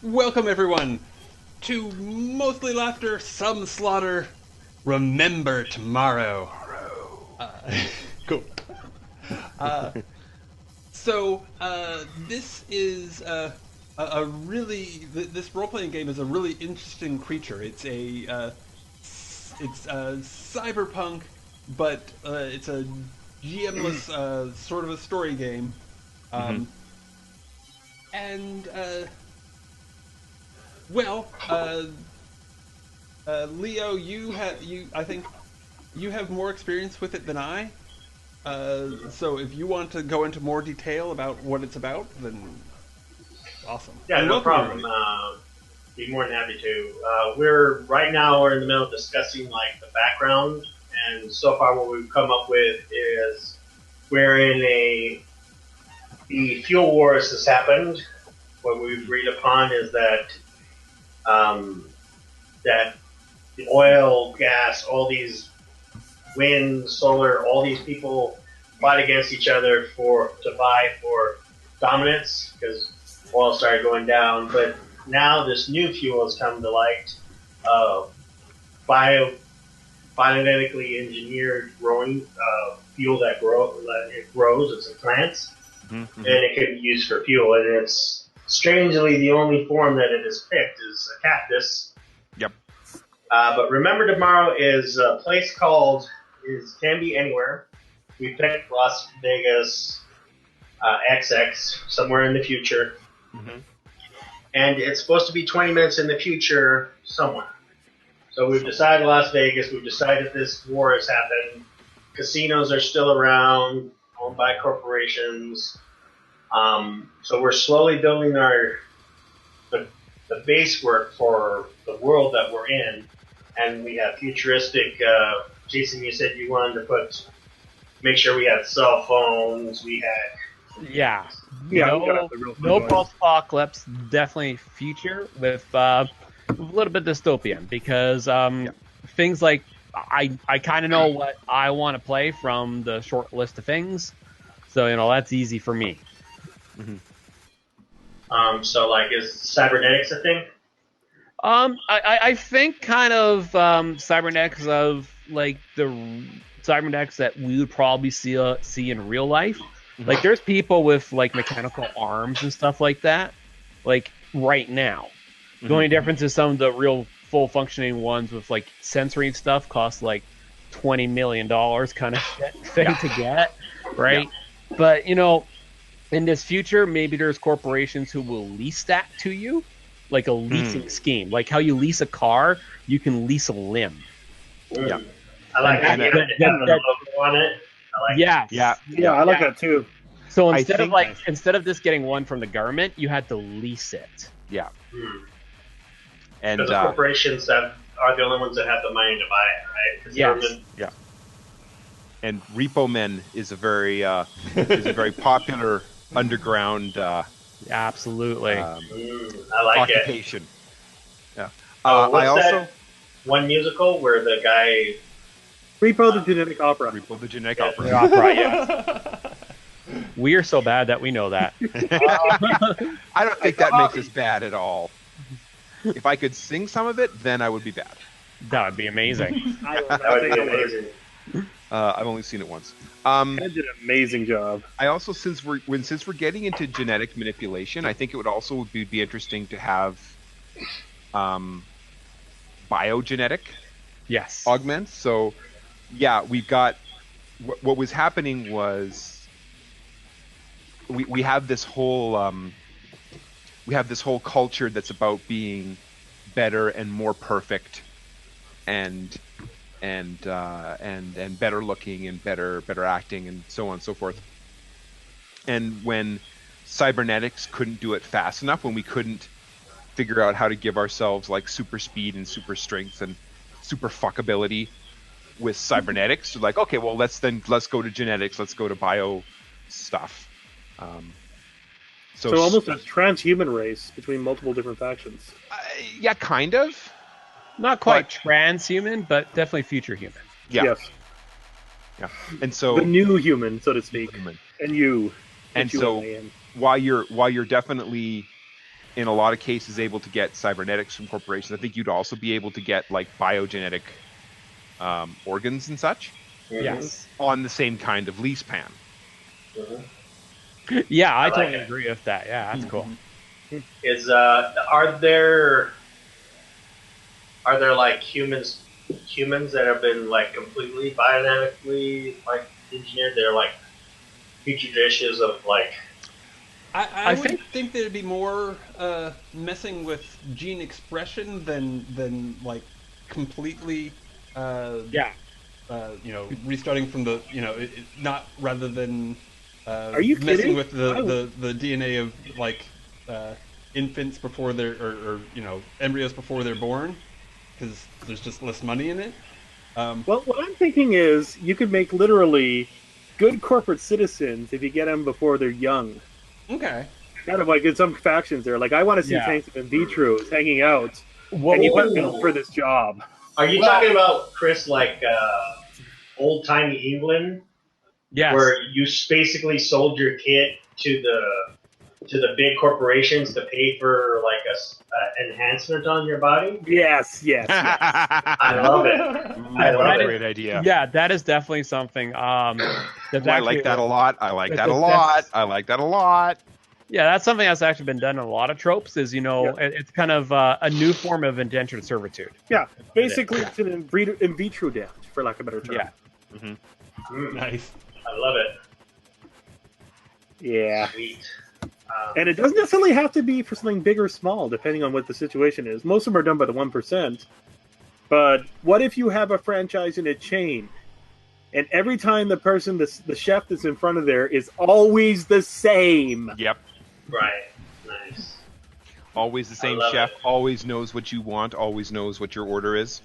Welcome everyone to Mostly Laughter, Some Slaughter. Remember tomorrow. Cool. This is a really this role playing game is a really interesting creature. It's a cyberpunk, but it's a GMless sort of a story game. And Leo, I think you have more experience with it than I. So if you want to go into more detail about what it's about, then awesome. Yeah, no problem. Be more than happy to. We're in the middle of discussing like the background, and so far what we've come up with is we're in the fuel wars has happened. What we've agreed upon is that that the oil, gas, all these wind, solar, all these people fight against each other to vie for dominance because oil started going down. But now this new fuel has come to light, biogenetically engineered growing fuel that grows. It's in plants, and it can be used for fuel. And it's strangely the only form that it is picked is a cactus. Yep. But Remember Tomorrow is a place can be anywhere. We picked Las Vegas, XX, somewhere in the future. And it's supposed to be 20 minutes in the future somewhere. So we've decided Las Vegas. We've decided this war has happened. Casinos are still around, owned by corporations. So we're slowly building the base work for the world that we're in. And we have futuristic, Jason, you said you wanted to make sure we had cell phones, we had... Yeah. No post-apocalypse, definitely future with a little bit dystopian because things like, I kind of know what I want to play from the short list of things, so, that's easy for me. So, like, is cybernetics a thing? I think kind of cybernetics of like the cybernetics that we would probably see in real life. Like there's people with like mechanical arms and stuff like that, like right now. The only difference is some of the real full functioning ones with like sensory stuff cost like $20 million kind of thing to get, right? Yeah. But in this future, maybe there's corporations who will lease that to you. Like a leasing scheme, like how you lease a car, you can lease a limb. Yeah, I like that. On it. I like that too. So instead of just getting one from the government, you had to lease it. Yeah, and the corporations are the only ones that have the money to buy it, right? Yeah. And Repo Men is a very popular underground. Absolutely. I like occupation. It. Yeah. I also that one musical where the guy Repo the Genetic Opera. Repo the Genetic Opera. The opera, yeah. We are so bad that we know that. I don't think that makes us bad at all. If I could sing some of it, then I would be bad. That would be amazing. That would be amazing. I've only seen it once. Ed did an amazing job. I also, since we're getting into genetic manipulation, I think it would also be interesting to have biogenetic augments. So, yeah, we've got what was happening was we have this whole culture that's about being better and more perfect and better looking and better acting and so on and so forth. And when cybernetics couldn't do it fast enough, when we couldn't figure out how to give ourselves like super speed and super strength and super fuckability with cybernetics, so like, okay, well let's go to genetics, let's go to bio stuff. So almost a transhuman race between multiple different factions. Yeah, kind of. Not quite transhuman, but definitely future human. Yeah. Yes. Yeah. And so the new human, so to speak. Human. And you. And so while you're definitely in a lot of cases able to get cybernetics from corporations. I think you'd also be able to get like biogenetic organs and such. Yes. On the same kind of lease pan. Yeah, I like totally it. agree with that. Yeah, that's cool. Are there like humans that have been like completely biodynamically like engineered? They're like petri dishes of like. I would think that it'd be more messing with gene expression than like completely restarting from the not rather than Are you messing kidding? with the DNA of like infants before they're or embryos before they're born, because there's just less money in it. Well, what I'm thinking is you could make literally good corporate citizens if you get them before they're young. Okay. Kind of like in some factions there. Like, I want to see tanks of in vitros hanging out, and you went built for this job. Are you talking about, Chris, like old-timey England? Yes. Where you basically sold your kit to the big corporations to pay for like a enhancement on your body? Yes. I love it. I love a it. great idea. Yeah, that is definitely something. I like that a lot. I like that a lot. I like that a lot. Yeah, that's something that's actually been done in a lot of tropes. Is it's kind of a new form of indentured servitude. Yeah, basically it's an in vitro death, for lack of a better term. Yeah. Nice. I love it. Yeah. Sweet. And it doesn't necessarily have to be for something big or small, depending on what the situation is. Most of them are done by the 1%. But what if you have a franchise in a chain, and every time the person, the chef that's in front of there is always the same? Yep. Right. Nice. Always the same love chef. it. Always knows what you want. Always knows what your order is.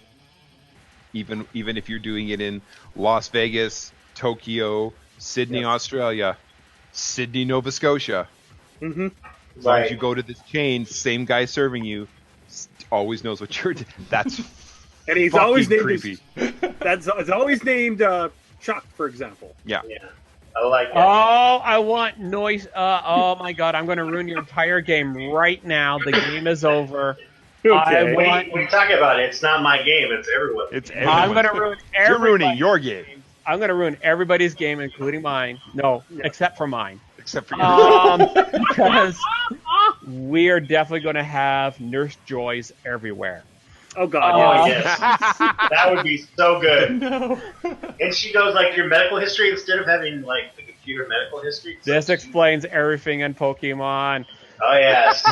Even if you're doing it in Las Vegas, Tokyo, Sydney, Australia, Sydney, Nova Scotia. Mm-hmm. As long as you go to this chain, same guy serving you always knows what you're. That's And he's fucking always named creepy. it's always named Chuck, for example. Yeah. Yeah. I like it. Oh, I want noise. Oh my God, I'm going to ruin your entire game right now. The game is over. Okay. What are you talking about? It's not my game. It's everyone's. It's game. I'm going to ruin You're ruining everybody's your game, I'm going to ruin everybody's game, including mine. No, except for mine. except for you. Because we are definitely going to have Nurse Joys everywhere. Oh God! Oh, yes. yes. That would be so good. No. And she knows like your medical history instead of having like the computer medical history. This explains everything in Pokemon. Oh yes.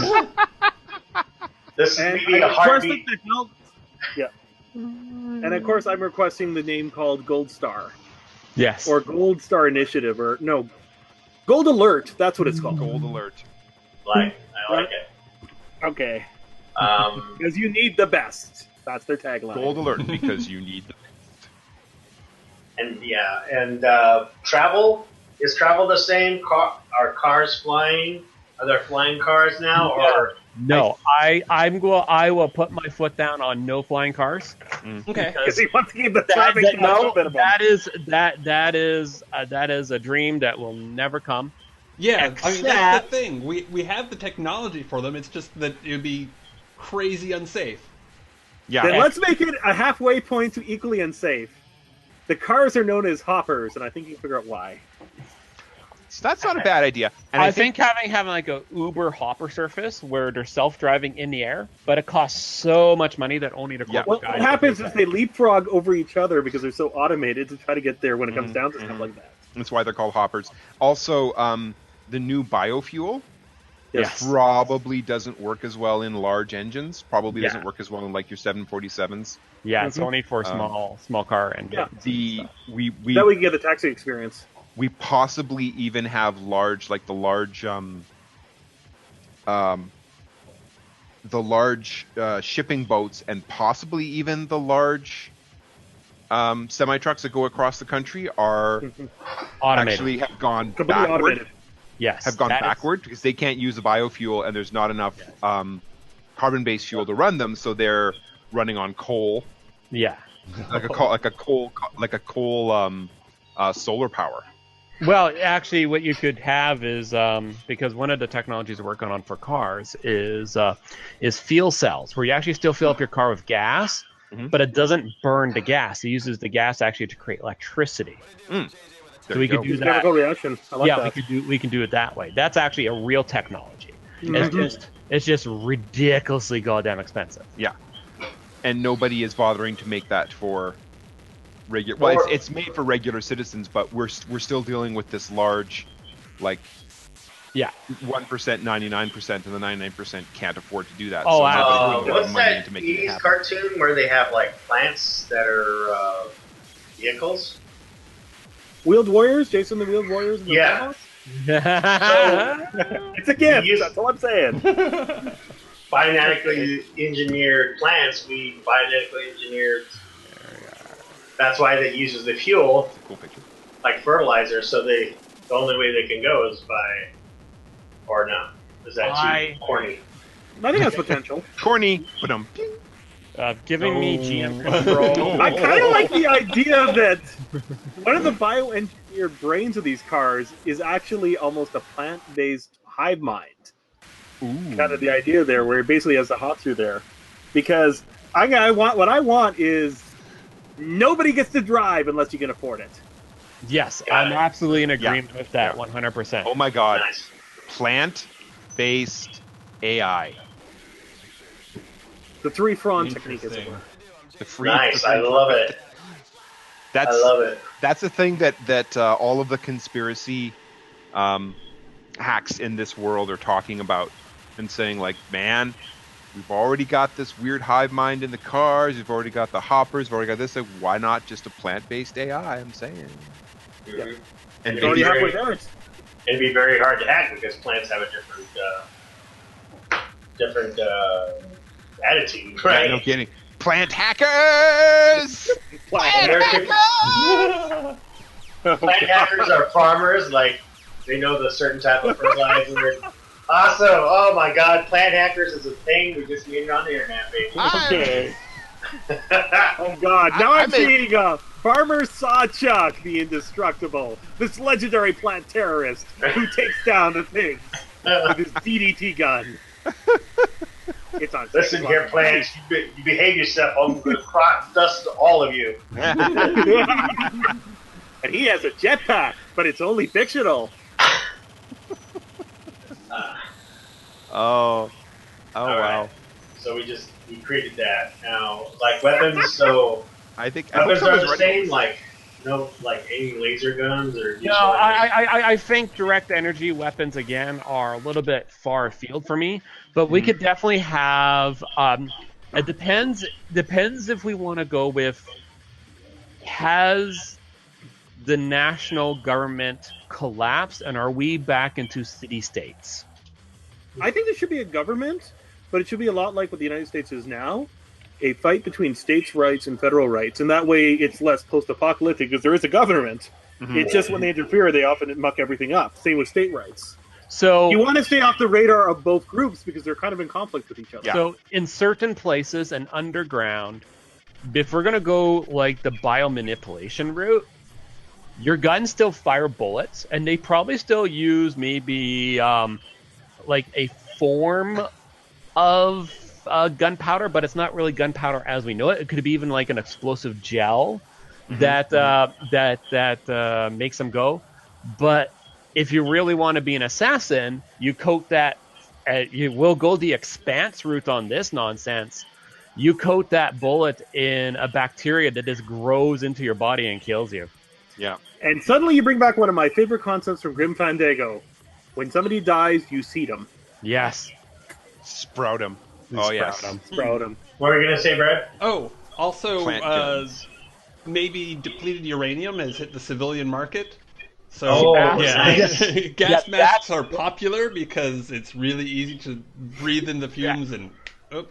This And is maybe a of course, heartbeat. And of course, I'm requesting the name called Gold Star Yes. or Gold Star Initiative, or no, Gold Alert. That's what it's called. Gold alert. I like it. Okay, Um, because you need the best. That's their tagline. Gold alert because you need. and travel, is travel the same? Are cars flying? Are there flying cars now? Or No, I will put my foot down on no flying cars. Okay. Because he wants to keep the traffic count No, open. that is a dream that will never come. Yeah, I mean that's the thing. We have the technology for them. It's just that it would be crazy unsafe. Yeah. Then let's make it a halfway point to equally unsafe. The cars are known as hoppers, and I think you can figure out why. So that's not a bad idea. And I think having like a Uber hopper surface where they're self-driving in the air, but it costs so much money that only the corporate What guys happens will is do they leapfrog over each other because they're so automated to try to get there when it comes down to stuff like that. that's why they're called hoppers. Also, the new biofuel Yes. probably doesn't work as well in large engines. Probably doesn't Yeah. work as well in like your 747s. Yeah, it's only for small car and Yeah. We That way you get the taxi experience. we possibly even have large shipping boats and possibly even the large semi trucks that go across the country are automated. actually have gone Completely backward. automated. Yes, Have gone that is- backward because they can't use the biofuel and there's not enough carbon-based fuel to run them, so they're running on coal, Yeah. like a coal solar power. Well, actually, what you could have is because one of the technologies we're working on for cars is fuel cells, where you actually still fill up your car with gas, but it doesn't burn the gas. It uses the gas actually to create electricity. So we could do that. Chemical reaction. I like that. we can do it that way. That's actually a real technology. It's just ridiculously goddamn expensive. Yeah, and nobody is bothering to make that for regular. Well, it's made for regular citizens, but we're still dealing with this large, like, 1%, 99%, and the 99% can't afford to do that. Oh, what's that 80s cartoon where they have like plants that are vehicles? Wheeled Warriors, Jason the Wheeled Warriors. Yeah. It's a gift. That's all I'm saying. Biologically engineered plants. We biologically engineered. That's why they uses the fuel, like fertilizer. So the only way they can go is by, or no, is that too corny? I think that's potential. Corny, but giving me GM control. I kind of like the idea that one of the bioengineered brains of these cars is actually almost a plant-based hive mind. Kind of the idea there, where it basically has the hop through there, because what I want is nobody gets to drive unless you can afford it. Yes, I'm absolutely in agreement with that, 100%. Oh my god, Nice. Plant-based AI. The three-frond technique, as it were. Nice, I love it. I love it. That's the thing that all of the conspiracy hacks in this world are talking about and saying, like, man, we've already got this weird hive mind in the cars, we've already got the hoppers, we've already got this, like, why not just a plant-based AI, I'm saying. Mm-hmm. And it'd be very hard to hack because plants have a different attitude, right? Yeah, no kidding. Plant hackers! Plant hackers are farmers, like, they know the certain type of fertilizer. Awesome! Oh my god, plant hackers is a thing. We just made it on the internet, baby. Okay. Oh god, now I'm seeing Farmer Sawchuck, the Indestructible, this legendary plant terrorist who takes down the things with his DDT gun. It's on. Listen here, plants. You behave yourself. I'm going to crop dust all of you. And he has a jetpack, but it's only fictional. Oh All wow. right. So we created that. Now, like weapons, so I hope weapons are the someone's same, like any laser guns or. No, I think direct energy weapons again are a little bit far afield for me, but we could definitely have. It depends if we want to go with. Has the national government collapsed, and are we back into city states? I think there should be a government, but it should be a lot like what the United States is now. A fight between states' rights and federal rights, and that way it's less post-apocalyptic because there is a government. It's just when they interfere, they often muck everything up. Same with state rights. So you want to stay off the radar of both groups because they're kind of in conflict with each other. Yeah. So in certain places and underground, if we're going to go like the biomanipulation route, your guns still fire bullets, and they probably still use maybe like a form of gunpowder, but it's not really gunpowder as we know it. It could be even like an explosive gel that makes them go. But if you really want to be an assassin, you coat that. You will go the expanse route on this nonsense. You coat that bullet in a bacteria that just grows into your body and kills you. Yeah. And suddenly you bring back one of my favorite concepts from Grim Fandango. When somebody dies, you seed them. Yes. Sprout them. Oh, yes. Sprout them. What were you gonna say, Brad? Oh, also, Plant guns. maybe depleted uranium has hit the civilian market. So Oh, gas Yeah, masks are popular because it's really easy to breathe in the fumes and. Oh,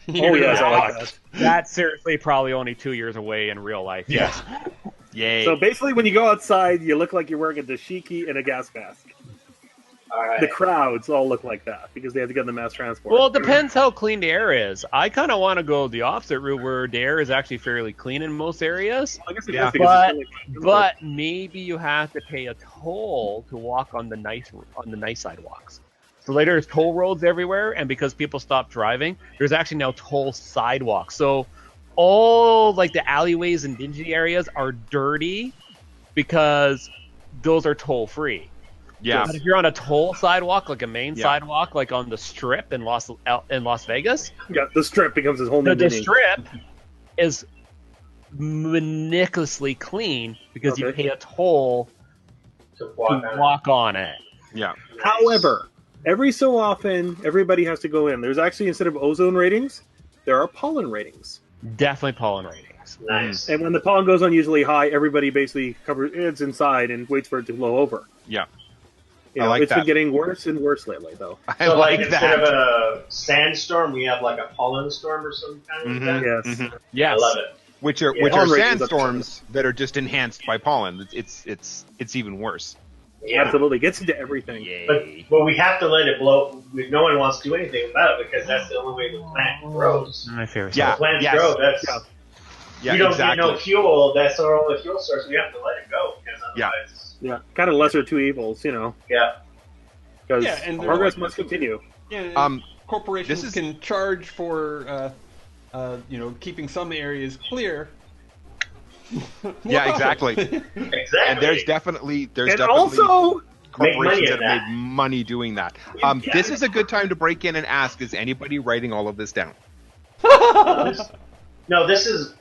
yes, I like that. That's seriously probably only 2 years away in real life. Yes. Yay. So basically, when you go outside, you look like you're wearing a dashiki and a gas mask. All right. the crowds all look like that because they have to get in the mass transport. Well, it depends how clean the air is. I kind of want to go the opposite route where the air is actually fairly clean in most areas. I guess it Yeah. is because it's kind of But maybe you have to pay a toll to walk on the nice sidewalks. So later there's toll roads everywhere, and because people stop driving, there's actually now toll sidewalks. So all like the alleyways and dingy areas are dirty because those are toll free. Yeah. But if you're on a toll sidewalk, like a main Yeah. sidewalk, like on the Strip in Las Vegas, yeah, the Strip becomes this whole new the meaning. Strip is ridiculously clean because you Okay. pay a toll To walk to on. walk on it. Yeah. However, every so often, everybody has to go in. There's actually, instead of ozone ratings, there are pollen ratings. Definitely pollen ratings. Nice. And when the pollen goes unusually high, everybody basically covers it's inside and waits for it to blow over. Yeah. You I know, like it's that. been getting worse and worse lately, though. I So, like, like instead that. of a sandstorm, we have like a pollen storm or some kind of Mhm. thing. Yes. Mhm. Yes. I love it. Which are Yeah. Pollen ratings up to sandstorms that are just enhanced by pollen. It's even worse. Yeah. Absolutely. Gets into everything. But we have to let it blow. No one wants to do anything about it because that's the only way the plant grows. My favorite. Yeah. The plants yes. grow. That's Yeah. Yeah, we don't exactly. get no fuel. That's our only fuel source. We have to let it go because Yeah. otherwise, Yeah. Kind of lesser two evils, you know, yeah. because Yeah, and they're progress like- must continue. Yeah, Um, corporations this is- can charge for, keeping some areas clear. Yeah, exactly. Exactly. And there's definitely And also, Make money corporations at that have that. made money doing that. Yeah. This is a good time to break in and ask: is anybody writing all of this down? No, this is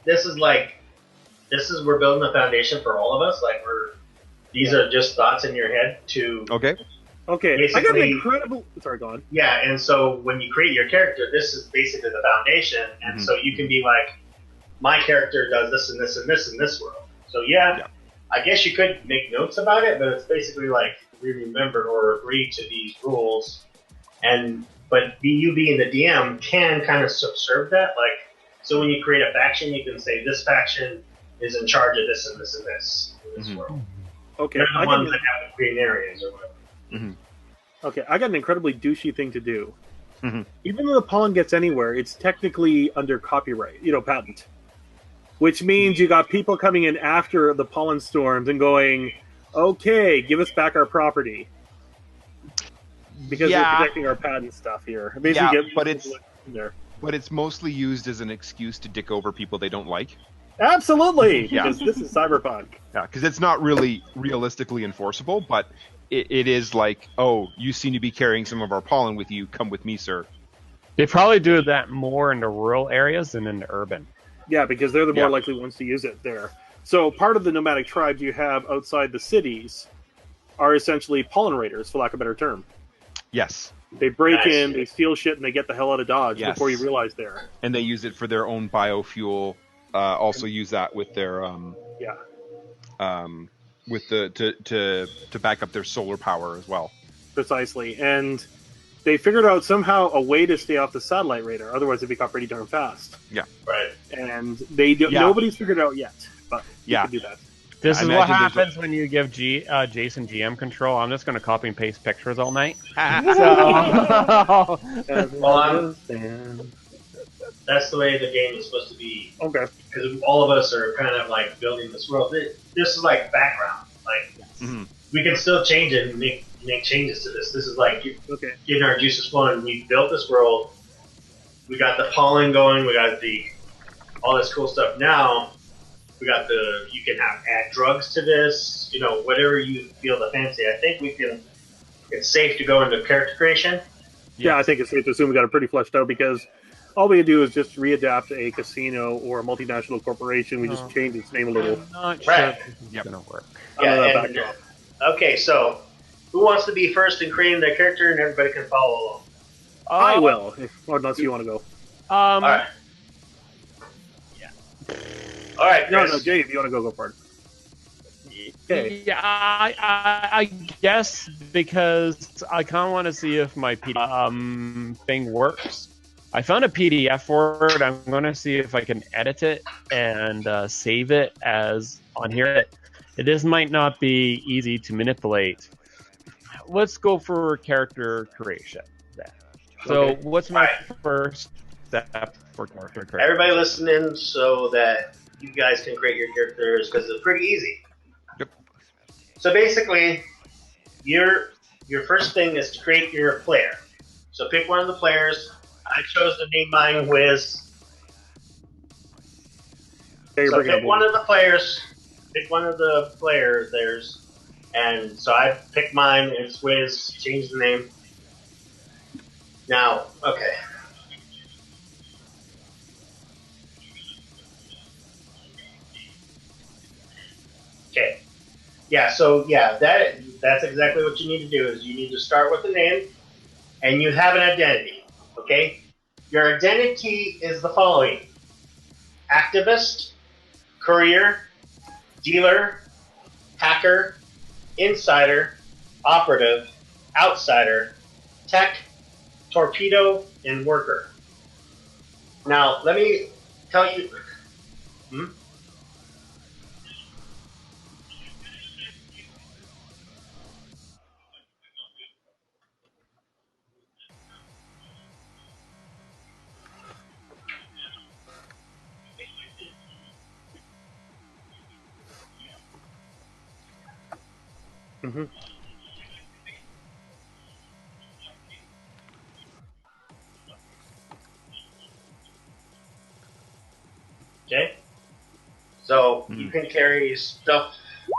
we're building a foundation for all of us. Like these are just thoughts in your head to Okay. okay, I got an Basically- incredible. Sorry, go on. yeah. And so when you create your character, this is basically the foundation, and Mhm. so you can be like, my character does this and this and this in this world. So yeah, Yeah. I guess you could make notes about it, but it's basically like we remember or agree to these rules, but you being the DM can kind of subserve that. Like, so when you create a faction, you can say this faction is in charge of this and this and this in this Mhm. world. Okay, They're I the got ones an, that have the green areas or whatever. okay, I got an incredibly douchey thing to do. Mhm. Even though the pollen gets anywhere, it's technically under copyright, patent. Which means you got people coming in after the pollen storms and going, "Okay, give us back our property," because Yeah. we're protecting our patent stuff here. Yeah, Basically, but get it's- in there. But it's mostly used as an excuse to dick over people they don't like. Absolutely, Yeah. because this is cyberpunk. Yeah, because it's not really realistically enforceable, but it is like, oh, you seem to be carrying some of our pollen with you. Come with me, sir. They probably do that more in the rural areas than in the urban. Yeah, because they're the more Yeah. likely ones to use it there. So part of the nomadic tribes you have outside the cities are essentially pollen raiders, for lack of a better term. Yes, They break Nice. in, they steal shit, and they get the hell out of Dodge Yes. before you realize they're. and they use it for their own biofuel. Also use that with their Yeah, with the to back up their solar power as well. precisely. And they figured out somehow a way to stay off the satellite radar, otherwise they'd be caught pretty darn fast. Right. And they do, Yeah. nobody's figured it out yet, but you Yeah. can do that. This I is what imagine there's happens when you give Jason GM control. I'm just going to copy and paste pictures all night. So, Well, that's the way the game is supposed to be. Okay. Because all of us are kind of like building this world. This is like background. Like Mhm. we can still change it and make changes to this. This is like Okay. getting our juices flowing. We built this world. We got the pollen going. We got all this cool stuff. Now we got you can add drugs to this. Whatever you feel the fancy. I think it's safe to go into character creation. Yeah, I think it's safe to assume we got it pretty fleshed out because all we can do is just readapt a casino or a multinational corporation. We just change its name a little. I'm not sure Right. if this is Yep. going to work. Under that and- backdrop. Okay, so who wants to be first in creating their character, and everybody can follow along. I will, unless you want to go. All right. All right, No, Chris. no, Jay, if you want to go for it. Okay. Yeah, I guess because I kind of want to see if my PDF thing works. I found a PDF for it. I'm going to see if I can edit it and save it as on here. It might not be easy to manipulate. let's go for character creation then. So, Okay. what's my Alright. first step for character creation? Everybody listening so that you guys can create your characters because it's pretty easy. Yep. So basically, your first thing is to create your player. So pick one of the players. I chose to name mine Wiz. So pick one of the players. Pick one of the players. And so I picked mine. It's Wiz. Change the name. Now, okay. Okay. Yeah. So that's exactly what you need to do. Is you need to start with a name, and you have an identity. Okay. Your identity is the following: activist, courier, dealer, hacker, insider, operative, outsider, tech, torpedo, and worker. Now, let me tell you. Mm-hmm. Okay? So you can carry stuff.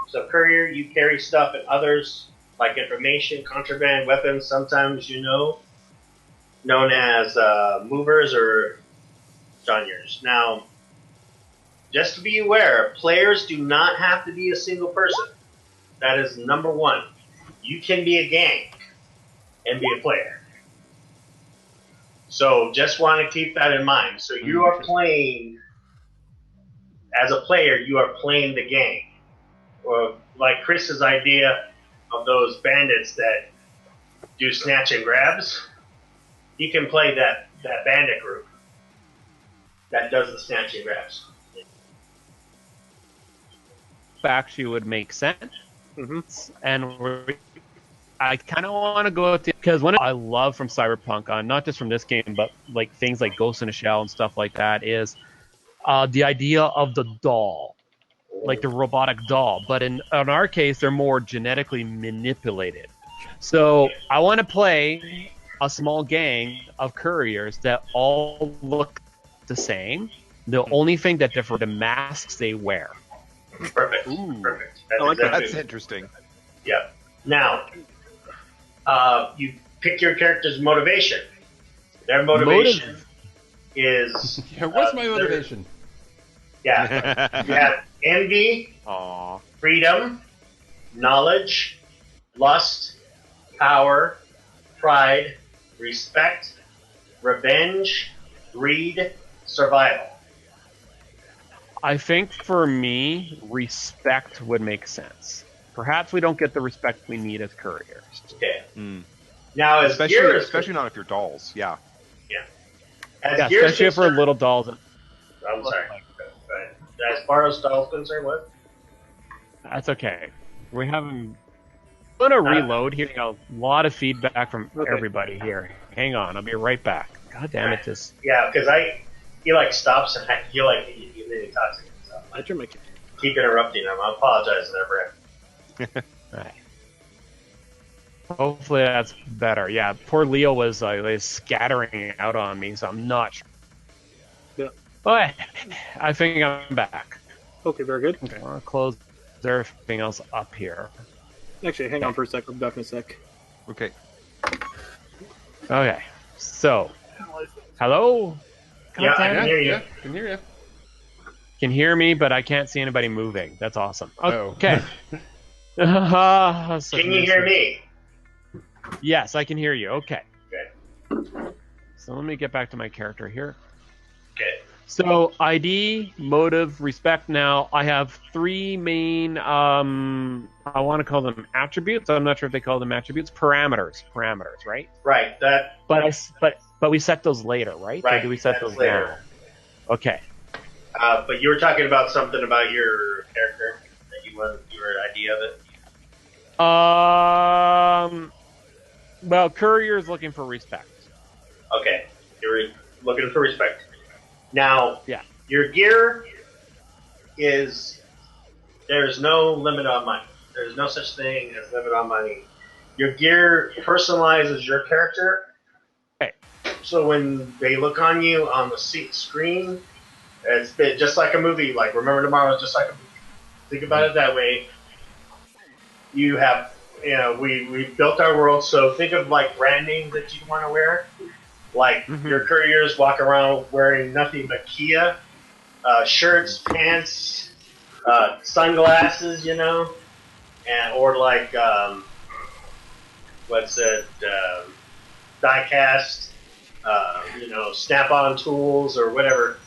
So courier, you carry stuff and others, like information, contraband, weapons, sometimes known as movers or genres. Now, just to be aware, players do not have to be a single person. That is number one. You can be a gang and be a player. So just want to keep that in mind. So you are playing, as a player, you are playing the gang. Or like Chris's idea of those bandits that do snatch and grabs, he can play that bandit group that does the snatch and grabs. Actually would make sense. Mm-hmm. And I kind of want to go to, because one I love from Cyberpunk, not just from this game, but like things like Ghost in a Shell and stuff like that, is the idea of the doll, like the robotic doll. But in our case, they're more genetically manipulated. So I want to play a small gang of couriers that all look the same. The only thing that differs the masks they wear. Perfect. Ooh. Perfect. I like that. That's interesting. Yeah. Now, you pick your character's motivation. Their motivation is... Yeah, what's my motivation? Yeah. You have envy, Aww. freedom, knowledge, lust, power, pride, respect, revenge, greed, survival. I think for me, respect would make sense. Perhaps we don't get the respect we need as couriers. Okay. Mm. Now, as gear is Especially not if you're dolls. Yeah. as gear is Especially if we're concerned- little dolls. I'm sorry. Go ahead. As far as style is concerned, what? That's okay. We haven't. I'm gonna reload here. A lot of feedback from everybody here. Hang on, I'll be right back. God damn it, this. Yeah, because he like stops and he really talks again. So I turn my keep interrupting him. I apologize there, Brett. Right. Hopefully that's better. Yeah, poor Leo was scattering out on me, so I'm not sure. Yeah. But I think I'm back. Okay, very good. Okay, I'll close everything else up here. Actually, hang on for a sec. I'll be back in a sec. Okay. Okay, so hello. Yeah, I Contact? can hear you. Yeah, can hear you. Can hear me, but I can't see anybody moving. That's awesome. Oh. Okay. Can you hear me? Yes, I can hear you. Okay. Okay. So let me get back to my character here. Okay. So ID, motive, respect. Now I have three main. I want to call them attributes. I'm not sure if they call them attributes. Parameters, right? Right. That. But we set those later, right? Right. Or do we set that's those later. now? Okay. But you were talking about something about your character that you wanted your idea of it. Well, courier's looking for respect. Okay, you're looking for respect. Now, Yeah. your gear is there's no limit on money. There's no such thing as limit on money. Your gear personalizes your character. Okay. So when they look on you on the screen, it's just like a movie. Like Remember Tomorrow is just like a movie. Think about it that way. You have, we built our world. So think of like brand names that you want to wear. Like your couriers walk around wearing nothing but Kia shirts, pants, sunglasses, and or like what's it, die-cast, snap-on tools or whatever.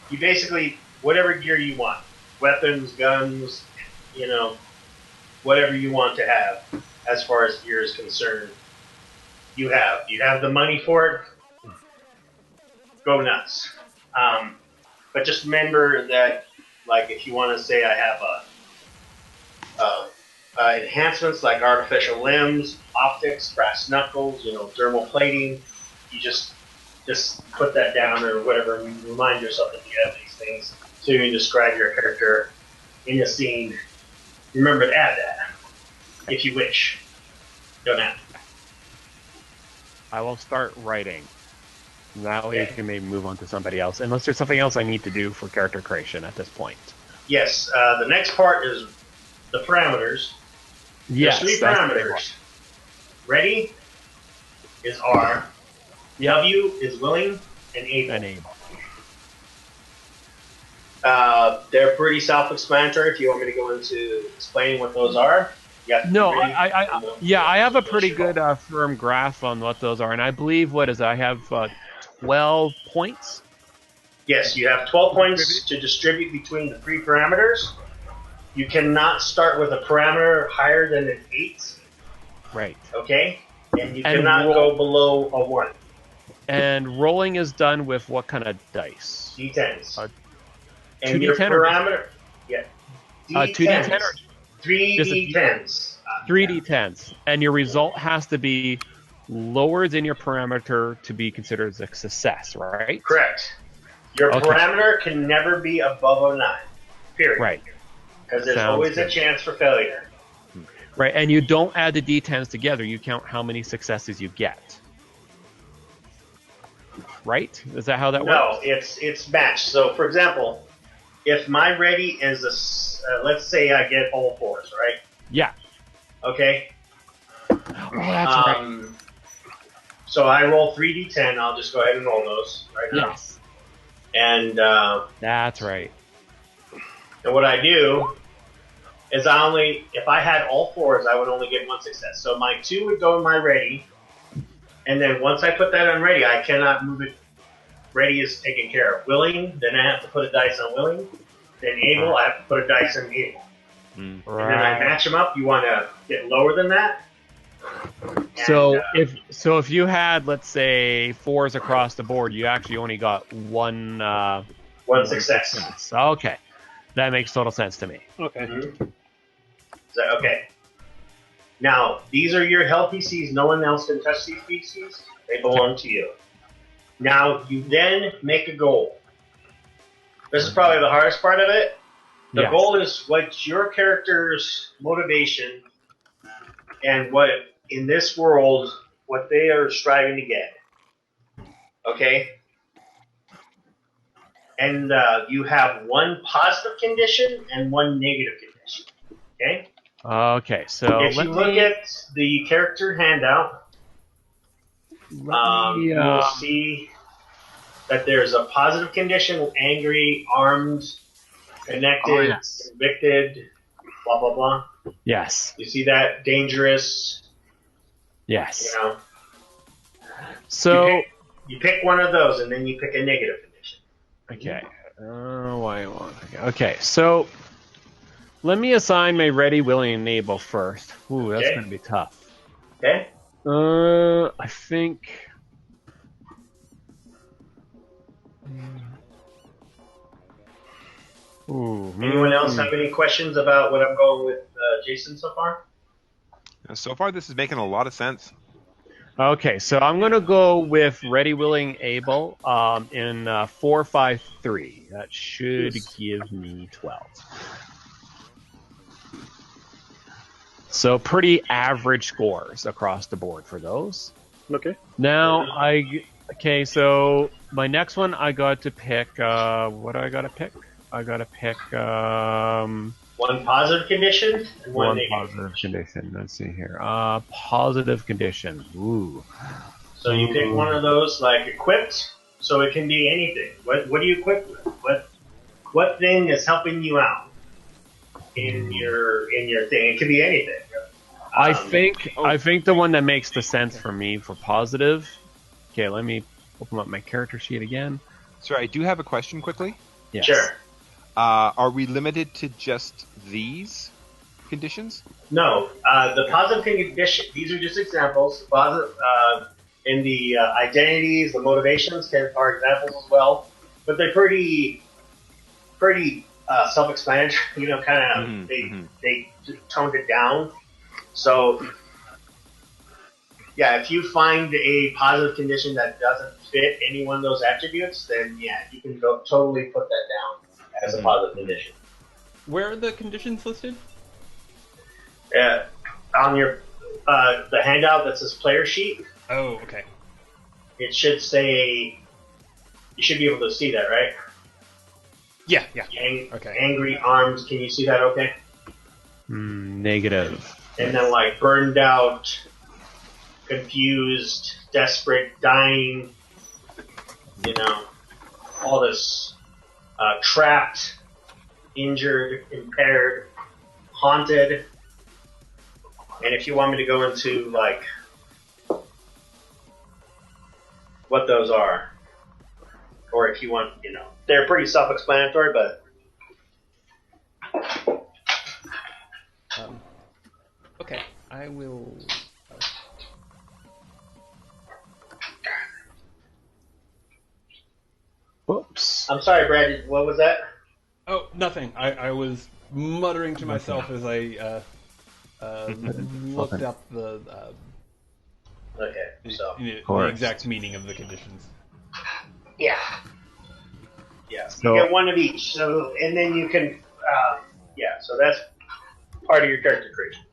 You basically whatever gear you want, weapons, guns, whatever you want to have as far as gear is concerned. You have the money for it. Go nuts. But just remember that, like, if you want to say I have enhancements like artificial limbs, optics, brass knuckles, dermal plating, you just put that down or whatever, and remind yourself that you have these things so you can describe your character in a scene. Remember to add that if you wish. Don't have to. I will start writing. That way you can maybe move on to somebody else, unless there's something else I need to do for character creation at this point. Yes, the next part is the parameters. Yes, There's 3 parameters. Ready is R. Yep. W is willing and able. They're pretty self-explanatory. If you want me to go into explaining what those are. No, I have a pretty good firm grasp on what those are, and I believe I have 12 points. Yes, you have 12 points to distribute between the 3 parameters. You cannot start with a parameter higher than an 8. Right. Okay? And you cannot go below a 1. And rolling is done with what kind of dice? D10s. And 2D10 your parameter... Yeah. D10s. 2D10 or 3D10s. 3D10s. And your result has to be lower than your parameter to be considered a success, right? Correct. Your parameter can never be above a 9. Period. Right. Because there's always a chance for failure. Right, and you don't add the D10s together. You count how many successes you get. Right? Is that how that works? No, it's matched. So, for example, if my ready is let's say I get all 4s, right? Yeah. Okay. Oh, that's right. So I roll 3d10. I'll just go ahead and roll those right now. Yes. And that's right. And what I do is if I had all 4s, I would only get 1 success. So my 2 would go in my ready, and then once I put that on ready, I cannot move it. Ready is taken care of. Willing, then I have to put a dice on willing. Then able, I have to put a dice on able. Right. And then I match them up. You want to get lower than that. So if you had, let's say, 4s across the board, you actually only got one success. Okay, that makes total sense to me. Okay. Mm-hmm. So, okay. Now, these are your hell PCs. No one else can touch these PCs. They belong to you. Now, you then make a goal. This is probably the hardest part of it. The goal is what's your character's motivation and what, in this world, what they are striving to get. Okay? And you have 1 positive condition and 1 negative condition. Okay? Okay, so if you look at the character handout, you will see that there's a positive condition: angry, armed, connected, convicted, blah blah blah. Yes. You see that? Dangerous. Yes. So you pick one of those, and then you pick a negative condition. Okay. Okay. So let me assign my ready, willing, and able first. Ooh, that's going to be tough. Okay. I think. Ooh, anyone else have any questions about what I'm going with Jason so far? So far, this is making a lot of sense. Okay, so I'm going to go with Ready, Willing, Able in 453. That should give me 12. So pretty average scores across the board for those. Okay. Now, so my next one I got to pick, what do I got to pick? I got to pick One positive condition and one negative positive condition. Let's see here. Positive condition. Ooh. So you pick one of those, like equipped, so it can be anything. What do you equip with? What thing is helping you out in your thing? It could be anything. I think the one that makes the sense for me for positive. Okay, let me open up my character sheet again. Sorry, I do have a question quickly. Yes. Sure. Are we limited to just these conditions? No, the positive condition. These are just examples. Positive in the identities, the motivations are examples as well, but they're pretty self-explanatory. You know, kind of they toned it down. So, yeah, if you find a positive condition that doesn't fit any one of those attributes, then yeah, you can totally put that down as a positive condition. Where are the conditions listed? On your the handout that says player sheet. Oh, okay. It should say. You should be able to see that, right? Yeah. Okay. Angry arms. Can you see that? Okay. Negative. And then like burned out, confused, desperate, dying. You know, all this trapped, injured, impaired, haunted. And if you want me to go into like what those are, or if you want, you know, they're pretty self-explanatory, but okay, I will. Whoops. I'm sorry, Brad. What was that? Oh, nothing. I was muttering to myself as I looked up the the exact meaning of the conditions. Yeah. So you get one of each. So and then you can, So that's part of your character creation.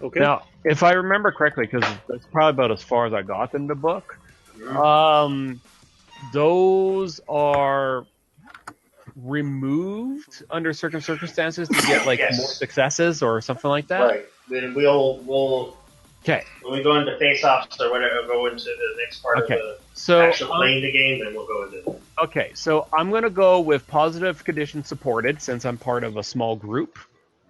Okay. Now, if I remember correctly, because that's probably about as far as I got in the book, those are removed under certain circumstances to get like more successes or something like that. Right. Then we'll Okay. When we go into face-offs or whatever, go into the next part of the actual playing the game, then we'll go into it. Okay, so I'm going to go with positive condition supported since I'm part of a small group.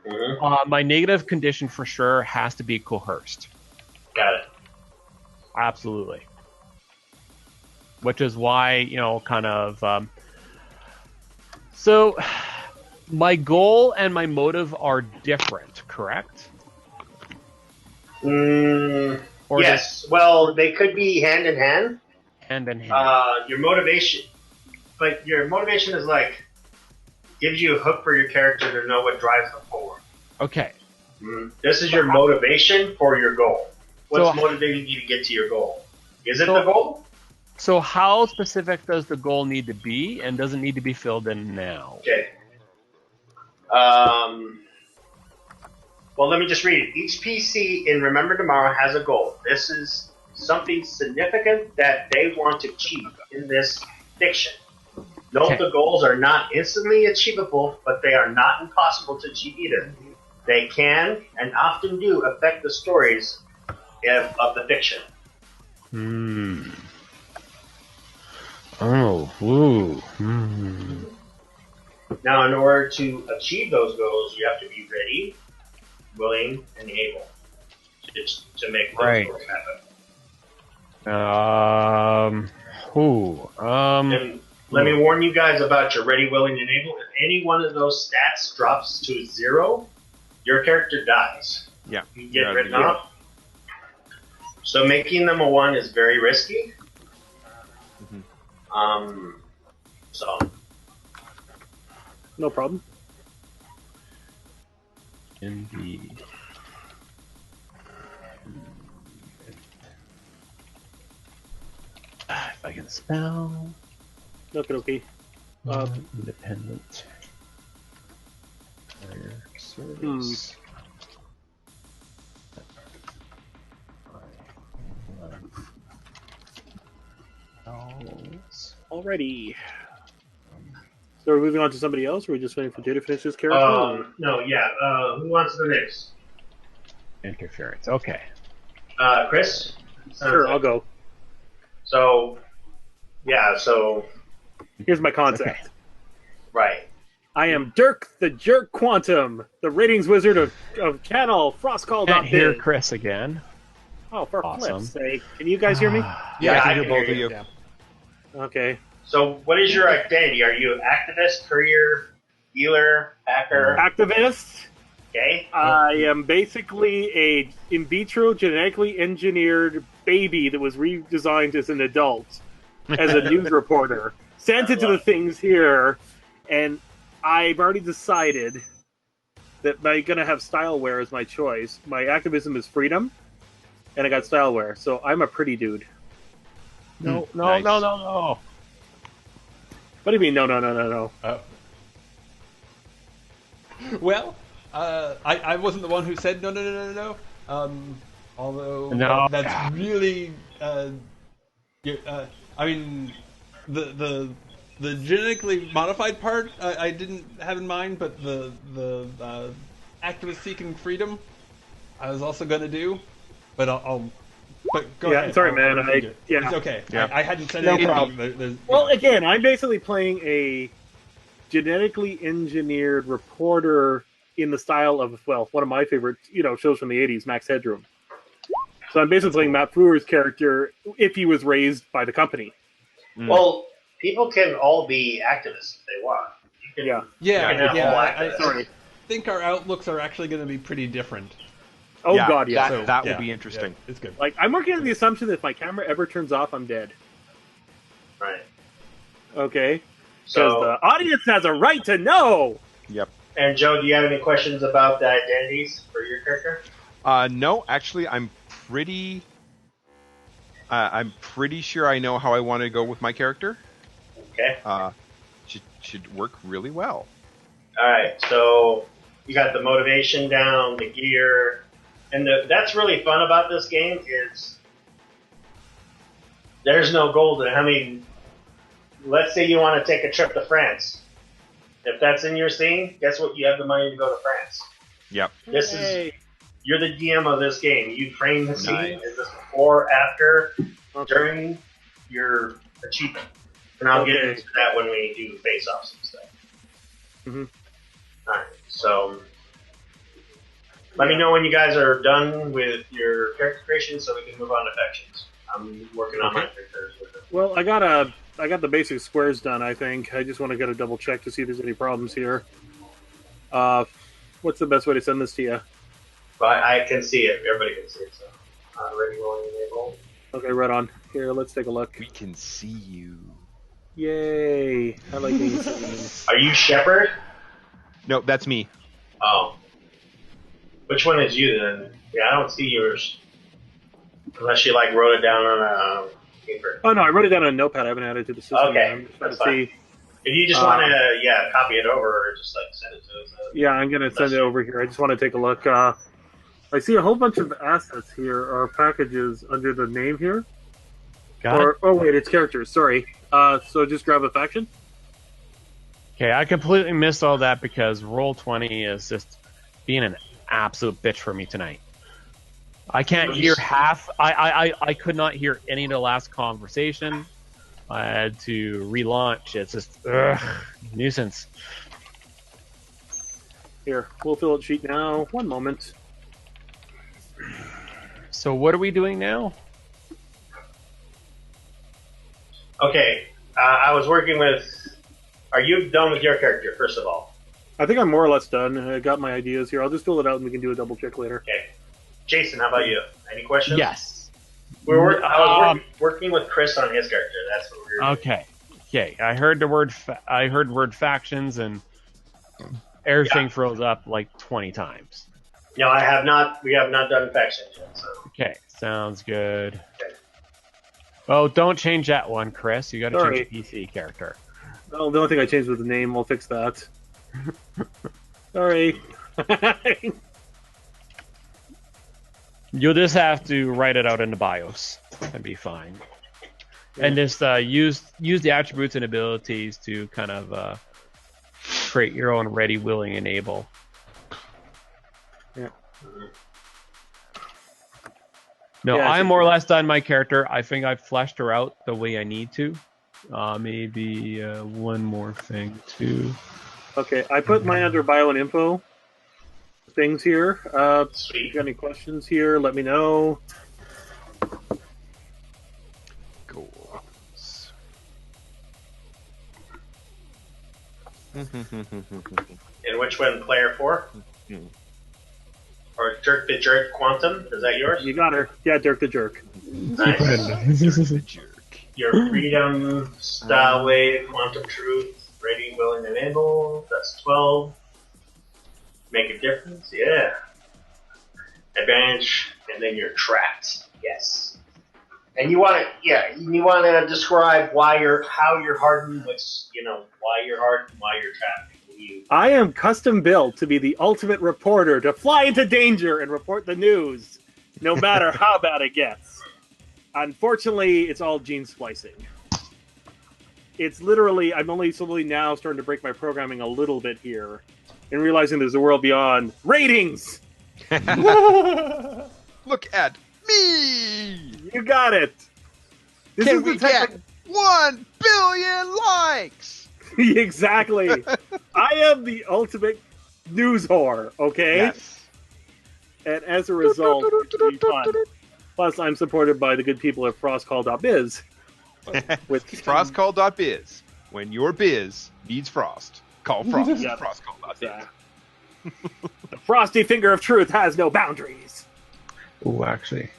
Mm-hmm. My negative condition for sure has to be coerced. Got it. Absolutely. Which is why, you know, kind of... So, my goal and my motive are different, correct? Yes. Well, they could be hand in hand. Hand in hand. Your motivation is like gives you a hook for your character to know what drives them forward. Okay. This is your motivation for your goal. What's motivating you to get to your goal? Is it the goal? So how specific does the goal need to be, and does it need to be filled in now? Okay. Well, let me just read it. Each PC in Remember Tomorrow has a goal. This is something significant that they want to achieve in this fiction. Note the goals are not instantly achievable, but they are not impossible to achieve either. They can, and often do, affect the stories of the fiction. Now, in order to achieve those goals, you have to be ready, willing, and able to make those goals happen. And let me warn you guys about your ready, willing, and able. If any one of those stats drops to 0, your character dies. Yeah. You get written off. So making them a 1 is very risky. So. No problem. Indeed. I can spell. Okay. Independent. Fire Hmm. service. Alrighty. So we're moving on to somebody else, or are we just waiting for Jay to finish his character? or- No, yeah. Who wants the next? Interference. Okay. Chris? Sounds Sure, like- I'll go. So, yeah, so, Here's my concept. right. I am Dirk the Jerk Quantum, the ratings wizard of channel Frostcall. Can't hear Chris again. Oh, for Awesome. flip's sake. Can you guys hear me? Yeah, I I can hear can both hear of you. Yeah. Okay. So, what is your identity? Are you activist, courier, healer, hacker? Activist. Okay. I am basically a in vitro genetically engineered baby that was redesigned as an adult, as a news reporter. Sent into the things here, and I've already decided that I'm going to have styleware as my choice. My activism is freedom, and I got styleware, so I'm a pretty dude. No. Nice. No. What do you mean, no? Well, I wasn't the one who said no. Although No. that's really, I mean, the genetically modified part I didn't have in mind, but the activist seeking freedom I was also going to do, but But go ahead. sorry, I'll man. rethink it. Yeah. It's okay. Yeah. I hadn't said No anything. problem. Well, again, I'm basically playing a genetically engineered reporter in the style of, well, one of my favorite, shows from the 80s, Max Headroom. So I'm basically playing Matt Frewer's character if he was raised by the company. Well, people can all be activists if they want. You can, Yeah. yeah, you can have all I activists. Sorry. think our outlooks are actually going to be pretty different. Oh, God, yeah. That Yeah, will be interesting. yeah, it's good. Like, I'm working on the assumption that if my camera ever turns off, I'm dead. Right. Okay? Because So, the audience has a right to know! Yep. and Joe, do you have any questions about the identities for your character? No, actually, I'm pretty sure I know how I want to go with my character. Okay. Should work really well. All right. So you got the motivation down, the gear, and that's really fun about this game is there's no golden. I mean, let's say you want to take a trip to France. If that's in your scene, guess what? You have the money to go to France. Yep. This is you're the GM of this game. You frame the scene. Nice. Is this before, after, during your achievement? And I'll get Okay. into that when we do face-offs and stuff. Mhm. Alright, so let me know when you guys are done with your character creation so we can move on to factions. I'm working on my characters with it. Well, I got the basic squares done, I think. I just want to get a double check to see if there's any problems here. What's the best way to send this to you? But I can see it. Everybody can see it, so ready, rolling, enable. Okay, right on. Here, let's take a look. We can see you. Yay! I like being seen. Are you Shepherd? No, that's me. Oh. Which one is you then? Yeah, I don't see yours. Unless you wrote it down on a paper. Oh no, I wrote it down on a notepad. I haven't added it to the system. Okay, yet. I'm just trying to that's fine. see. If you just want to, copy it over or just send it to us. Yeah, I'm gonna send it over here. I just want to take a look. I see a whole bunch of assets here, or packages under the name here. Got it. Oh wait, it's characters. Sorry. So just grab a faction. Okay, I completely missed all that because Roll20 is just being an absolute bitch for me tonight. I can't hear half. I could not hear any of the last conversation. I had to relaunch. It's just nuisance. Here, we'll fill out sheet now. One moment. So what are we doing now? Okay, I was working with. Are you done with your character, first of all? I think I'm more or less done. I got my ideas here. I'll just fill it out and we can do a double check later. Okay. Jason, how about you? Any questions? Yes. I was working with Chris on his character. That's what we were doing. Okay. I heard the word. I heard word factions and everything froze up like 20 times. No, I have not. We have not done factions yet. So. Okay, sounds good. Oh, don't change that one, Chris. You got to Sorry. change the PC character. Well, the only thing I changed was the name. We'll fix that. Sorry. You'll just have to write it out in the BIOS and be fine. And just use the attributes and abilities to kind of create your own ready, willing, and able. Yeah. No, Yeah, I I'm think more or you're- less done my character. I think I've fleshed her out the way I need to. Maybe one more thing too. Okay, I put mine under bio and info things here. If Sweet. you got any questions here, let me know. Goals. And which one, player 4? Or Jerk the Jerk Quantum? Is that yours? You got her. Yeah, Dirk the Jerk. Nice. Jerk. Your Freedom, Style Wave, Quantum Truth, Ready, Willing, and Able. That's 12. Make a difference? Yeah. Advantage, and then you're trapped. Yes. And you want to describe how you're hardened, why you're hardened, why you're trapped. I am custom built to be the ultimate reporter, to fly into danger and report the news, no matter how bad it gets. Unfortunately, it's all gene splicing. It's literally, I'm only slowly now starting to break my programming a little bit here and realizing there's a world beyond ratings. Look at me! You got it. This Can is the we type get 1 billion likes? exactly. I am the ultimate news whore, okay? Yes. And as a result, it'll be fun. Plus, I'm supported by the good people at frostcall.biz. With Frostcall.biz. When your biz needs frost, call Frost. Yeah. Frostcall.biz. Yeah. The frosty finger of truth has no boundaries. Ooh, actually.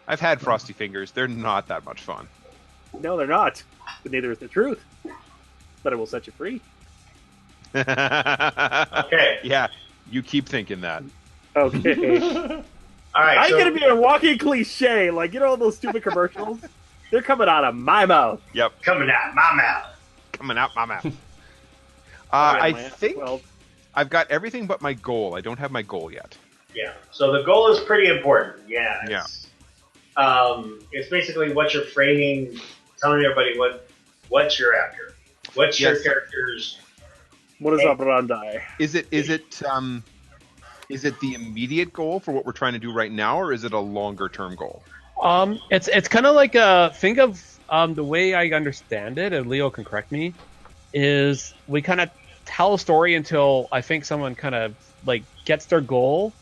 I've had frosty fingers. They're not that much fun. No, they're not. But neither is the truth. But it will set you free. Okay. Yeah, you keep thinking that. Okay. All right. I'm so, going to be a walking cliche. Like, you know all those stupid commercials? They're coming out of my mouth. Yep, coming out my mouth. coming out my mouth. Yeah, I man. think Well, I've got everything but my goal. I don't have my goal yet. Yeah. So the goal is pretty important. Yeah. Yeah. It's basically what you're framing, telling everybody what you're after. What's your Yes. character's? what is operandi? Is it the immediate goal for what we're trying to do right now, or is it a longer term goal? It's kind of like think of the way I understand it, and Leo can correct me, is we kind of tell a story until I think someone kind of like gets their goal,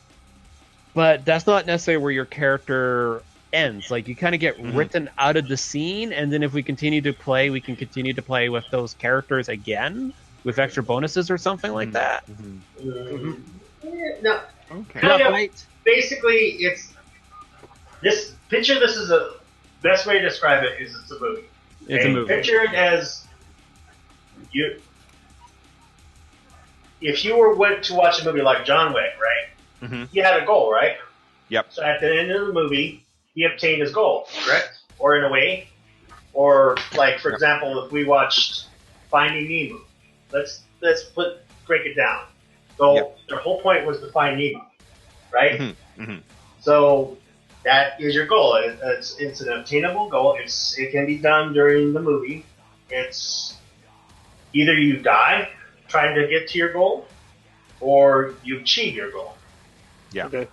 but that's not necessarily where your character ends. Like you kind of get written out of the scene, and then if we continue to play, we can continue to play with those characters again with extra bonuses or something like that. No. Okay. Kind Not of. right? Basically, it's this picture. This is a best way to describe it is it's a movie. It's a And movie. Picture it as you. If you went to watch a movie like John Wick, right? Mhm. You had a goal, right? Yep. So at the end of the movie, he obtained his goal, correct? Or in a way, or like for example, if we watched Finding Nemo, let's break it down. So Yep. their whole point was to find Nemo, right? Mhm. So that is your goal. It's an obtainable goal. It can be done during the movie. It's either you die trying to get to your goal, or you achieve your goal. Yeah. Okay.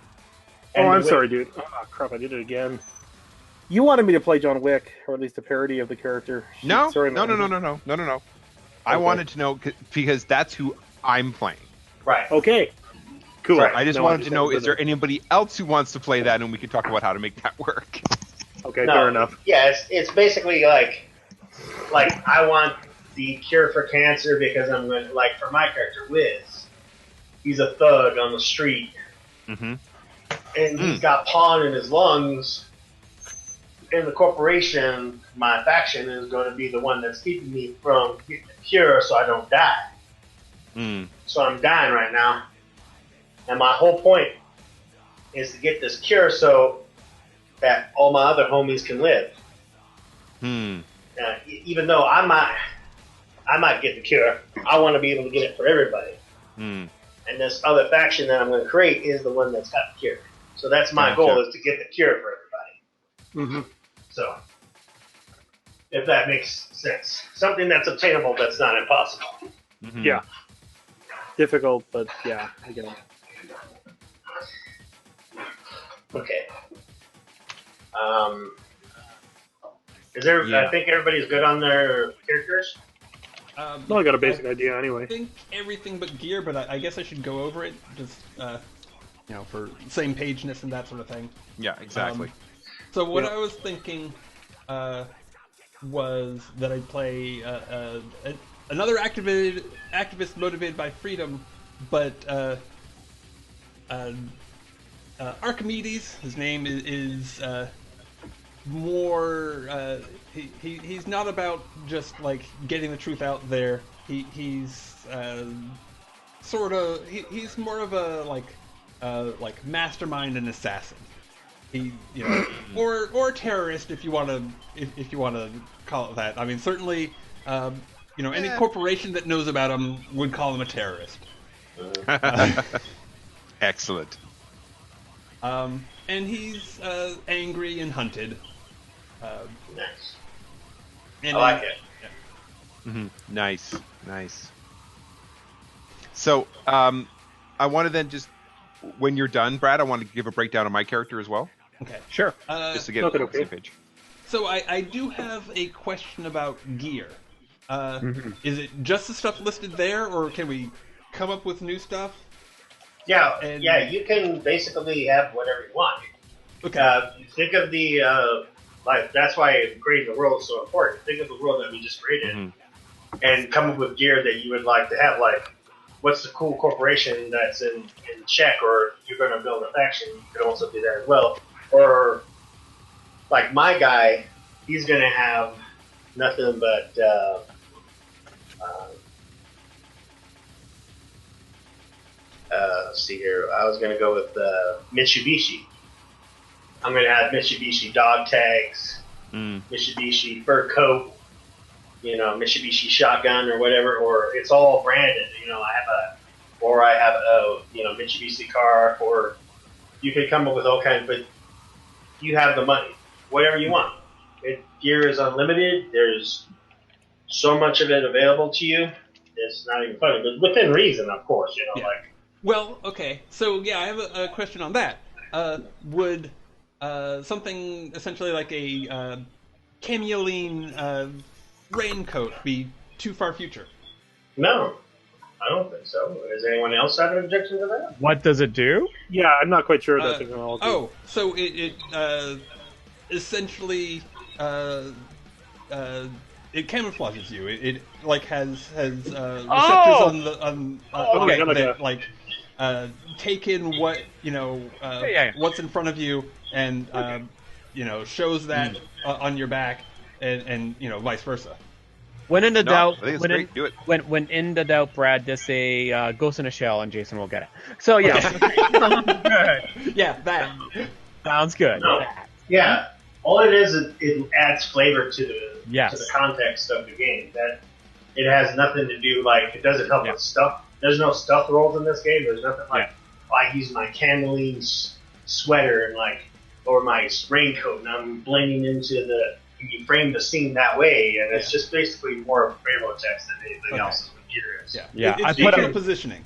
And Oh, I'm with- sorry, dude. Oh, crap, I did it again. You wanted me to play John Wick, or at least a parody of the character. Shit, No, sorry, no. man. I Okay. wanted to know because that's who I'm playing. Right. Okay. Cool. Right. I just No, wanted to know: understand is there anybody else who wants to play that, and we can talk about how to make that work? Okay, No, fair enough. Yeah, it's basically like I want the cure for cancer because I'm going to, like, for my character, Wiz, he's a thug on the street, Mm-hmm. and he's got pollen in his lungs, and the corporation, my faction, is going to be the one that's keeping me from getting the cure so I don't die. Mm. So I'm dying right now, and my whole point is to get this cure so that all my other homies can live. Even though I might get the cure, I want to be able to get it for everybody. And this other faction that I'm going to create is the one that's got the cure. So that's my goal, is to get the cure for everybody. So, if that makes sense. Something that's obtainable that's not impossible. Yeah. Difficult, but yeah, I get it. Okay. Is there? Yeah. I think everybody's good on their characters. Well, I got a basic idea anyway. I think everything but gear, but I guess I should go over it, just, for same pageness and that sort of thing. Yeah, exactly. So what I was thinking was that I'd play another activist motivated by freedom, but Archimedes, his name is more. He's not about just like getting the truth out there. He's he's more of a like mastermind and assassin. He or terrorist if you want to call it that. I mean certainly any corporation that knows about him would call him a terrorist. Excellent. And he's angry and hunted. Nice. And I like it. Nice. So, I want to then just, when you're done, Brad, I want to give a breakdown of my character as well. Okay. Sure. Just to get on the same page. So I do have a question about gear. Is it just the stuff listed there, or can we come up with new stuff? Yeah, you can basically have whatever you want. Okay. Think of the that's why creating the world is so important. Think of the world that we just created, and come up with gear that you would like to have. Like, what's the cool corporation that's in check, or you're going to build a faction? You could also do that as well. Or like my guy, he's going to have nothing but let's see here. I was going to go with Mitsubishi. I'm going to have Mitsubishi dog tags, Mitsubishi fur coat, Mitsubishi shotgun or whatever, or it's all branded. I have a Mitsubishi car, or you could come up with all kinds, but you have the money, whatever you want. Gear is unlimited. There's so much of it available to you. It's not even funny, but within reason, of course. Well, okay. So I have a question on that. Would something essentially like a cameoline raincoat be too far future? No, I don't think so. Does anyone else have an objection to that? What does it do? Yeah, I'm not quite sure that technology. Oh, so it essentially it camouflages you. It like has receptors on that take in what what's in front of you and shows that on your back and vice versa. When in doubt, I think it's great. Do it. When in the doubt, Brad, just say Ghost in a Shell, and Jason will get it. So yeah, sounds good. Yeah, that sounds good. No. Yeah, all it is it adds flavor to the context of the game. That it has nothing to do it doesn't help with stuff. There's no stuff rolls in this game. There's nothing I use my cameline sweater and or my raincoat, and I'm blending into you frame the scene that way, and it's just basically more of rainbow text than anything else with gear is. Yeah. It's just a positioning.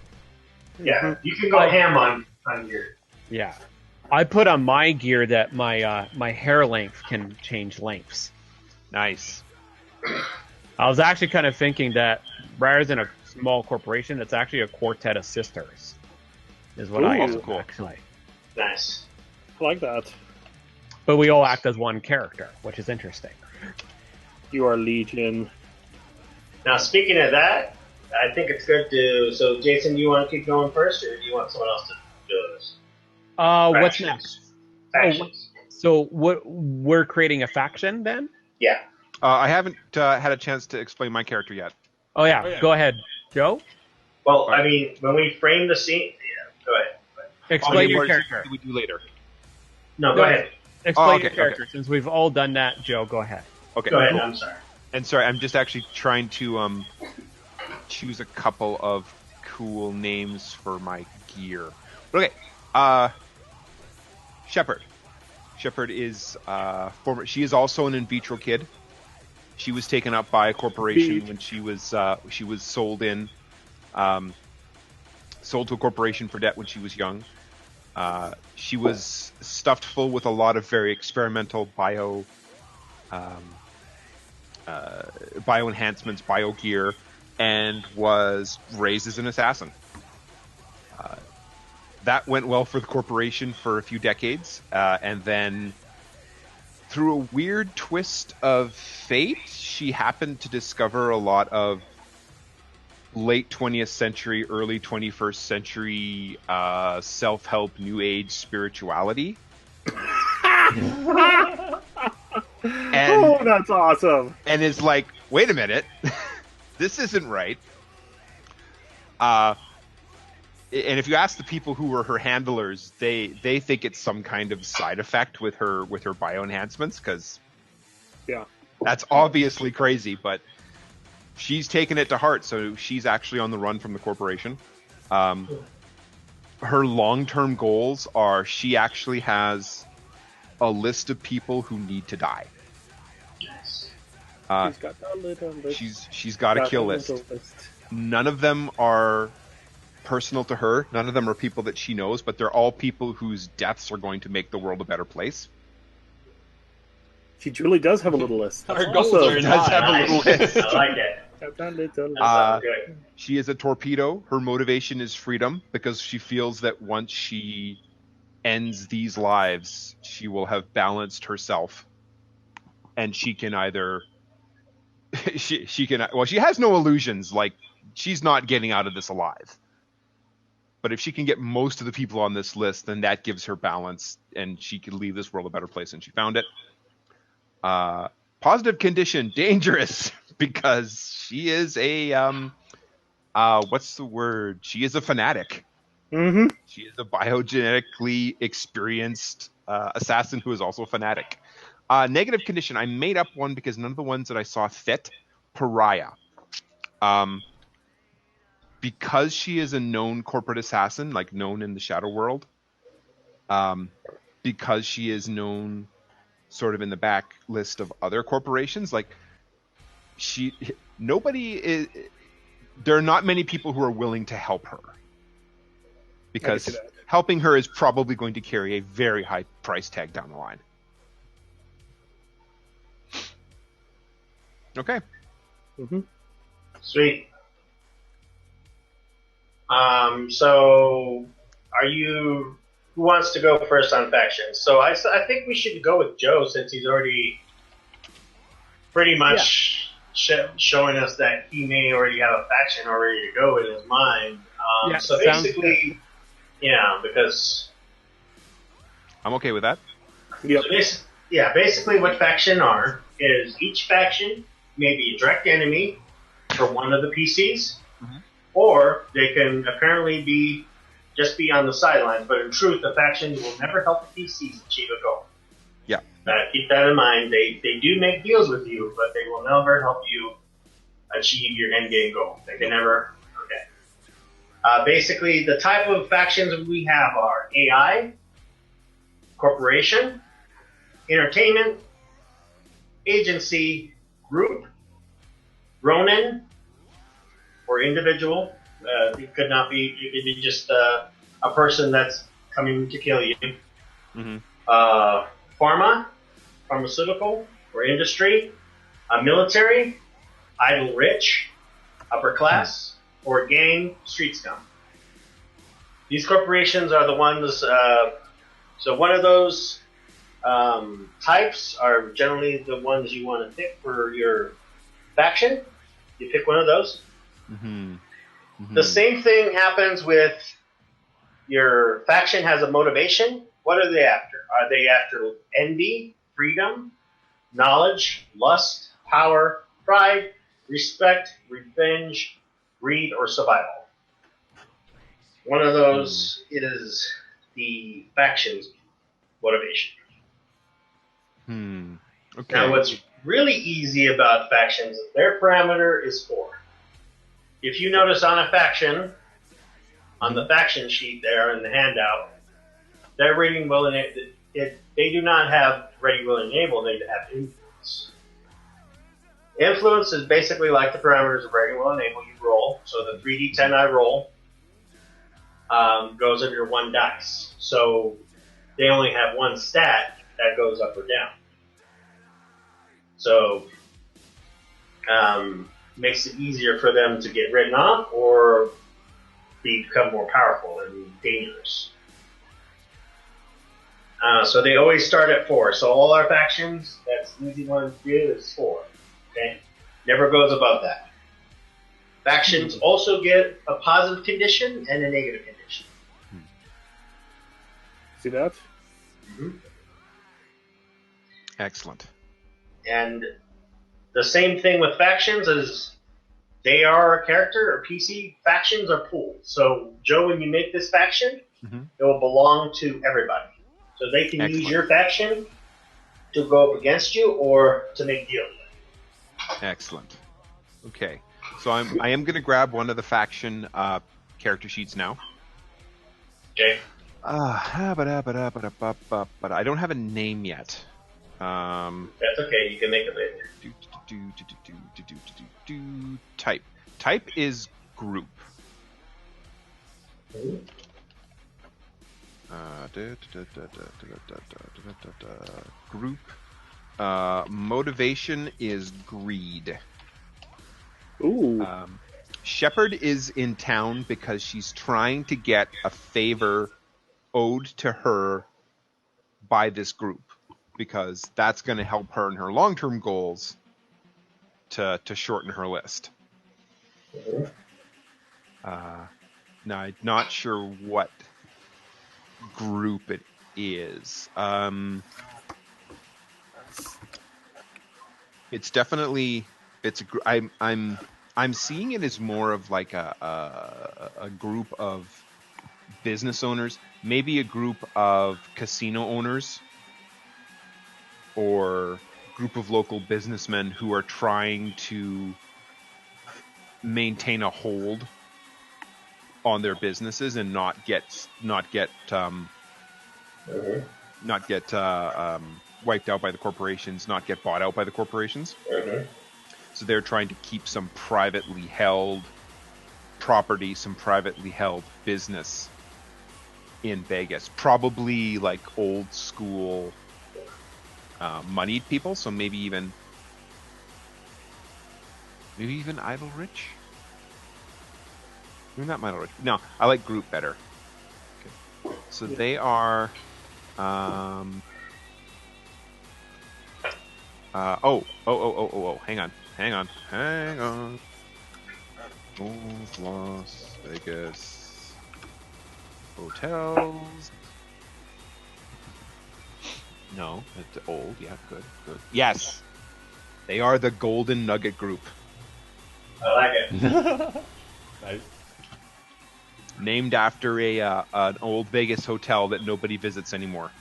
Yeah, you can go ham on gear. Yeah, I put on my gear that my hair length can change lengths. Nice. I was actually kind of thinking that rather than a small corporation, it's actually a quartet of sisters. Is what I do, actually. Nice. I like that. But we all act as one character, which is interesting. You are Legion. Now, speaking of that, I think it's good to... So, Jason, do you want to keep going first, or do you want someone else to do this? What's next? Factions. So, we're creating a faction, then? Yeah. I haven't had a chance to explain my character yet. Oh, yeah. Go ahead, Joe. Well, I mean, when we frame the scene... Yeah, go ahead. Explain your character. We do later. No, go ahead. Explain your character. Since we've all done that, Joe, go ahead. Okay. Go ahead. I'm sorry. And sorry, I'm just actually trying to choose a couple of cool names for my gear. Okay. Shepard. Shepard is former. She is also an in vitro kid. She was taken up by a corporation when she was sold to a corporation for debt when she was young. She was stuffed full with a lot of very experimental bio enhancements, bio gear, and was raised as an assassin. That went well for the corporation for a few decades, and then through a weird twist of fate, she happened to discover a lot of late 20th century, early 21st century self-help, new age spirituality. Oh, that's awesome. And is like, wait a minute, this isn't right. And if you ask the people who were her handlers, they think it's some kind of side effect with her bio enhancements, because that's obviously crazy, but she's taken it to heart, so she's actually on the run from the corporation. Her long-term goals are, she actually has a list of people who need to die. She's got a little list. She's got a kill list. None of them are personal to her. None of them are people that she knows, but they're all people whose deaths are going to make the world a better place. She truly does have a little list. Her goals are does have a little list. I like it. She is a torpedo. Her motivation is freedom, because she feels that once she ends these lives, she will have balanced herself, and she can either she has no illusions, like she's not getting out of this alive. But if she can get most of the people on this list, then that gives her balance, and she can leave this world a better place than she found it. Positive condition, dangerous, because she is a what's the word? She is a fanatic. Mm-hmm. She is a biogenetically experienced assassin who is also a fanatic. Negative condition, I made up one because none of the ones that I saw fit. Pariah. Because she is a known corporate assassin, like known in the shadow world, because she is known sort of in the back list of other corporations, like there are not many people who are willing to help her, because helping her is probably going to carry a very high price tag down the line. Okay. Mm-hmm. Sweet. So who wants to go first on factions? So I think we should go with Joe, since he's already pretty much showing us that he may already have a faction already to go in his mind. So basically, because I'm okay with that. Yep. So basically what faction are is each faction may be a direct enemy for one of the PCs. Mm-hmm. Or they can apparently be on the sidelines, but in truth, the factions will never help the PCs achieve a goal. Yeah. Keep that in mind. They do make deals with you, but they will never help you achieve your end game goal. They can never. Okay. Basically, the type of factions we have are AI, corporation, entertainment, agency, group, Ronin, or individual. It could not be. It could be just a person that's coming to kill you. Mm-hmm. Pharmaceutical, or industry. Military, idle rich, upper class, or gang, street scum. These corporations are the ones. So one of those types are generally the ones you want to pick for your faction. You pick one of those. Mm-hmm. Mm-hmm. The same thing happens with your faction has a motivation. What are they after? Are they after envy, freedom, knowledge, lust, power, pride, respect, revenge, greed, or survival? One of those is the faction's motivation. Okay. Now, what's really easy about factions is their parameter is 4. If you notice on a faction, on the faction sheet there in the handout, their rating will they do not have ready, will, enable, they have influence. Influence is basically like the parameters of ready, will, enable. You roll. So the 3d10 I roll goes under 1 dice. So they only have 1 stat that goes up or down. So makes it easier for them to get written off or become more powerful and dangerous. So they always start at 4. So all our factions, that's an easy one to do, is 4. Okay? Never goes above that. Factions also get a positive condition and a negative condition. See that? Mm-hmm. Excellent. And the same thing with factions is they are a character or PC. Factions are pooled. So, Joe, when you make this faction, it will belong to everybody. So they can use your faction to go up against you or to make deals with you. Excellent. Okay. So I am going to grab one of the faction character sheets now. Okay. But I don't have a name yet. That's okay. You can make it later. Type. Type is group. Group. Motivation is greed. Ooh. Shepherd is in town because she's trying to get a favor owed to her by this group, because that's going to help her in her long-term goals to shorten her list. Now, I'm not sure what group it is. It's definitely I'm seeing it as more of like a group of business owners, maybe a group of casino owners, or group of local businessmen who are trying to maintain a hold on their businesses and not get wiped out by the corporations, not get bought out by the corporations. So they're trying to keep some privately held property, some privately held business in Vegas. Probably like old school moneyed people, so maybe even idle rich. Maybe not idle rich. No, I like group better. Okay. So they are hang on. Old Las Vegas hotels. No, it's old. Yeah, good. Yes, they are the Golden Nugget Group. I like it. Nice. Named after an old Vegas hotel that nobody visits anymore.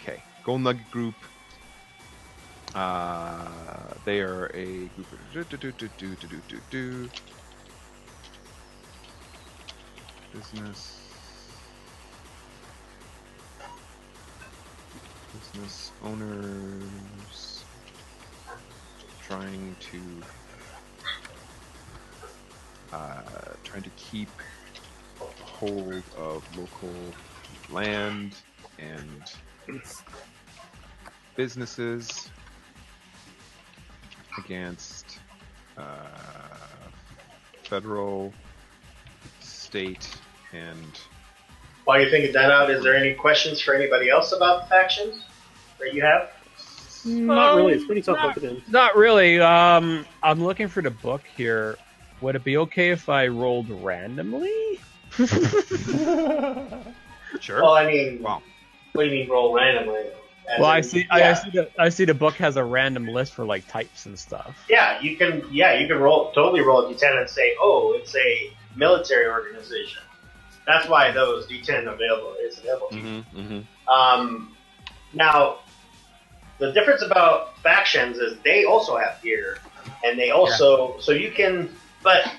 Okay, Golden Nugget Group. They are a group of business owners trying to keep hold of local land and businesses against federal, state, and... While you're thinking that out, is there any questions for anybody else about the factions that you have? Not really. It's pretty self-evident. Not really. I'm looking for the book here. Would it be okay if I rolled randomly? Sure. Well, I mean, Wow. What do you mean roll randomly? Well, I see the book has a random list for like types and stuff. Yeah, you can totally roll a D10 and say, oh, it's a military organization. That's why those D10 is available to you. Mm-hmm. Now, the difference about factions is they also have gear, and they also so you can. But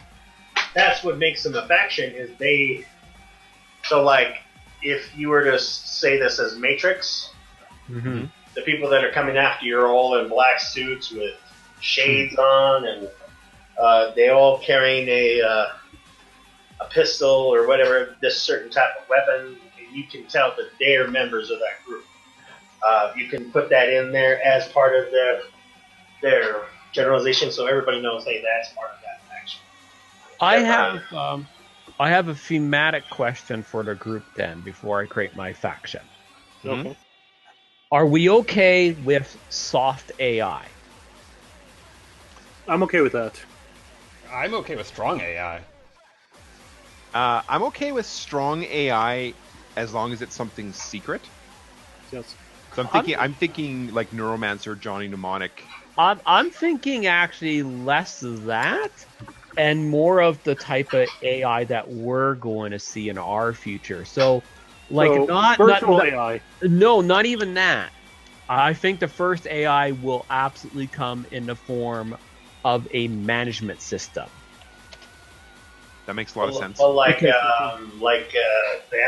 that's what makes them a faction is they. So like, if you were to say this as Matrix, the people that are coming after you are all in black suits with shades on, and they all carrying a pistol or whatever, this certain type of weapon. And you can tell that they are members of that group. You can put that in there as part of their generalization, so everybody knows, hey, that's part of that faction. I have a thematic question for the group then before I create my faction. Okay. Are we okay with soft AI? I'm okay with that. I'm okay with strong AI. I'm okay with strong AI as long as it's something secret. Yes. So I'm thinking like Neuromancer, Johnny Mnemonic. I'm thinking actually less of that and more of the type of AI that we're going to see in our future. So, like, not virtual AI. No, not even that. I think the first AI will absolutely come in the form of a management system. That makes a lot of sense. Well, like the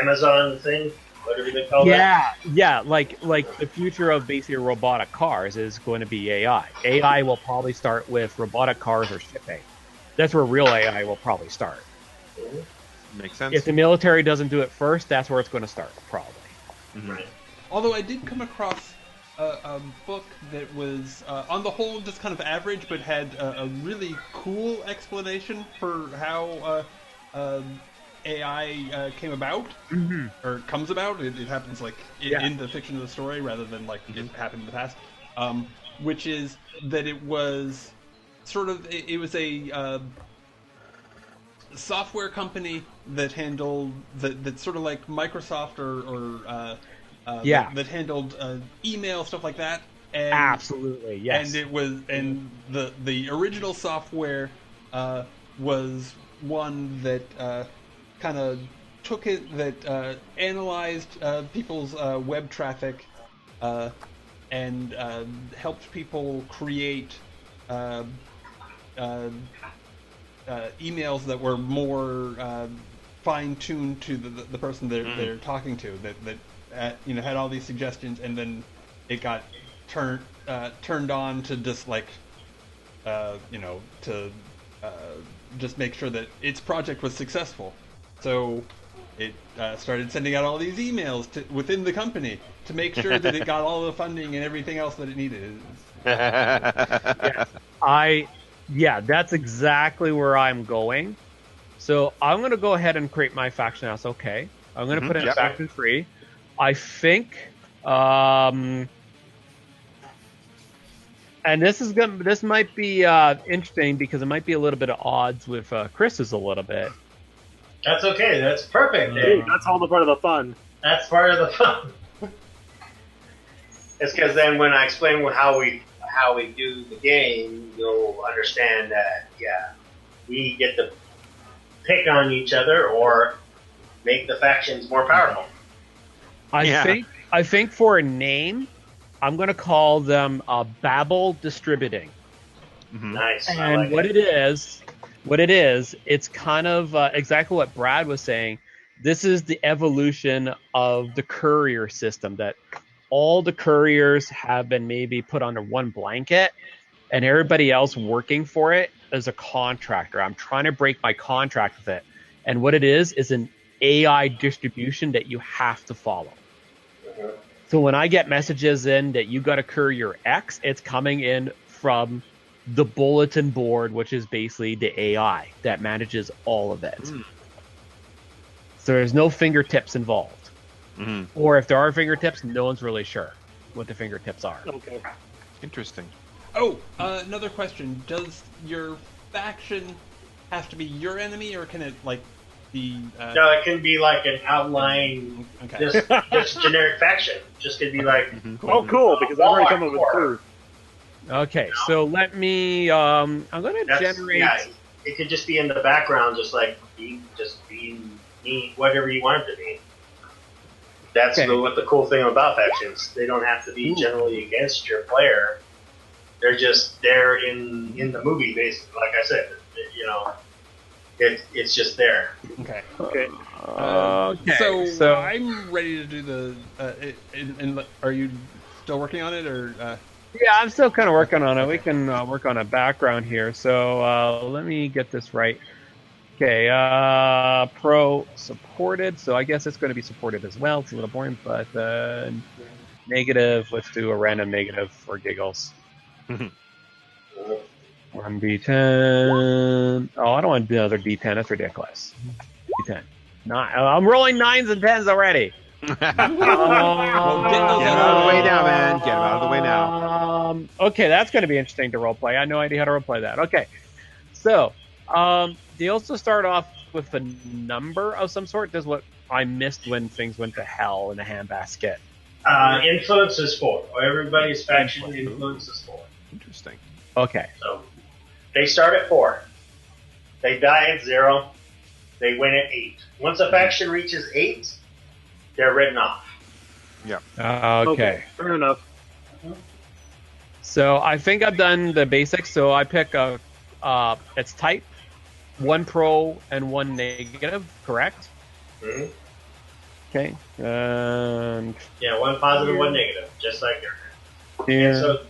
Amazon thing, whatever they call that. Yeah, like the future of basically robotic cars is going to be AI. AI will probably start with robotic cars or shipping. That's where real AI will probably start. Makes sense. If the military doesn't do it first, that's where it's going to start, probably. Right. Although I did come across a book that was, on the whole, just kind of average, but had a really cool explanation for how AI came about, or comes about. It happens like in the fiction of the story rather than like it happened in the past. Which is that it was sort of it was a software company that handled that sort of like Microsoft or that handled email, stuff like that. And, absolutely, yes. And it was the original software was one that kind of took it that analyzed people's web traffic and helped people create emails that were more fine-tuned to the person they're talking to, that had all these suggestions, and then it got turned on to just like to just make sure that its project was successful. So it started sending out all these emails within the company to make sure that it got all the funding and everything else that it needed. Yeah, that's exactly where I'm going. So I'm going to go ahead and create my faction. That's okay. I'm going to put in faction 3. I think, and this might be interesting because it might be a little bit of odds with Chris's a little bit. That's okay. That's perfect. Hey, that's all the part of the fun. That's part of the fun. It's because then when I explain how we do the game, you'll understand that we get to pick on each other or make the factions more powerful. I think for a name, I'm going to call them Babel Distributing. Nice. And what it is, it's kind of exactly what Brad was saying. This is the evolution of the courier system, that all the couriers have been maybe put under one blanket, and everybody else working for it is a contractor. I'm trying to break my contract with it. And what it is an AI distribution that you have to follow. So when I get messages in that you got a courier X, it's coming in from the bulletin board, which is basically the AI that manages all of it. So there's no fingertips involved. Or if there are fingertips, no one's really sure what the fingertips are. Okay. Interesting. Oh, another question. Does your faction have to be your enemy, or can it like be... No, it can be like an outline, just generic faction. Just could be like... Oh, cool, because I've already come up with 2. Okay, so let me... I'm going to generate... Yeah, it could just be in the background, just like be me, whatever you want it to be. That's Okay. what the cool thing about factions. They don't have to be generally against your player. They're just there in the movie, basically. Like I said, it's just there. Okay. Okay. Okay. So I'm ready to do the. And are you still working on it, or? Yeah, I'm still kind of working on it. We can work on a background here. So let me get this right. Okay, pro supported. So I guess it's going to be supported as well. It's a little boring, but negative. Let's do a random negative for giggles. 1d10. Oh, I don't want to do another d10. That's ridiculous. D10. I'm rolling 9s and 10s already. Well, Get him out of the way now, man. Get him out of the way now. Okay, that's going to be interesting to roleplay. I had no idea how to roleplay that. Okay, so they also start off with a number of some sort. That's what I missed when things went to hell in the handbasket. Influence is 4. Everybody's faction influence is 4. Interesting. Okay. So they start at 4. They die at 0. They win at 8. Once a faction reaches 8, they're written off. Yeah. Okay. Fair enough. So I think I've done the basics. So I pick its type, 1 pro and 1 negative, correct? Mm-hmm. Okay. Yeah, 1 positive, 1 negative, just like your. Here. And so,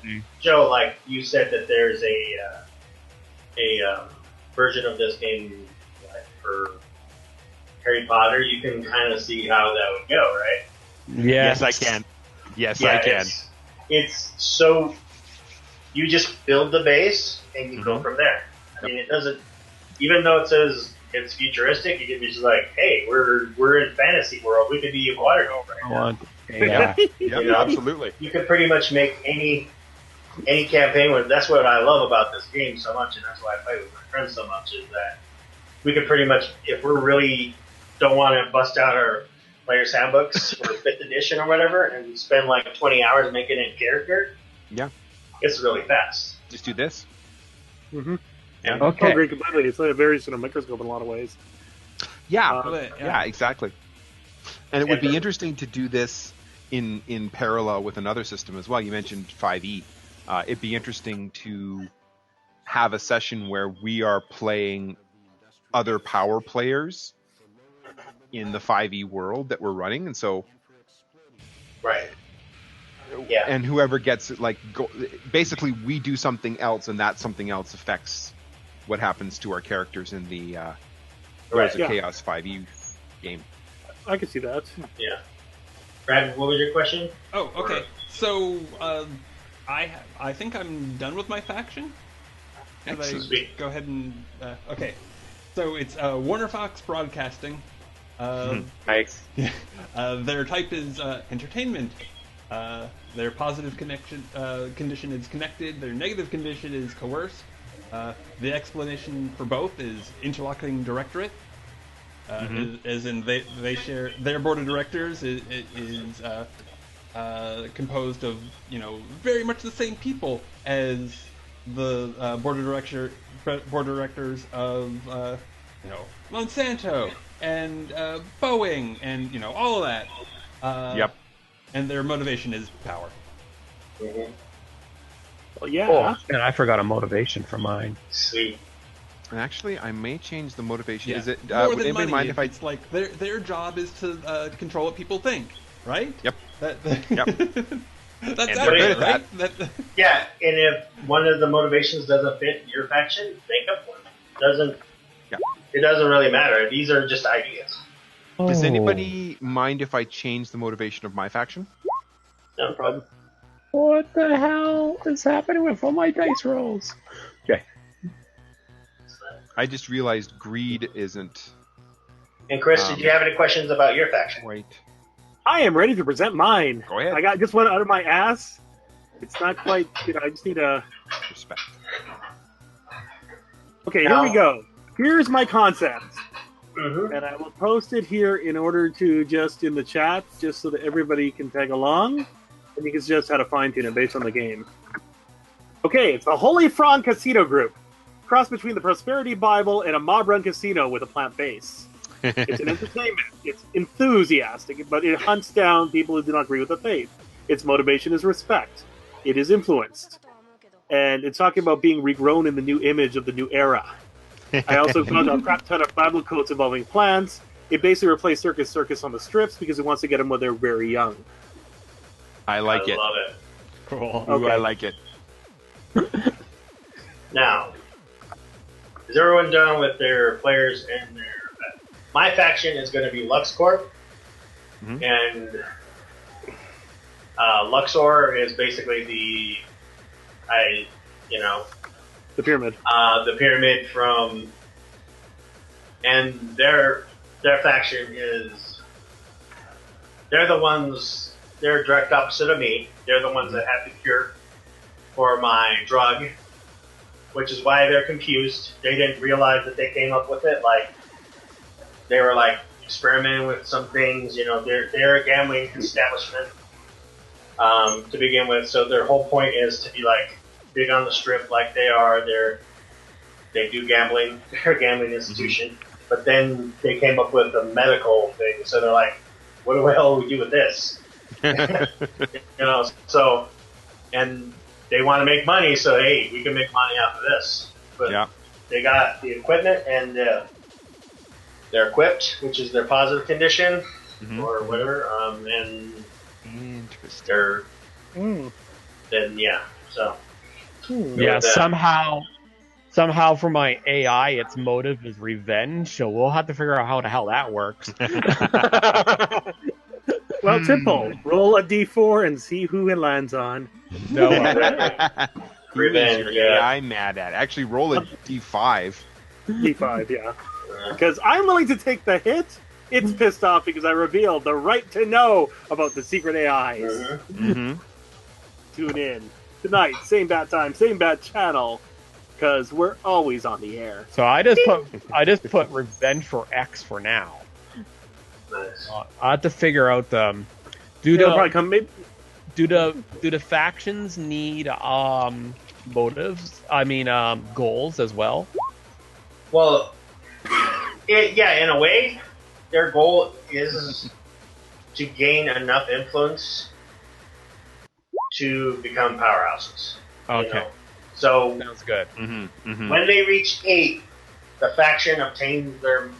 Joe, like you said, that there's a version of this game like, for Harry Potter. You can kind of see how that would go, right? Yes, I can. Yes, I can. It's so you just build the base and you go from there. I mean, it doesn't. Even though it says it's futuristic, you can be just like, "Hey, we're in fantasy world. We could be in Waterdeep right now." Yeah. Yeah, absolutely. You could pretty much make any campaign with. That's what I love about this game so much, and that's why I play with my friends so much. Is that we could pretty much, if we're really don't want to bust out our player's handbooks for 5th edition or whatever, and spend like 20 hours making a character. Yeah, it's really fast. Just do this. Mm-hmm. Yeah. Okay. I agree completely. It's like a very sort of microscope in a lot of ways. Yeah, exactly. And it would be interesting to do this in parallel with another system as well. You mentioned 5e. It'd be interesting to have a session where we are playing other power players in the 5e world that we're running, and so right. Yeah. And whoever gets it, basically we do something else, and that something else affects what happens to our characters in the Chaos 5e game. I can see that. Yeah. Brad, what was your question? Oh, okay. So, I think I'm done with my faction. And Sweet. go ahead and okay. So it's Warner Fox Broadcasting. Nice. Their type is entertainment. Their positive condition is connected. Their negative condition is coerced. The explanation for both is interlocking directorate. As in they share their board of directors is composed of very much the same people as the board of directors of Monsanto and Boeing and all of that. Yep. And their motivation is power. Mm-hmm. Well, yeah. Oh, and I forgot a motivation for mine. Sweet. And actually, I may change the motivation. Yeah. Is it? More Would than anybody money, mind if I? it's like their job is to control what people think, right? Yep. Yep. That's And that, they're good right? at Yeah, and if one of the motivations doesn't fit your faction, make up one. It doesn't really matter. These are just ideas. Does anybody mind if I change the motivation of my faction? No problem. What the hell is happening with all my dice rolls? Okay. I just realized greed isn't And Chris, did you have any questions about your faction? quite. I am ready to present mine. Go ahead. I got just one out of my ass. It's not quite. I just need a. Respect. Okay, here we go. Here's my concept. Mm-hmm. And I will post it here in order to just in the chat, just so that everybody can tag along, and you can suggest how to fine tune it based on the game. Okay, it's the Holy Franc Casino Group, cross between the Prosperity Bible and a mob run casino with a plant base. It's an entertainment. It's enthusiastic, but it hunts down people who do not agree with the faith. Its motivation is respect. It is influenced. And it's talking about being regrown in the new image of the new era. I also found a crap ton of Bible quotes involving plants. It basically replaced Circus on the strips because it wants to get them when they're very young. I like it. love it. Cool. Ooh, I like it. Now, is everyone done with their players and their... My faction is going to be LuxCorp, and Luxor is basically the pyramid. The pyramid from, and their faction is, they're direct opposite of me. They're the ones that have the cure for my drug, which is why they're confused. They didn't realize that they came up with it. Like, they were like experimenting with some things. They're a gambling establishment to begin with. So their whole point is to be like big on the strip, like they are. They do gambling. They're a gambling institution. But then they came up with a medical thing. So they're like, what the hell do we do with this? So, and they want to make money. So hey, we can make money off of this. But they got the equipment and they're equipped, which is their positive condition or whatever. And Interesting. they're then so somehow for my AI, its motive is revenge. So we'll have to figure out how the hell that works. Well, simple. Roll a d4 and see who it lands on. No, revenge. Who is your AI mad at? Actually, roll a d5. D5, yeah. Because I'm willing to take the hit. It's pissed off because I revealed the right to know about the secret AIs. Tune in tonight, same bad time, same bad channel, because we're always on the air. So I just put revenge for X for now. Nice. I have to figure out do the factions need motives? I mean goals as well. Well, in a way, their goal is to gain enough influence to become powerhouses. Okay. So Sounds good. when they reach 8, the faction obtains their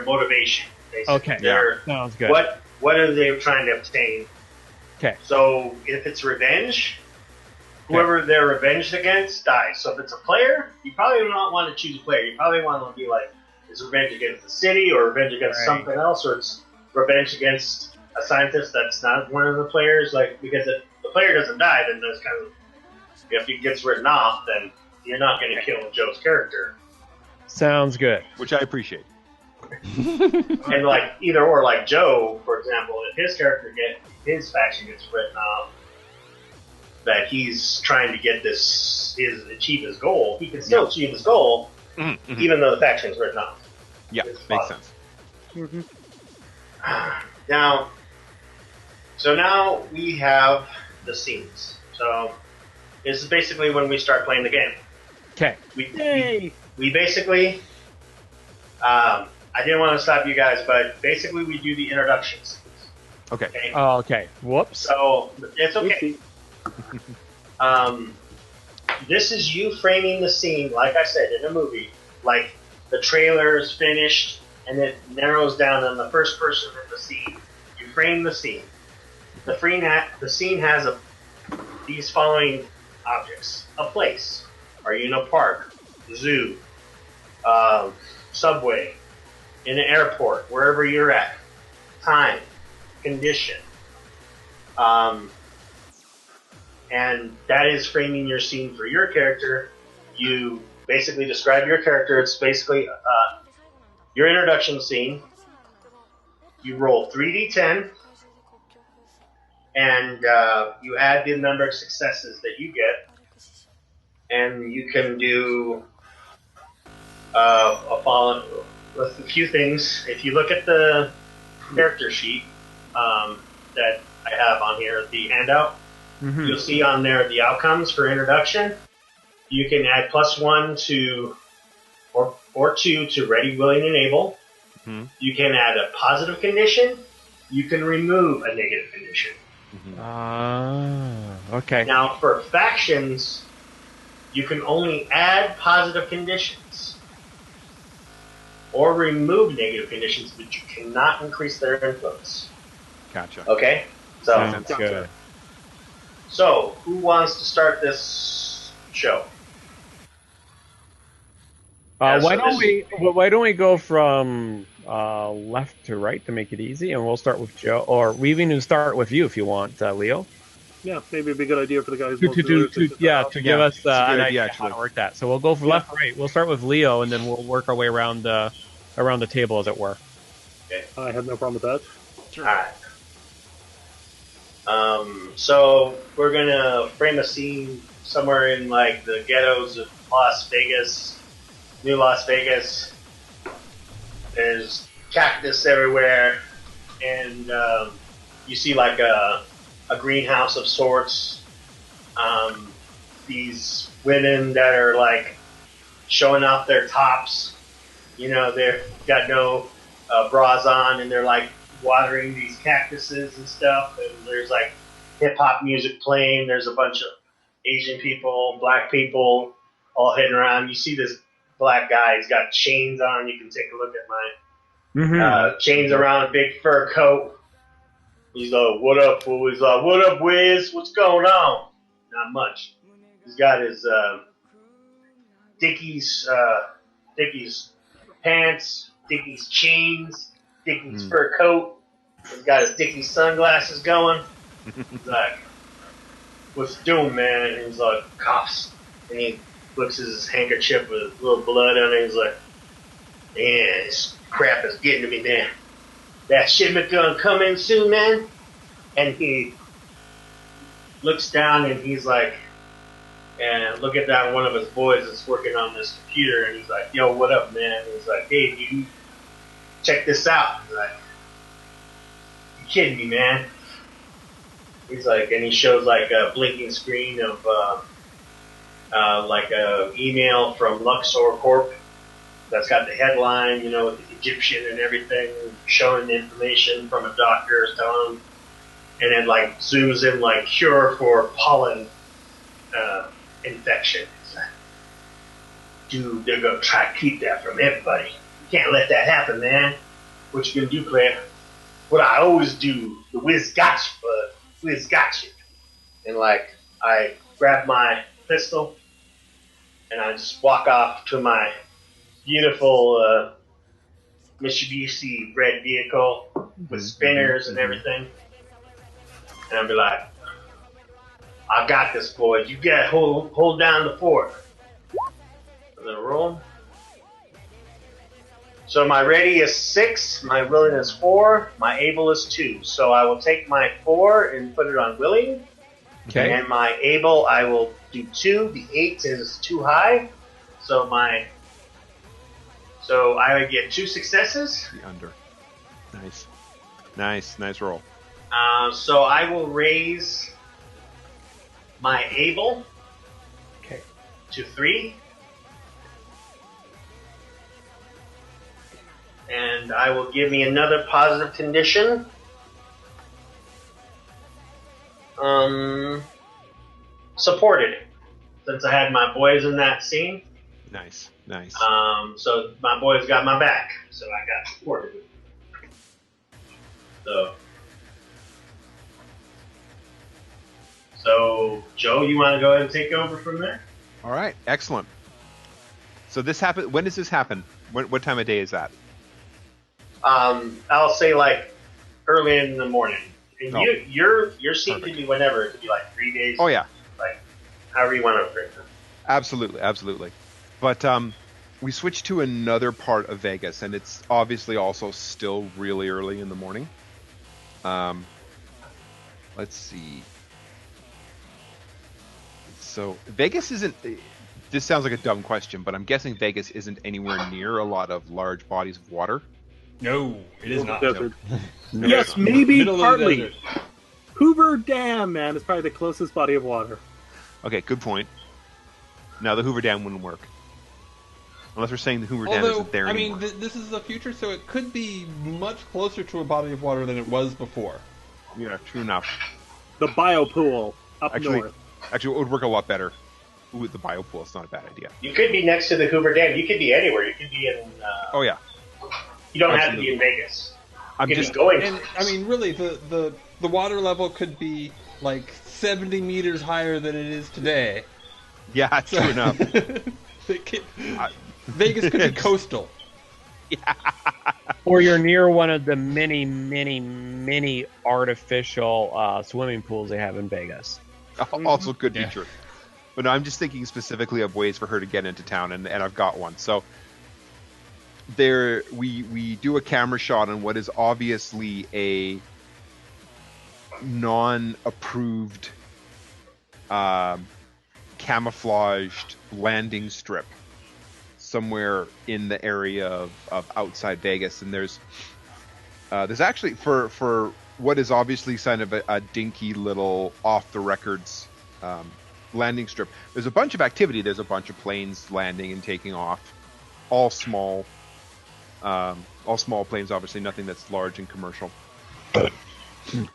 motivation. Basically. Okay. Sounds good. What are they trying to obtain? Okay. So if it's revenge, whoever they're revenged against dies. So if it's a player, you probably do not want to choose a player. You probably want to be like, it's revenge against the city, or revenge against something else, or it's revenge against a scientist that's not one of the players. Like, because if the player doesn't die, then there's kind of, if he gets written off, then you're not going to kill Joe's character. Sounds good. Which I appreciate. And like either or, like Joe, for example, if his faction gets written off, that he's trying to get achieve his goal, he can still achieve his goal, even though the faction's written off. Yeah, makes sense. Now we have the scenes. So this is basically when we start playing the game. Okay. We basically, I didn't want to stop you guys, but basically we do the introductions. Okay. Oh, okay. Whoops. So it's okay. This is you framing the scene, like I said, in a movie. Like the trailer is finished and it narrows down on the first person in the scene. You frame the scene. The scene has these following objects: a place. Are you in a park, zoo, subway, in an airport, wherever you're at? Time, condition. And that is framing your scene for your character. You basically describe your character. It's basically your introduction scene. You roll 3d10, and you add the number of successes that you get. And you can do a few things. If you look at the character sheet that I have on here, the handout, you'll see on there the outcomes for introduction. You can add +1 to or 2 to ready, willing, and able. You can add a positive condition. You can remove a negative condition. Okay. Now, for factions, you can only add positive conditions or remove negative conditions, but you cannot increase their influence. Gotcha. Okay? Sounds good. So, who wants to start this show? Why don't we go from left to right to make it easy, and we'll start with Joe, or we even start with you if you want, Leo. Yeah, maybe it'd be a good idea for the guys. To give us an idea how to work that. So we'll go from left to right. We'll start with Leo, and then we'll work our way around the table, as it were. Okay. I have no problem with that. Sure. All right. So we're gonna frame a scene somewhere in like the ghettos of Las Vegas, New Las Vegas. There's cactus everywhere, and you see like a greenhouse of sorts. These women that are like showing off their tops. You know, they've got no bras on, and they're like watering these cactuses and stuff. And there's like hip hop music playing. There's a bunch of Asian people, black people, all hitting around. You see this black guy. He's got chains on. You can take a look at mine. Chains around, a big fur coat. He's like, "What up, fool?" He's like, "What up, Wiz? What's going on?" Not much. He's got his Dickies pants, Dickies chains, Dickies fur coat. He's got his Dickies sunglasses going. He's like, "What's doing, man?" And he's like, "Coughs." And he looks at his handkerchief with a little blood on it. He's like, "Man, this crap is getting to me, man. That shipment gonna come in soon, man." And he looks down and he's like, and looking down one of his boys that's working on this computer, and he's like, "Yo, what up, man?" And he's like, "Hey, dude, check this out." He's like, "You kidding me, man?" He's like, and he shows like a blinking screen of like a email from Luxor Corp that's got the headline, you know, with the Egyptian and everything, showing the information from a doctor telling him, and then like zooms in like cure for pollen infection. It's like, dude, they're gonna try to keep that from everybody. You can't let that happen, man. What you gonna do, player? What I always do, the whiz got you, bud. Whiz got you. And like, I grab my pistol and I just walk off to my beautiful Mitsubishi red vehicle with spinners and everything. And I'll be like, "I got this, boys. You gotta hold down the fort." I'm gonna roll. So my ready is 6, my willing is 4, my able is 2. So I will take my 4 and put it on willing. Okay. And my able, I will do 2. The 8 is too high. So I would get 2 successes. The under. Nice roll. So I will raise my able to 3. And I will give me another positive condition. Supported. Since I had my boys in that scene. Nice. So my boys got my back. So I got supported. So Joe, you want to go ahead and take over from there? All right. Excellent. So this happened. When does this happen? What time of day is that? I'll say like early in the morning. And Oh. your scene could be whenever. It could be like 3 days. Oh yeah. Like however you want to break it. Absolutely. But we switched to another part of Vegas, and it's obviously also still really early in the morning. Let's see. So Vegas isn't. This sounds like a dumb question, but I'm guessing Vegas isn't anywhere near a lot of large bodies of water. No, it is not. Desert. No. Yes, No. maybe Middle of the partly. desert. Hoover Dam, man, is probably the closest body of water. Okay, good point. Now the Hoover Dam wouldn't work. Unless we're saying the Hoover Dam isn't there anymore. This is the future, so it could be much closer to a body of water than it was before. Yeah, true enough. The biopool up north. Actually, it would work a lot better. Ooh, the biopool is not a bad idea. You could be next to the Hoover Dam. You could be anywhere. You could be in... oh, yeah. You don't have to be in Vegas. I'm just going. And, I mean, really, the water level could be, like, 70 meters higher than it is today. Yeah, true enough. Vegas could be coastal. Yeah. Or you're near one of the many, many, many artificial swimming pools they have in Vegas. Also could be true. But no, I'm just thinking specifically of ways for her to get into town, and I've got one. So there, we do a camera shot on what is obviously a non-approved camouflaged landing strip somewhere in the area of outside Vegas, and there's actually for what is obviously kind of a dinky little off the records landing strip. There's a bunch of activity. There's a bunch of planes landing and taking off, all small planes. Obviously, nothing that's large and commercial.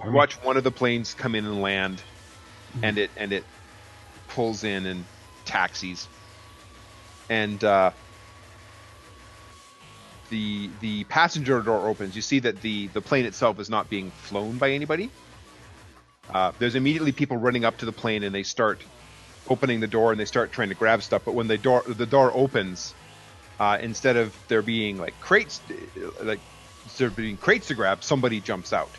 Watch one of the planes come in and land, and it pulls in and taxis, and the passenger door opens. You see that the plane itself is not being flown by anybody. There's immediately people running up to the plane, and they start opening the door and they start trying to grab stuff. But when the door opens, instead of there being like crates, to grab, somebody jumps out,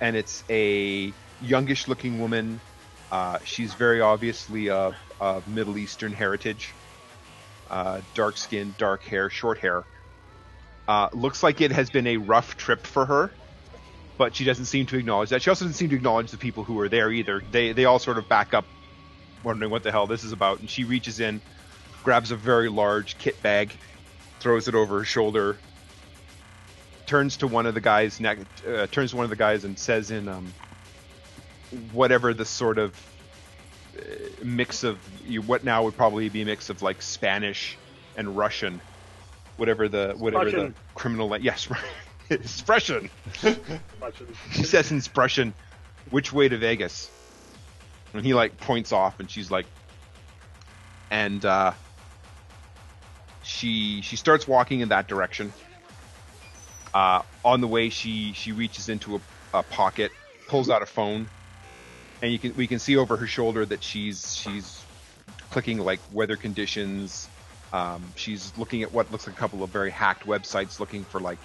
and it's a youngish looking woman. She's very obviously of Middle Eastern heritage. Dark skin, dark hair, short hair. Looks like it has been a rough trip for her, but she doesn't seem to acknowledge that. She also doesn't seem to acknowledge the people who are there either. They all sort of back up, wondering what the hell this is about. And she reaches in, grabs a very large kit bag, throws it over her shoulder, turns to one of the guys and says in whatever the sort of mix of what now would probably be a mix of like Spanish and Russian, whatever the criminal yes, it's Russian. She says in Russian, "Which way to Vegas?" And he like points off, and she's like, and she starts walking in that direction. On the way, she reaches into a pocket, pulls out a phone. And we can see over her shoulder that she's clicking like weather conditions. She's looking at what looks like a couple of very hacked websites, looking for like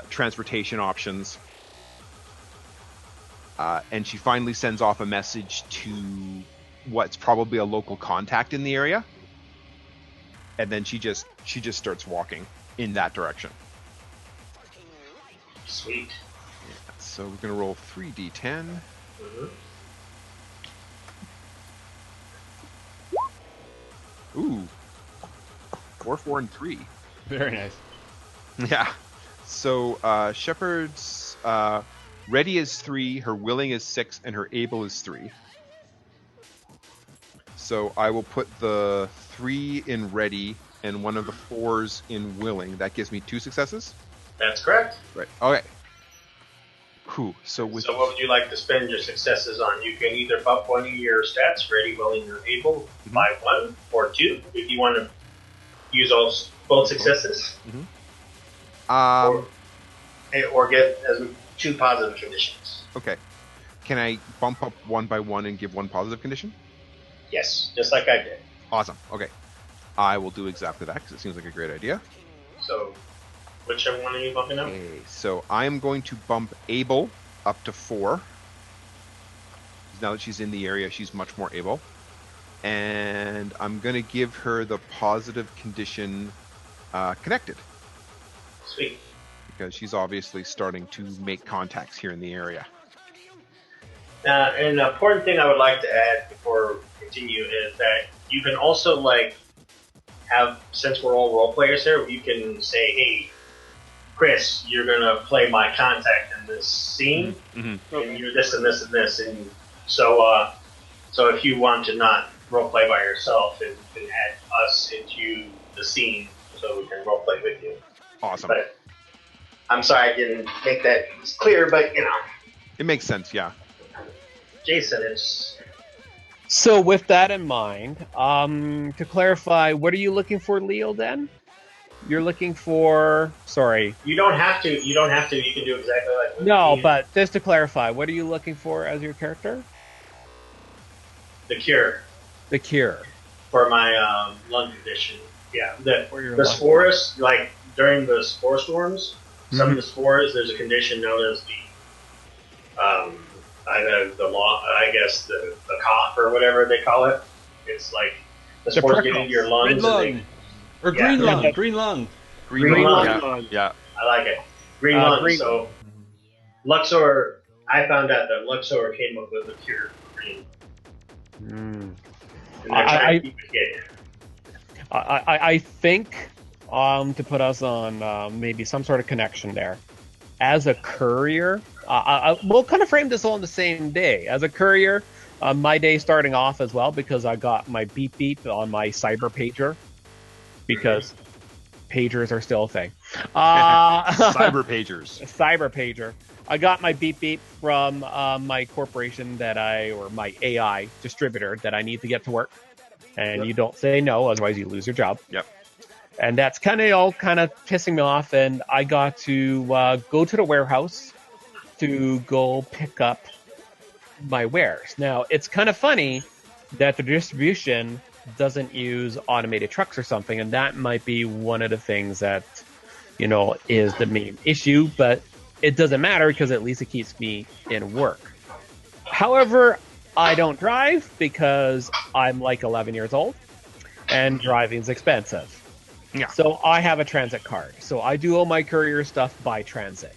transportation options. And she finally sends off a message to what's probably a local contact in the area. And then she just starts walking in that direction. Sweet. Yeah, so we're gonna roll 3d10. Ooh. 4, 4, and 3. Very nice. Yeah. So Shepard's ready is 3, her willing is 6, and her able is 3. So I will put the 3 in ready and one of the 4s in willing. That gives me 2 successes? That's correct. Right. Okay. Cool. So what would you like to spend your successes on? You can either bump one of your stats, ready, willing, or able, by 1 or 2, if you want to use both successes. Mm-hmm. Or get 2 positive conditions. Okay. Can I bump up 1 by 1 and give 1 positive condition? Yes, just like I did. Awesome. Okay. I will do exactly that because it seems like a great idea. So, whichever one are you bumping up? Okay, so I am going to bump able up to 4. Now that she's in the area, she's much more able. And I'm going to give her the positive condition connected. Sweet. Because she's obviously starting to make contacts here in the area. An important thing I would like to add before we continue is that you can also have, since we're all role players here, you can say, hey, Chris, you're going to play my contact in this scene, and you're this and this and this. And so if you want to not role play by yourself and add us into the scene so we can role play with you. Awesome. But I'm sorry I didn't make that clear, but It makes sense, yeah. Jason, it's So with that in mind, to clarify, what are you looking for, Leo? Then you're looking for. Sorry. you don't have to. You don't have to. You can do exactly like No, me. but just to clarify, what are you looking for as your character? The cure The cure. for my lung condition. Yeah, For your the lung. spores, like during the spore storms, some Mhm. of the spores, there's a condition known as I guess the cough or whatever they call it. It's like the spores get into your lungs. Red and lung. Or Yeah. green lung. Green lung. Green lung. Yeah. I like it. Green lung. green- So Luxor, I found out that Luxor came up with a cure for green. Mm. And they're trying to keep it hidden. I think to put us on maybe some sort of connection there. As a courier, we'll kind of frame this all on the same day. As a courier, my day starting off as well because I got my beep beep on my cyber pager because pagers are still a thing. Cyber pagers. Cyber pager. I got my beep beep from my corporation or my AI distributor that I need to get to work. And you don't say no, otherwise you lose your job. Yep. And that's kind of pissing me off. And I got to go to the warehouse to go pick up my wares. Now, it's kind of funny that the distribution doesn't use automated trucks or something. And that might be one of the things that, is the main issue. But it doesn't matter because at least it keeps me in work. However, I don't drive because I'm like 11 years old and driving is expensive. Yeah. So I have a transit card. So I do all my courier stuff by transit.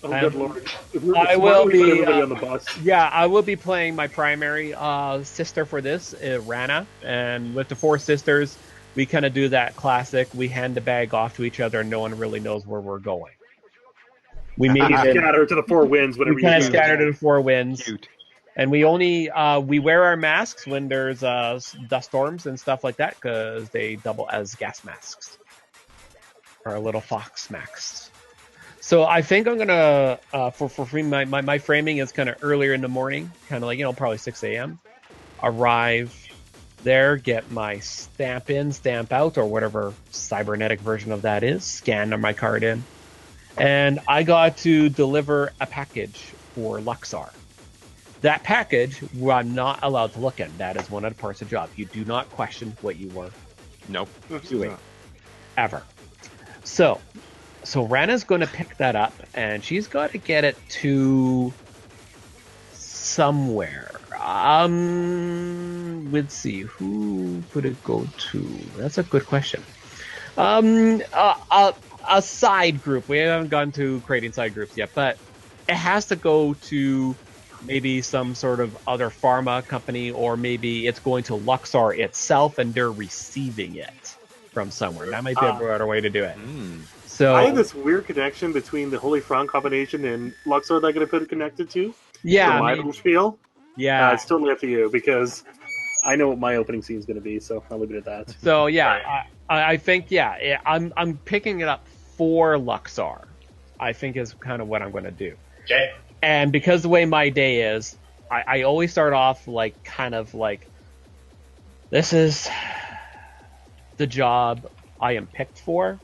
Oh, good lord. I will be, everybody on the bus. Yeah, I will be playing my primary sister for this, Rana. And with the four sisters, we kind of do that classic. We hand the bag off to each other and no one really knows where we're going. We maybe Scatter to the four winds, whatever we kind of you scatter to the four winds. Cute. And we only we wear our masks when there's dust storms and stuff like that because they double as gas masks. Our little fox masks. So I think I'm gonna for my framing is kind of earlier in the morning, kind of like probably 6 a.m. Arrive there, get my stamp in, stamp out, or whatever cybernetic version of that is. Scan my card in, and I got to deliver a package for Luxor. That package, I'm not allowed to look at. That is one of the parts of the job. You do not question what you were Nope. doing, ever. So Rana's going to pick that up, and she's got to get it to somewhere. Let's see, who could it go to? That's a good question. A side group. We haven't gone to creating side groups yet, but it has to go to maybe some sort of other pharma company, or maybe it's going to Luxor itself and they're receiving it from somewhere. That might be a better way to do it. So I have this weird connection between the Holy Franc combination and Luxor that I'm going to put it connected to. yeah, For my little spiel. yeah. It's totally up to you because I know what my opening scene is going to be, so I'll leave it at that. So yeah, I think I'm picking it up for Luxor. I think is kind of what I'm going to do. Okay. And because the way my day is, I always start off kind of like, this is the job I am picked for,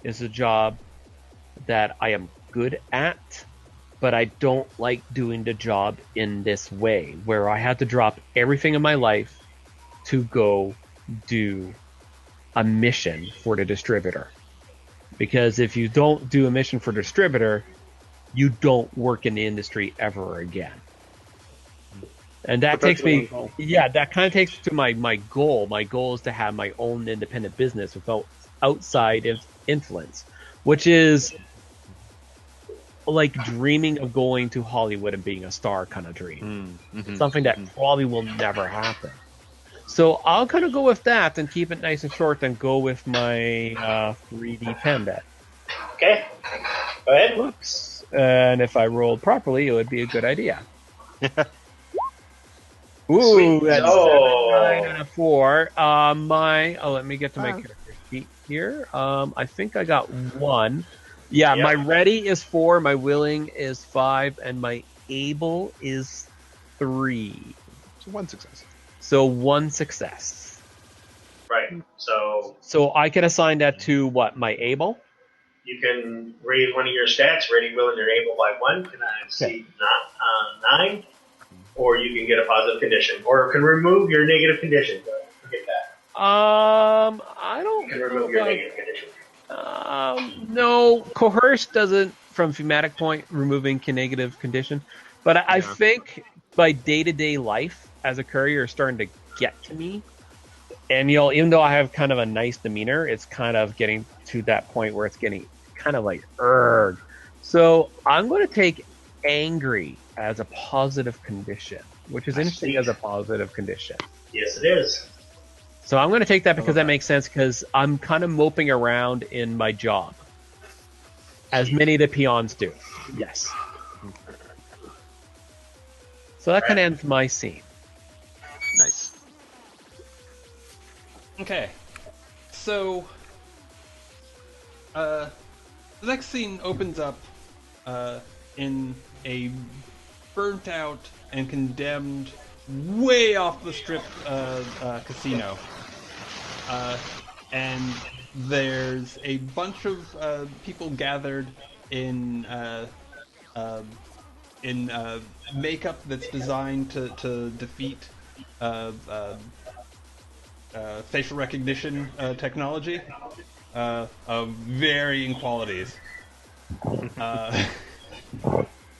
is a job that I am good at, but I don't like doing the job in this way, where I had to drop everything in my life to go do a mission for the distributor. Because if you don't do a mission for the distributor, you don't work in the industry ever again. And that takes me, that kind of takes me to my goal. My goal is to have my own independent business without outside influence, which is like dreaming of going to Hollywood and being a star kind of dream. Something that probably will never happen. So I'll kind of go with that and keep it nice and short and go with my 3D pen bet. Okay. Go ahead. Whoops. And if I rolled properly, it would be a good idea. Ooh, Sweet. that's Oh. 7, 9, and a 4. Let me get to my character sheet here. I think I got 1. Yeah, Yep. my ready is 4, my willing is 5, and my able is 3. So 1 success. So 1 success. Right. So I can assign that to what? My able? You can raise one of your stats, ready, willing, or able by 1. Can I see 9? Or you can get a positive condition. Or can remove your negative condition. Don't forget that. I don't You can know remove your about- negative condition. No, coerce doesn't, from thematic point, removing negative condition. But I Yeah. think by day-to-day life as a courier is starting to get to me. And, even though I have kind of a nice demeanor, it's kind of getting to that point where it's getting kind of like, urgh. So I'm going to take angry as a positive condition, which is interesting as a positive condition. Yes, it is. So I'm going to take that because that makes sense because I'm kind of moping around in my job. As many of the peons do. Yes. So that kind of ends my scene. Nice. Okay. So, the next scene opens up in a burnt out and condemned, way off the strip casino. And there's a bunch of people gathered in makeup that's designed to defeat facial recognition technology of varying qualities.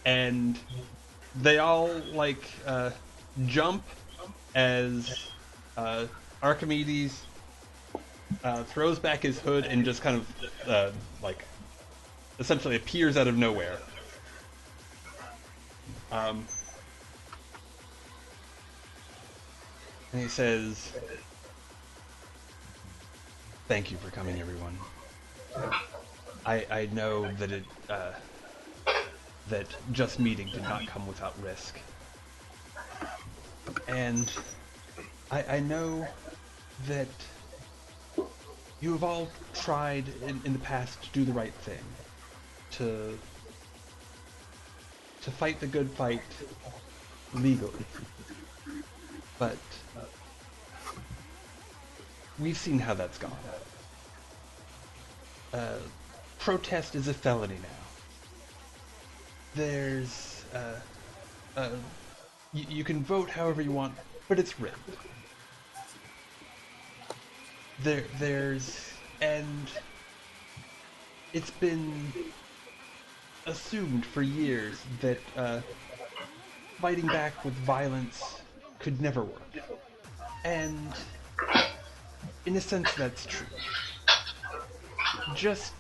And they all jump as Archimedes throws back his hood and just kind of essentially appears out of nowhere. And he says, "Thank you for coming, everyone. I know that that just meeting did not come without risk. And I know that you have all tried in the past to do the right thing, to fight the good fight legally. But we've seen how that's gone. Protest is a felony now. There's you can vote however you want, but it's rigged. And it's been assumed for years that fighting back with violence could never work. And in a sense, that's true. Just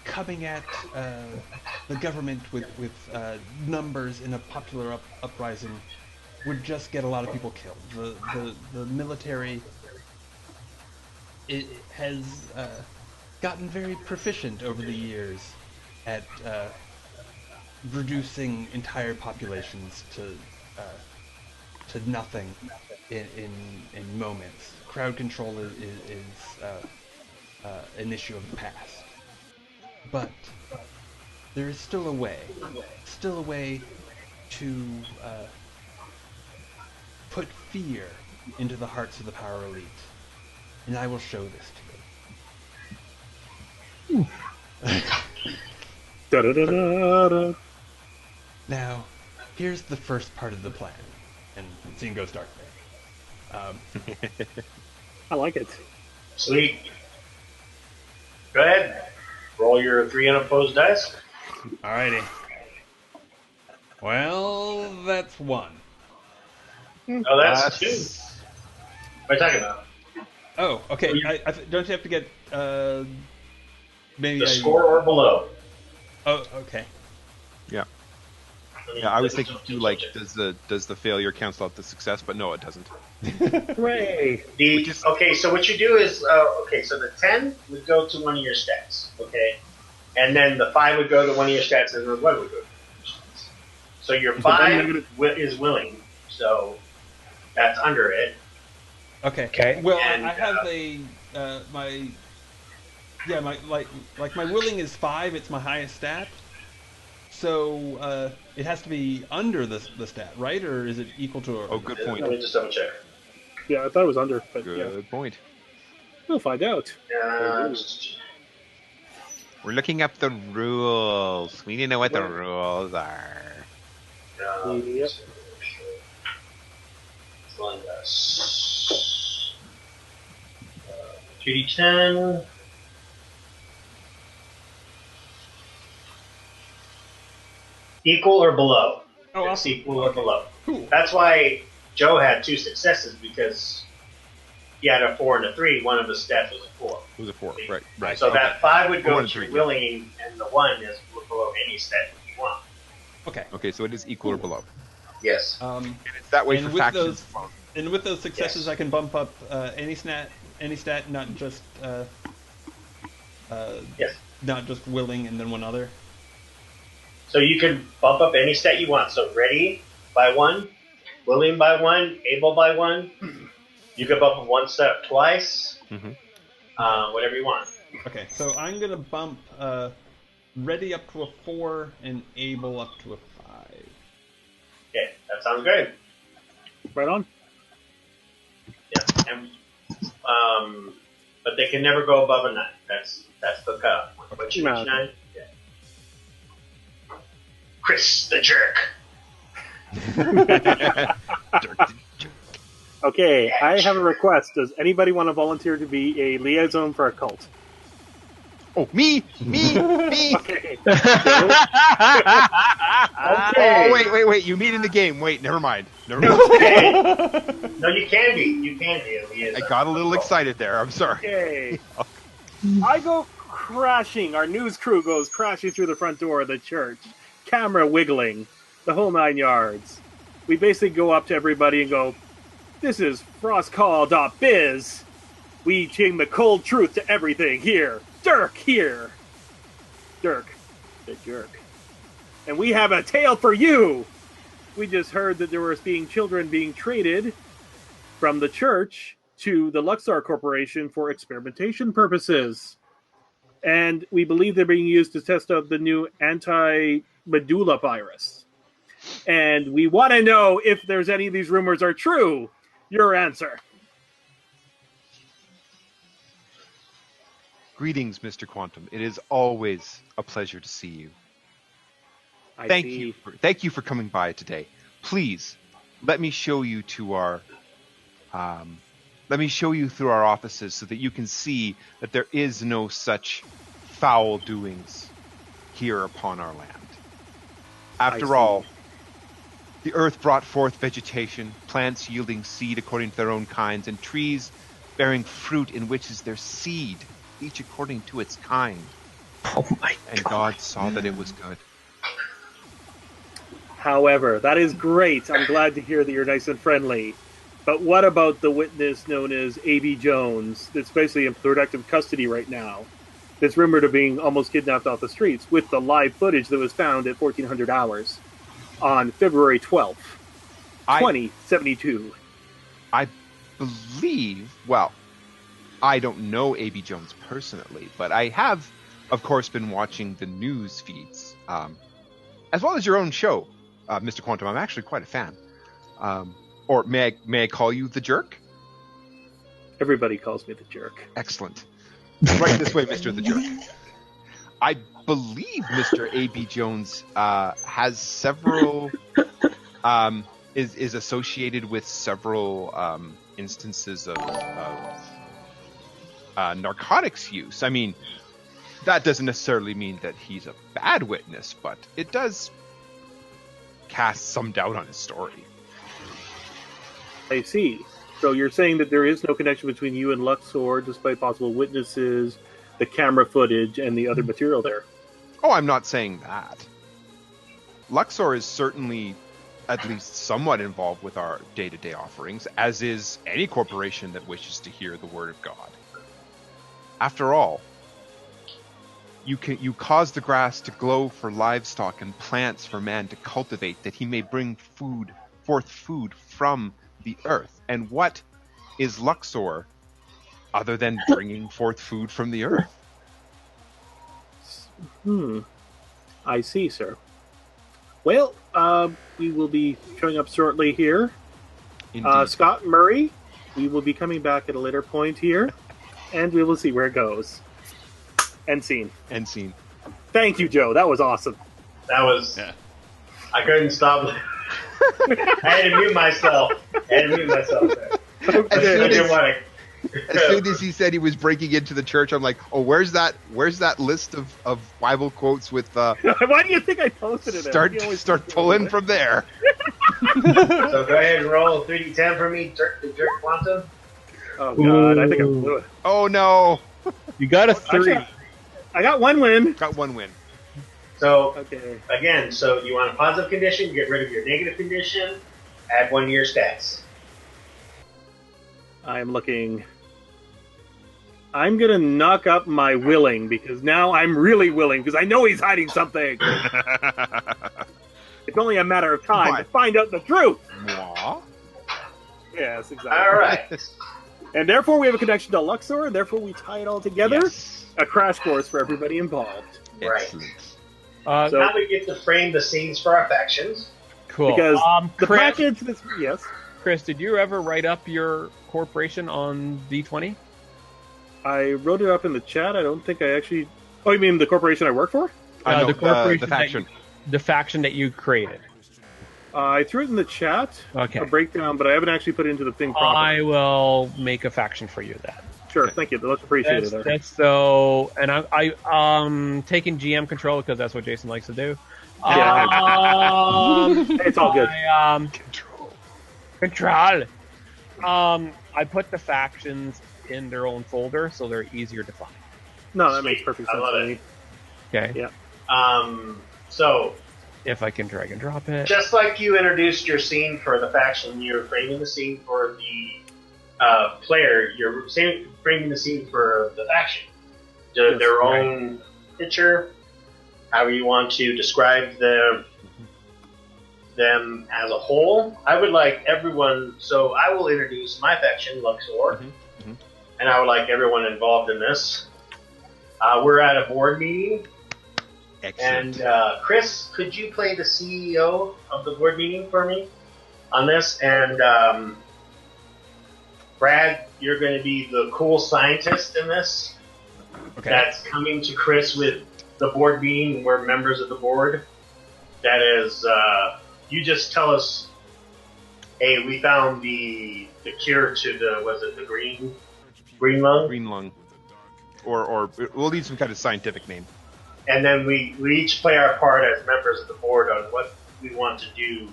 coming at the government with numbers in a popular uprising would just get a lot of people killed. The military has gotten very proficient over the years at reducing entire populations to nothing in moments. Crowd control is an issue of the past. But there is still a way to put fear into the hearts of the power elite. And I will show this to you. Da-da-da-da-da. Now, here's the first part of the plan. And the scene goes dark. I like it. Sweet. Go ahead. Roll your 3 unopposed dice. Alrighty. Well, that's 1. Oh, that's 2. What are you talking about? Oh, okay. Don't you have to get maybe The score or below. Oh, okay. Yeah. Yeah, I was thinking too, does the failure cancel out the success? But no, it doesn't. Hooray! Okay, so what you do is, so the 10 would go to one of your stats, okay? And then the 5 would go to one of your stats, and the 1 would go to one of your stats. So your 5 is willing, So that's under it. Okay. Okay. Well, And, I have my my willing is 5. It's my highest stat. So it has to be under the stat, right? Or is it equal to? Oh, good point. Let me just double check. Yeah, I thought it was under, but yeah, Good point. we'll find out. We're looking up the rules. We need to know what the rules are. Yep. Find us. 2d10. Equal or below. Oh, It's awesome. equal or below. Cool. That's why Joe had 2 successes, because he had a 4 and a 3. One of his stats was a 4. It was a 4. Right. So that 5 would go 1 and to 3, yeah. willing, and the 1 is below any stat that you want. Okay. Okay, so it is equal or below. Yes. And it's that way And for with factions. And with those successes, Yes. I can bump up any stat, not just Yes. not just willing and then one other. So you can bump up any stat you want. So ready by 1, willing by 1, able by 1. You can bump up 1 step twice. Mhm. Whatever you want. Okay, so I'm gonna bump ready up to a 4 and able up to a 5. Okay, that sounds good. Right on. Yeah. And, but they can never go above a 9. That's the cutoff. What's your No. 9? Yeah. Chris the jerk. Okay, I have a request. Does anybody want to volunteer to be a liaison for a cult? Oh, me. Okay. Oh, wait. You mean in the game. Wait, never mind. Okay. No, you can be. You can be a liaison. I got a little excited there. I'm sorry. Okay. I go crashing. Our news crew goes crashing through the front door of the church. Camera wiggling. The whole 9 yards. We basically go up to everybody and go, "This is frostcall.biz. We bring the cold truth to everything here. Dirk here. Dirk, the jerk. And we have a tale for you. We just heard that there were children being traded from the church to the Luxor Corporation for experimentation purposes. And we believe they're being used to test out the new anti-medulla virus. And we want to know if there's any of these rumors are true. Your answer." Greetings, Mr. Quantum. It is always a pleasure to see you. Thank you for coming by today. Please, let me show you to our let me show you through our offices so that you can see that there is no such foul doings here upon our land. After all, the earth brought forth vegetation, plants yielding seed according to their own kinds, and trees bearing fruit in which is their seed, each according to its kind. Oh my And God saw that it was good. However, that is great. I'm glad to hear that you're nice and friendly. But what about the witness known as A.B. Jones that's basically in protective custody right now? That's rumored of being almost kidnapped off the streets with the live footage that was found at 1400 hours on February 12th, 2072. I believe, well, I don't know A.B. Jones personally, but I have, of course, been watching the news feeds, as well as your own show, Mr. Quantum. I'm actually quite a fan. Or may I call you the jerk? Everybody calls me the jerk. Excellent. Right this way, Mr. the Jerk. I believe Mr. A.B. Jones has several, is associated with several instances of narcotics use. I mean, that doesn't necessarily mean that he's a bad witness, but it does cast some doubt on his story. I see. So you're saying that there is no connection between you and Luxor, despite possible witnesses, the camera footage, and the other material there? Oh, I'm not saying that. Luxor is certainly at least somewhat involved with our day-to-day offerings, as is any corporation that wishes to hear the word of God. After all, you cause the grass to glow for livestock and plants for man to cultivate, that he may bring food forth food from the earth. And what is Luxor other than bringing forth food from the earth? I see, sir. Well, we will be showing up shortly here. Indeed. Scott Murray, we will be coming back at a later point here, and we will see where it goes. End scene. End scene. Thank you, Joe. That was awesome. That was. Yeah. I couldn't stop. I had to mute myself. there. I didn't want to. As soon as he said he was breaking into the church, I'm like, oh, where's that list of Bible quotes with Why do you think I posted it? Start pulling from there. So go ahead and roll a 3d10 for me, Jerk Quantum. Oh god, I think I blew it. Oh no. You got a 3. I got one win. Got one win. So Okay. again, so you want a positive condition, get rid of your negative condition, add 1 to your stats. I'm looking. I'm gonna knock up my willing because now I'm really willing because I know he's hiding something. It's only a matter of time to find out the truth. Moi? Yes, exactly. All right. And therefore we have a connection to Luxor, and therefore we tie it all together. Yes. A crash course for everybody involved. Right. Excellent. So- Now we get to frame the scenes for our factions. Cool. Because the Chris, package that's yes. Chris, did you ever write up your corporation on D20? I wrote it up in the chat. I don't think I actually. Oh, you mean the corporation I work for? I know, the corporation the faction. The faction that you created. I threw it in the chat. Okay. A breakdown, but I haven't actually put it into the thing properly. I will make a faction for you then. Sure, thank you. That's appreciated. That's so, and I'm taking GM control because that's what Jason likes to do. It's all good. Control. I put the factions in their own folder so they're easier to find. No, that makes perfect I sense love to it. me. Okay. Yeah. So If I can drag and drop it. just like you introduced your scene for the faction, you're framing the scene for the player. You're framing the scene for the faction. Yes, Their right. own picture, however you want to describe them as a whole. I would like everyone. So I will introduce my faction, Luxor, and I would like everyone involved in this. We're at a board meeting. Excellent. And Chris, could you play the CEO of the board meeting for me on this? And Brad, you're going to be the cool scientist in this. Okay. That's coming to Chris with the board meeting. We're members of the board. That is, you just tell us, hey, we found the cure to the green lung? Green lung. Or we'll need some kind of scientific name. And then we each play our part as members of the board on what we want to do.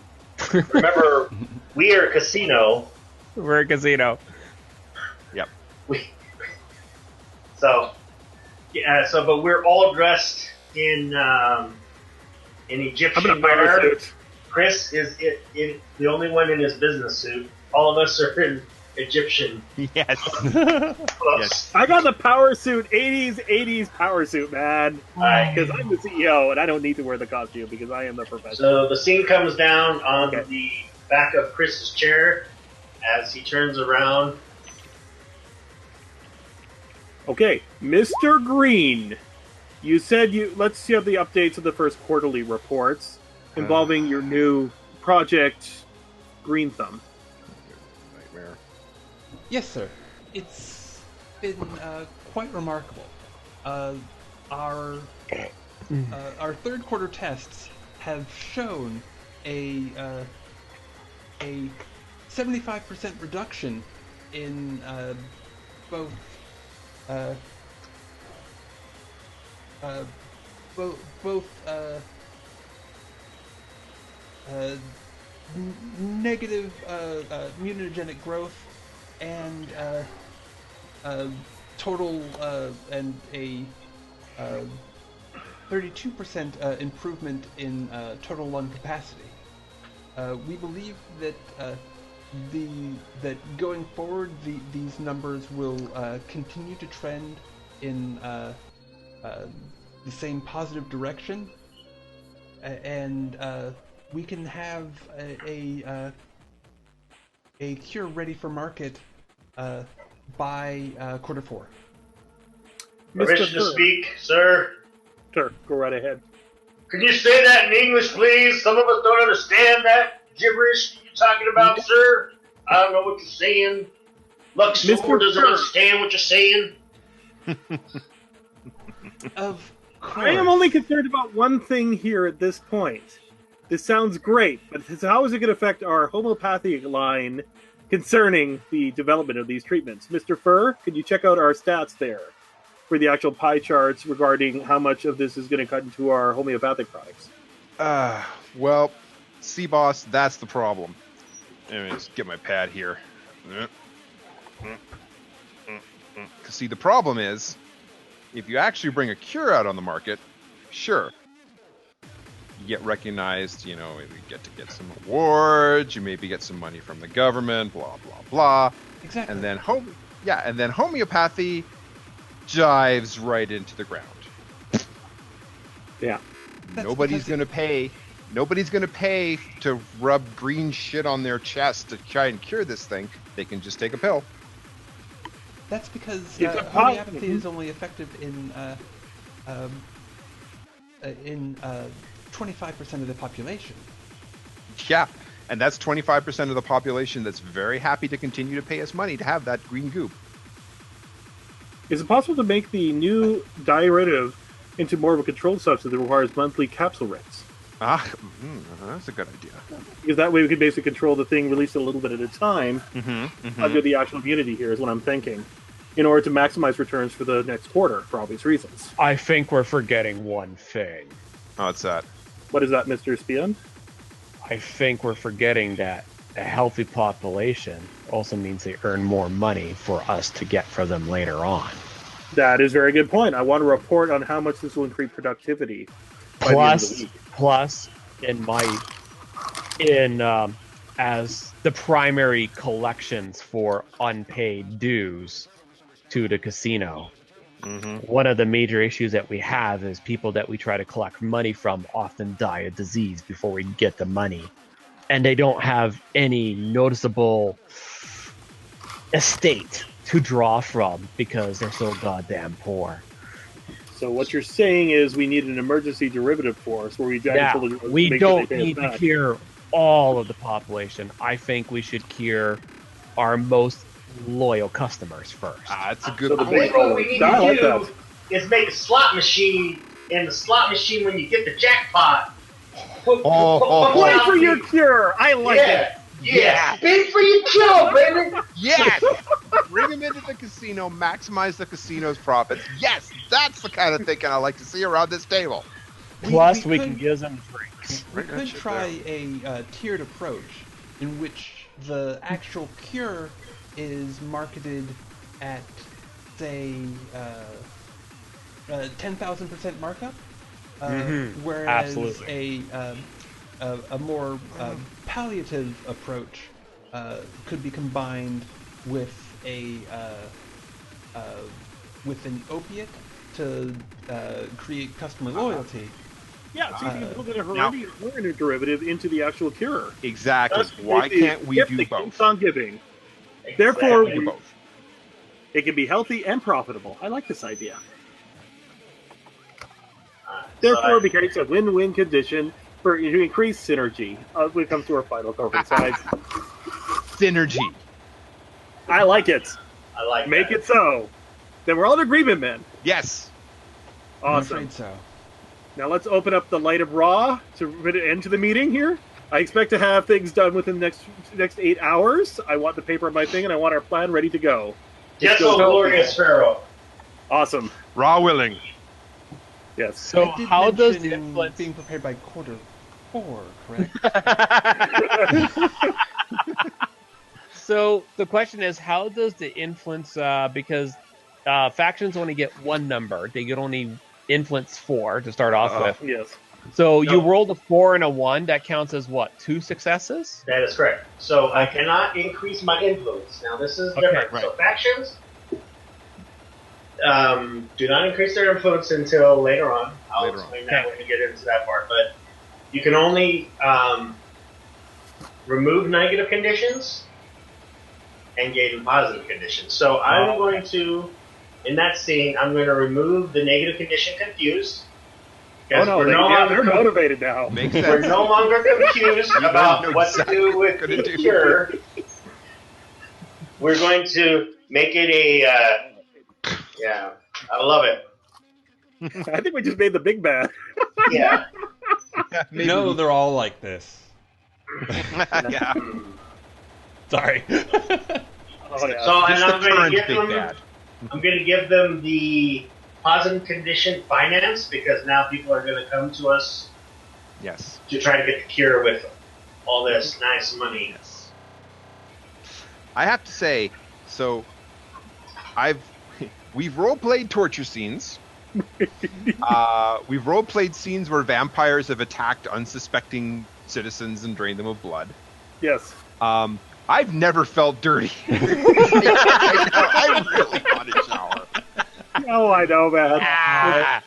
Remember, we are a casino. We're a casino. Yep. But we're all dressed in Egyptian I'm gonna fire garb. suit. Chris is the only one in his business suit. All of us are in Egyptian Yes. clothes. Yes. I got the power suit, 80s power suit, man. Alright. Because I'm the CEO and I don't need to wear the costume because I am the professional. So the scene comes down on Okay. the back of Chris's chair as he turns around. Okay, Mr. Green, you said let's see the updates of the first quarterly reports involving your new project, Green Thumb. Nightmare. Yes, sir. It's been quite remarkable. Our third quarter tests have shown a 75% reduction in both negative mutagenic growth and total and a 32% improvement in total lung capacity. We believe that that going forward, these numbers will continue to trend in the same positive direction, and we can have a cure ready for market by Q4. Permission to Fur. speak, sir. Sure, go right ahead. Can you say that in English, please? Some of us don't understand that gibberish you're talking about, sir. I don't know what you're saying. Luxor Mr. doesn't Fur. understand what you're saying. Of course. I am only concerned about one thing here at this point. This sounds great, but how is it going to affect our homeopathic line concerning the development of these treatments? Mr. Fur, could you check out our stats there for the actual pie charts regarding how much of this is going to cut into our homeopathic products? Well, see, boss, that's the problem. Let me just get my pad here. See, the problem is, if you actually bring a cure out on the market, sure, you get recognized, you get some awards, you maybe get some money from the government, blah, blah, blah. Exactly. And then homeopathy dives right into the ground. Yeah. Nobody's going to pay to rub green shit on their chest to try and cure this thing. They can just take a pill. That's because It's homeopathy is only effective in 25% of the population. Yeah, and that's 25% of the population that's very happy to continue to pay us money to have that green goop. Is it possible to make the new diuretic into more of a controlled substance that requires monthly capsule rates? That's a good idea. Because that way we could basically control the thing, release it a little bit at a time under the actual immunity here is what I'm thinking, in order to maximize returns for the next quarter, for obvious reasons. I think we're forgetting one thing. Oh, what's that? What is that, Mr. Spion? I think we're forgetting that a healthy population also means they earn more money for us to get for them later on. That is a very good point. I want to report on how much this will increase productivity by the end of the week. Plus, as the primary collections for unpaid dues to the casino, one of the major issues that we have is people that we try to collect money from often die of disease before we get the money. And they don't have any noticeable estate to draw from because they're so goddamn poor. So what you're saying is we need an emergency derivative force where we we don't need to cure all of the population. I think we should cure our most loyal customers first. That's a good So point. what we need I to like do that. is make a slot machine, and the slot machine, when you get the jackpot, Play for your cure! I like it! Yeah, spin for your kill, baby! Yes! Bring them into the casino, maximize the casino's profits. Yes, that's the kind of thinking I like to see around this table. Plus, we can give them drinks. We could try a tiered approach in which the actual cure is marketed at, say, 10,000% markup, whereas Absolutely. a more palliative approach could be combined with with an opiate to create customer loyalty. Yeah, so you can build in a hereditamary derivative into the actual cure. Exactly. That's Why the can't we gift do that both? keeps on giving. Therefore, Do both. it can be healthy and profitable. I like this idea. Therefore, it becomes a win-win condition for to increase synergy when it comes to our final corporate size. Synergy. I like it. I like Make that. it so. Then we're all in agreement, man. Yes. I'm Awesome. afraid so. Now let's open up the light of Raw to put an end to the meeting here. I expect to have things done within the next 8 hours. I want the paper on my thing, and I want our plan ready to go. Yes, Let's oh go. glorious Pharaoh. Awesome. Raw willing. Yes. So I did how does the mention influence... being prepared by Q4, correct? So the question is, how does the influence, because factions only get one number, they get only influence 4 to start off with. Yes. So you rolled a 4 and a 1, that counts as what, 2 successes? That is correct. So I cannot increase my influence. Now this is different. right. So factions do not increase their influence until later on. I'll Later on. explain that when we get into that part. But you can only remove negative conditions and gain positive conditions. So I'm going to, in that scene, I'm going to remove the negative condition confused. Oh no, they're motivated now. Makes We're sense. no longer confused about what to do with the cure. We're going to make it a, yeah, I love it. I think we just made the big bad. Yeah. Maybe. No, they're all like this. Yeah. Sorry. Oh, yeah. So, and Just the I'm going current to give big them, bad. I'm going to give them the positive condition finance because now people are going to come to us Yes. to try to get the cure with all this nice money. Yes. I have to say, so we've role-played torture scenes. We've role-played scenes where vampires have attacked unsuspecting citizens and drained them of blood. Yes. I've never felt dirty. I really want a shower. Oh, I know, man.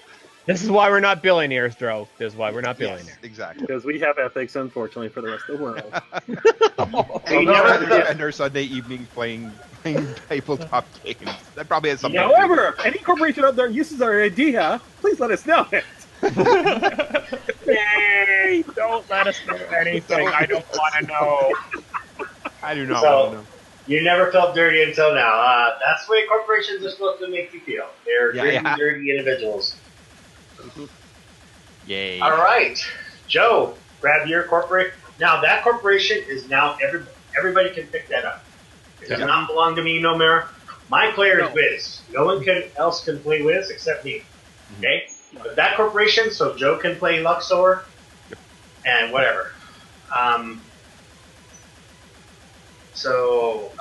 This is why we're not billionaires, Dro. This is why we're not billionaires. Yes, exactly. Because we have ethics, unfortunately, for the rest of the world. And you Well, never, spend our Sunday evening playing tabletop games. That probably has something. However, if any corporation out there uses our idea, please let us know it. Yay! Don't let us know anything. I don't want to know. I do not So- want to know. you never felt dirty until now. That's the way corporations are supposed to make you feel. They're Yeah, dirty individuals. Yay. All right, Joe, grab your corporate. Now that corporation is now everybody can pick that up. It does not belong to me no more. My player is Wiz. No one else can play Wiz except me. Okay, but that corporation, so Joe can play Luxor and whatever. So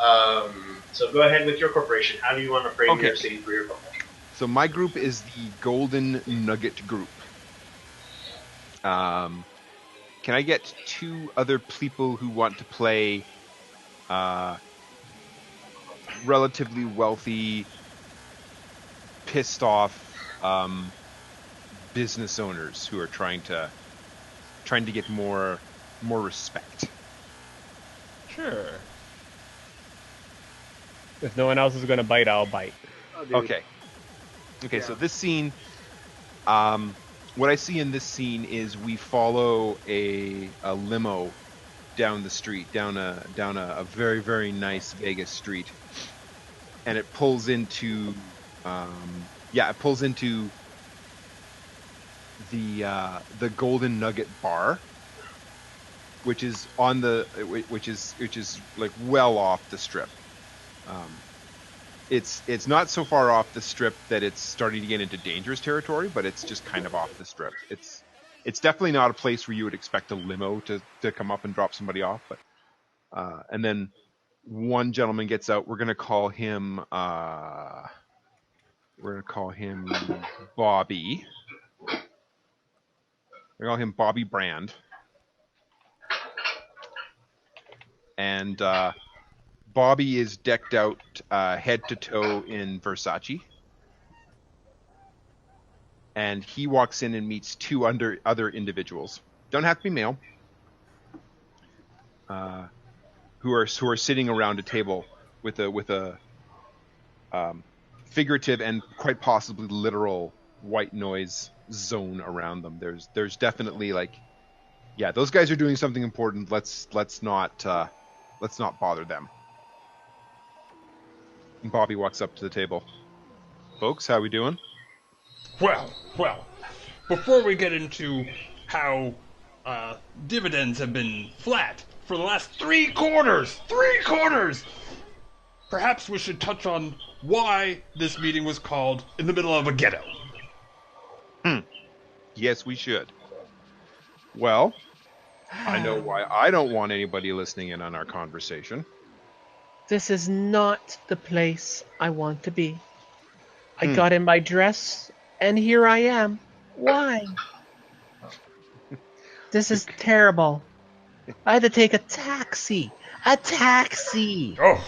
go ahead with your corporation. How do you want to frame your scene for your corporation? So my group is the Golden Nugget group. Can I get 2 other people who want to play relatively wealthy, pissed off business owners who are trying to get more respect? Sure. If no one else is going to bite, I'll bite. Oh, dude. Okay. Yeah. So this scene, what I see in this scene is we follow a limo down the street, down a very, very nice Vegas street, and it pulls into the Golden Nugget bar, which is like well off the strip. It's not so far off the strip that it's starting to get into dangerous territory, but it's just kind of off the strip. It's definitely not a place where you would expect a limo to come up and drop somebody off. But and then one gentleman gets out. We're gonna call him Bobby. We're gonna call him Bobby Brand. And Bobby is decked out head to toe in Versace. And he walks in and meets 2 other individuals. Don't have to be male. Who are sitting around a table with a figurative and quite possibly literal white noise zone around them. There's definitely like, yeah, those guys are doing something important. Let's not bother them. And Bobby walks up to the table. Folks, how we doing? Well, before we get into how dividends have been flat for the last 3 quarters, perhaps we should touch on why this meeting was called in the middle of a ghetto. Yes, we should. Well, I know why I don't want anybody listening in on our conversation. This is not the place I want to be. I got in my dress, and here I am. Why? This is terrible. I had to take a taxi. A taxi! Oh,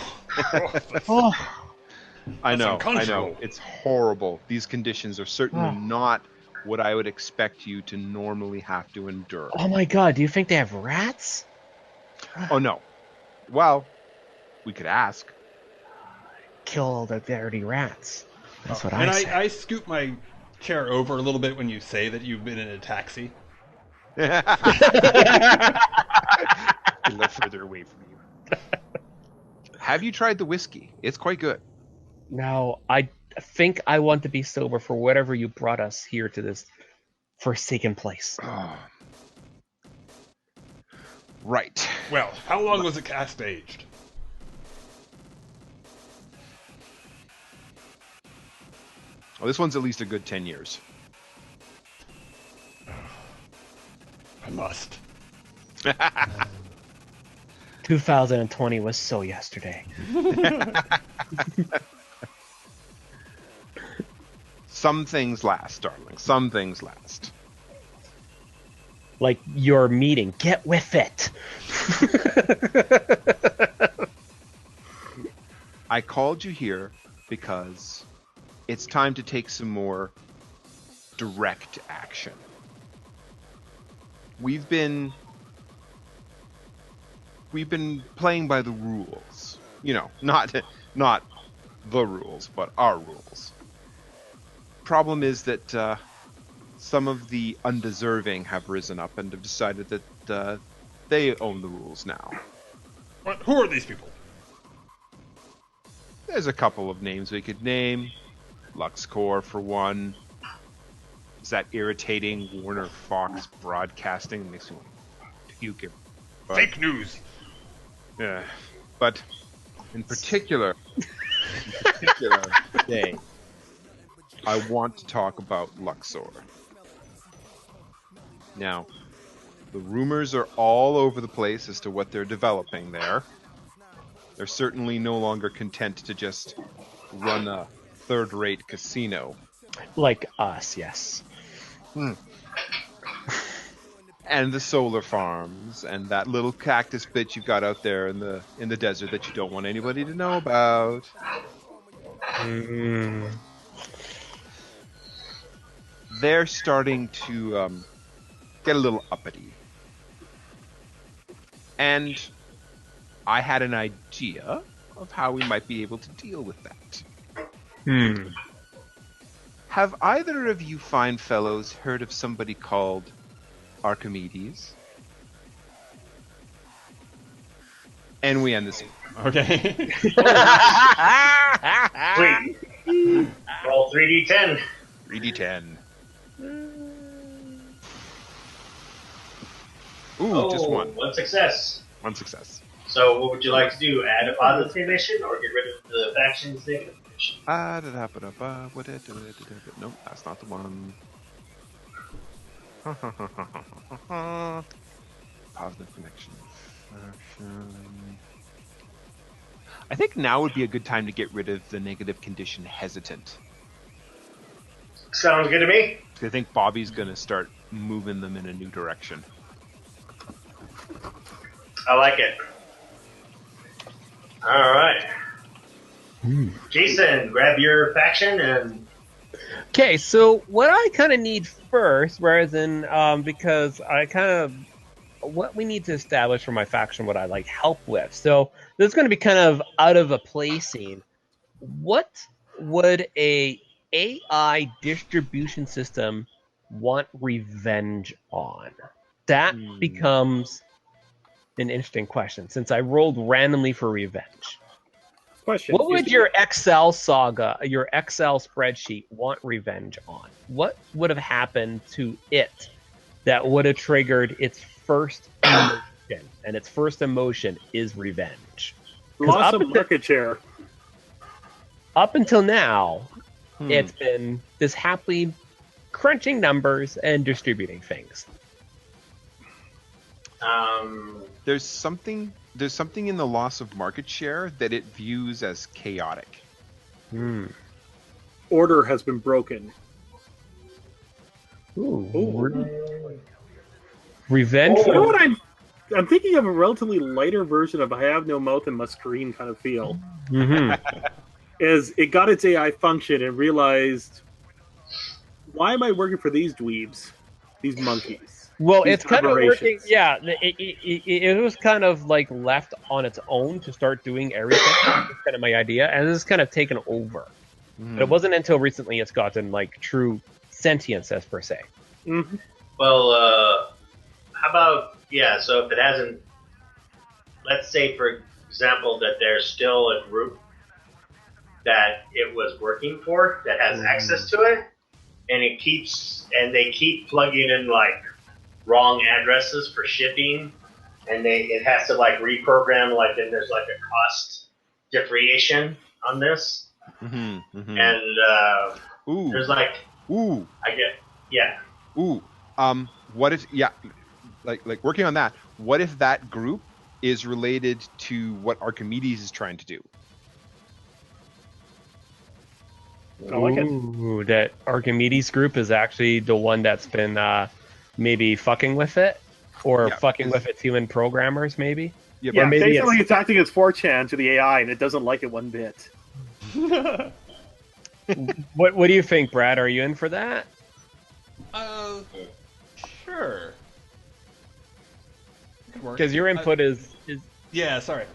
I know. unconscionable. It's horrible. These conditions are certainly not what I would expect you to normally have to endure. Oh my god, do you think they have rats? Oh no. Well, we could ask. Kill all the dirty rats. That's what And I say. I scoot my chair over a little bit when you say that you've been in a taxi. A little further away from you. Have you tried the whiskey? It's quite good. No, I think I want to be sober for whatever you brought us here to this forsaken place. Right. Well, how long was it cast aged? Well, this one's at least a good 10 years. I must. 2020 was so yesterday. Some things last, darling. Some things last. Like your meeting. Get with it. I called you here because it's time to take some more direct action. We've been playing by the rules. You know, not the rules, but our rules. Problem is that some of the undeserving have risen up and have decided that they own the rules now. What? Who are these people? There's a couple of names we could name. LuxCore, for one. Is that irritating Warner Fox Broadcasting? Makes me puke. Fake news. Yeah. But in particular today, I want to talk about Luxor. Now, the rumors are all over the place as to what they're developing there. They're certainly no longer content to just run a third-rate casino. Like us, yes. And the solar farms, and that little cactus bit you've got out there in the desert that you don't want anybody to know about. They're starting to get a little uppity. And I had an idea of how we might be able to deal with that. Have either of you fine fellows heard of somebody called Archimedes? And we end this. Okay. Sweet. Roll 3d10. 3d10. Ooh, just one. One success. One success. So what would you like to do? Add a positive condition or get rid of the faction's negative condition? Nope, that's not the one. Positive connection. I think now would be a good time to get rid of the negative condition hesitant. Sounds good to me. I think Bobby's going to start moving them in a new direction. I like it. All right. Jason, grab your faction and... Okay, so what I kind of need first, rather than because I kind of what we need to establish for my faction, what I like help with. So this is going to be kind of out of a placing. What would a AI distribution system want revenge on? That becomes an interesting question, since I rolled randomly for revenge. Question. What would your Excel saga, your Excel spreadsheet want revenge on? What would have happened to it that would have triggered its first emotion? And its first emotion is revenge. Loss of market share. Up until now, it's been this happily crunching numbers and distributing things. There's something in the loss of market share that it views as chaotic. Order has been broken. Revenge. You know what I'm thinking of a relatively lighter version of I have no mouth and must scream kind of feel. As it got its AI function and realized why am I working for these dweebs, these monkeys? Well, These it's kind of working. aberrations? Yeah, it was kind of like left on its own to start doing everything. That's kind of my idea, and it's kind of taken over. Mhm. But it wasn't until recently it's gotten like true sentience, as per se. Mm-hmm. Well, how about, so if it hasn't, let's say, for example, that there's still a group that it was working for that has access to it, and they keep plugging in like wrong addresses for shipping, and it has to like reprogram, like, and there's like a cost differentiation on this, and Ooh. there's like, Ooh. Ooh. What if like working on that? What if that group is related to what Archimedes is trying to do? I like it. Ooh, that Archimedes group is actually the one that's been maybe fucking with it, or fucking with its human programmers, maybe. Yeah, Yeah, maybe basically it's acting as 4chan to the AI, and it doesn't like it one bit. What do you think, Brad? Are you in for that? Sure. Because your input is Yeah, sorry.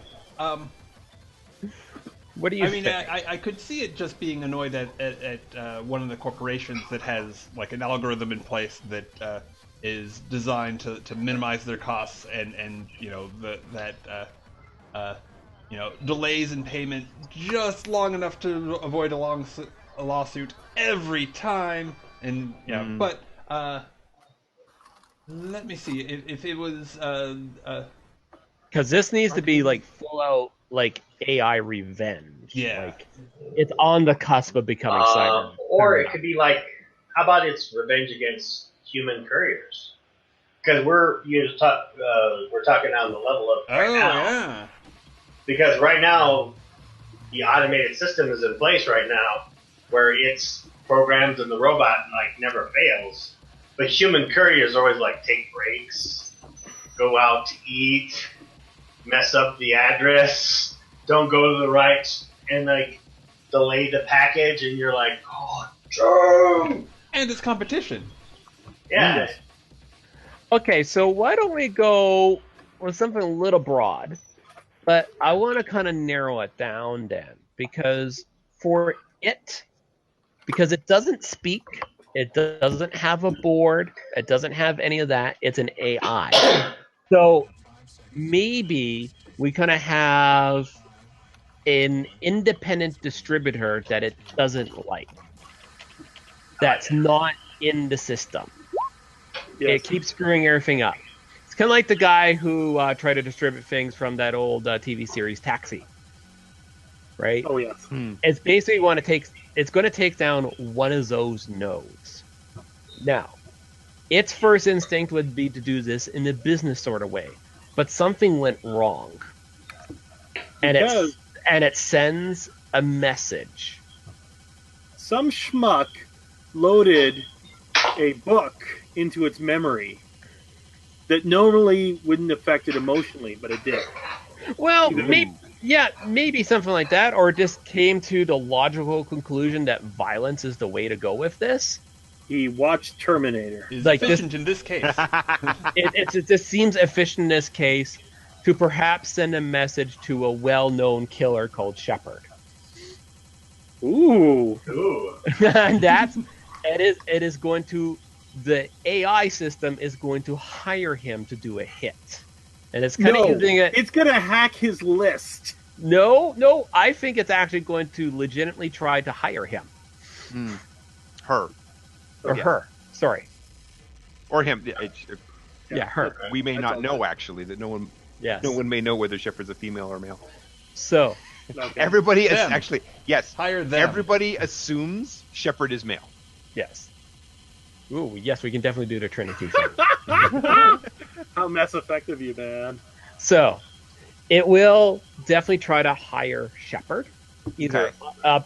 what do you I mean, think? I could see it just being annoyed at one of the corporations that has like an algorithm in place that is designed to minimize their costs and delays in payment just long enough to avoid a lawsuit every time, and but let me see if it was Because this needs to be like full out like AI revenge. Yeah. Like it's on the cusp of becoming cyber. Or it could be like, how about it's revenge against human couriers? Because we're talking on the level of right now. yeah. Because right now, the automated system is in place right now, where it's programmed and the robot like never fails. But human couriers always like take breaks, go out to eat, mess up the address, don't go to the right, and like delay the package, and you're like, oh, Joe! And it's competition. Yeah. Okay, so why don't we go with something a little broad, but I want to kind of narrow it down then, because it doesn't speak, it doesn't have a board, it doesn't have any of that, it's an AI. So maybe we kind of have an independent distributor that it doesn't like, that's not in the system. Yes. It keeps screwing everything up. It's kind of like the guy who tried to distribute things from that old TV series Taxi, right? Oh yes. It's basically it's going to take down one of those nodes. Now, its first instinct would be to do this in a business sort of way, but something went wrong, and it sends a message. Some schmuck loaded a book into its memory that normally wouldn't affect it emotionally, but it did. Well, maybe something like that, or just came to the logical conclusion that violence is the way to go with this. He watched Terminator. Is Like efficient in this case. It just seems efficient in this case to perhaps send a message to a well-known killer called Shepard. Ooh. And it is going to, the AI system is going to hire him to do a hit. And it's kind of using it. It's going to hack his list. No, I think it's actually going to legitimately try to hire him. Her. Or her. Sorry. Or him. Yeah, her. We may not know, actually, that no one may know whether Shepard's a female or male. So, Okay. Everybody is Them. actually, yes. Hire them. Everybody assumes Shepard is male. yes. Ooh, yes, we can definitely do the Trinity thing. How Mass Effective you, man. So, it will definitely try to hire Shepard, either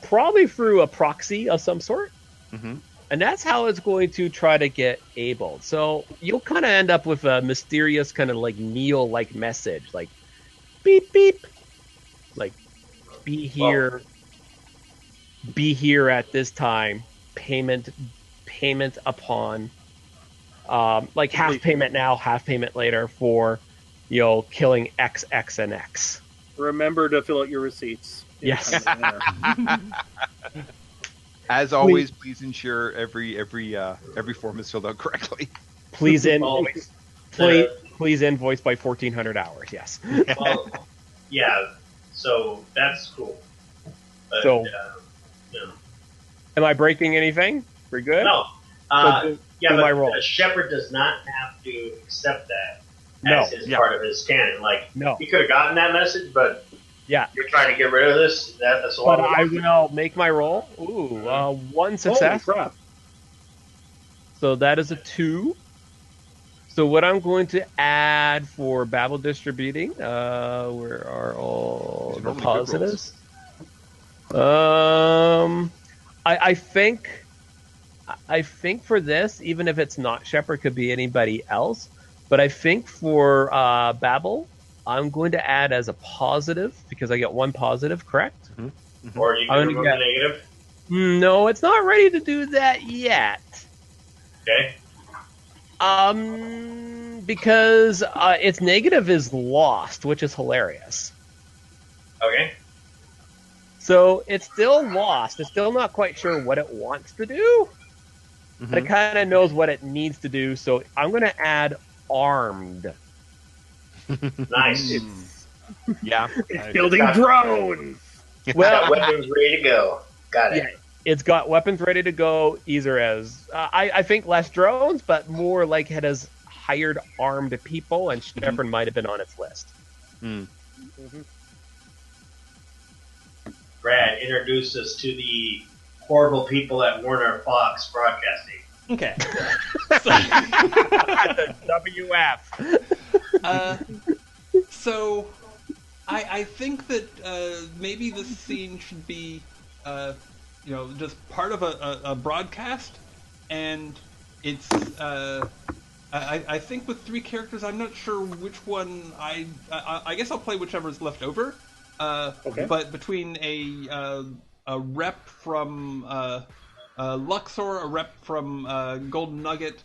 probably through a proxy of some sort, and that's how it's going to try to get Abel. So you'll kind of end up with a mysterious kind of like Neo-like message, like beep beep, like be here at this time, payment payment upon, like half payment now, half payment later for, killing X, X, and X. Remember to fill out your receipts. Yes. As always, please ensure every form is filled out correctly. Please Always. please invoice by 1,400 hours. Yes. Well, yeah. So that's cool. But, So- yeah. Am I breaking anything? We're good. No. So Yeah, do my but role. a shepherd does not have to accept that No. as his part of his canon. Like, No. he could have gotten that message, but Yeah. you're trying to get rid of this. That's a lot. But I will make my roll. Ooh, one success. Holy crap. So that is a 2. So what I'm going to add for Babel distributing, where are all These are the only good rolls. positives? I think for this, even if it's not Shepherd, could be anybody else. But I think for Babel, I'm going to add as a positive because I get one positive, correct? Or you I'm can gonna remove get- the negative. No, it's not ready to do that yet. Okay. Because its negative is lost, which is hilarious. Okay. So it's still lost. It's still not quite sure what it wants to do, but it kind of knows what it needs to do. So I'm going to add armed. Nice. Yeah. It's building drones. Well, Weapons ready to go. Got it. yeah, it's got weapons ready to go, either as I think less drones, but more like it has hired armed people, and Shepherd might have been on its list. Brad, introduce us to the horrible people at Warner Fox Broadcasting. Okay. The WF. So, I think that maybe this scene should be, just part of a broadcast, and it's. I think with 3 characters, I'm not sure which one I guess I'll play whichever's left over. Okay. But between a rep from Luxor, a rep from Golden Nugget,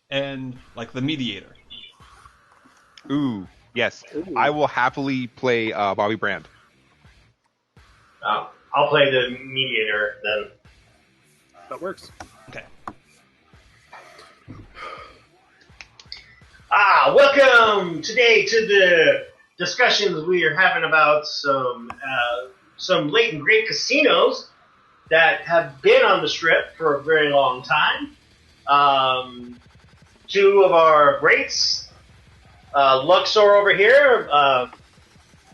and like the mediator. Ooh, yes. Ooh. I will happily play Bobby Brand. I'll play the mediator then. That works. Okay. Welcome today to the discussions we are having about some late and great casinos that have been on the strip for a very long time. 2 of our greats, Luxor over here.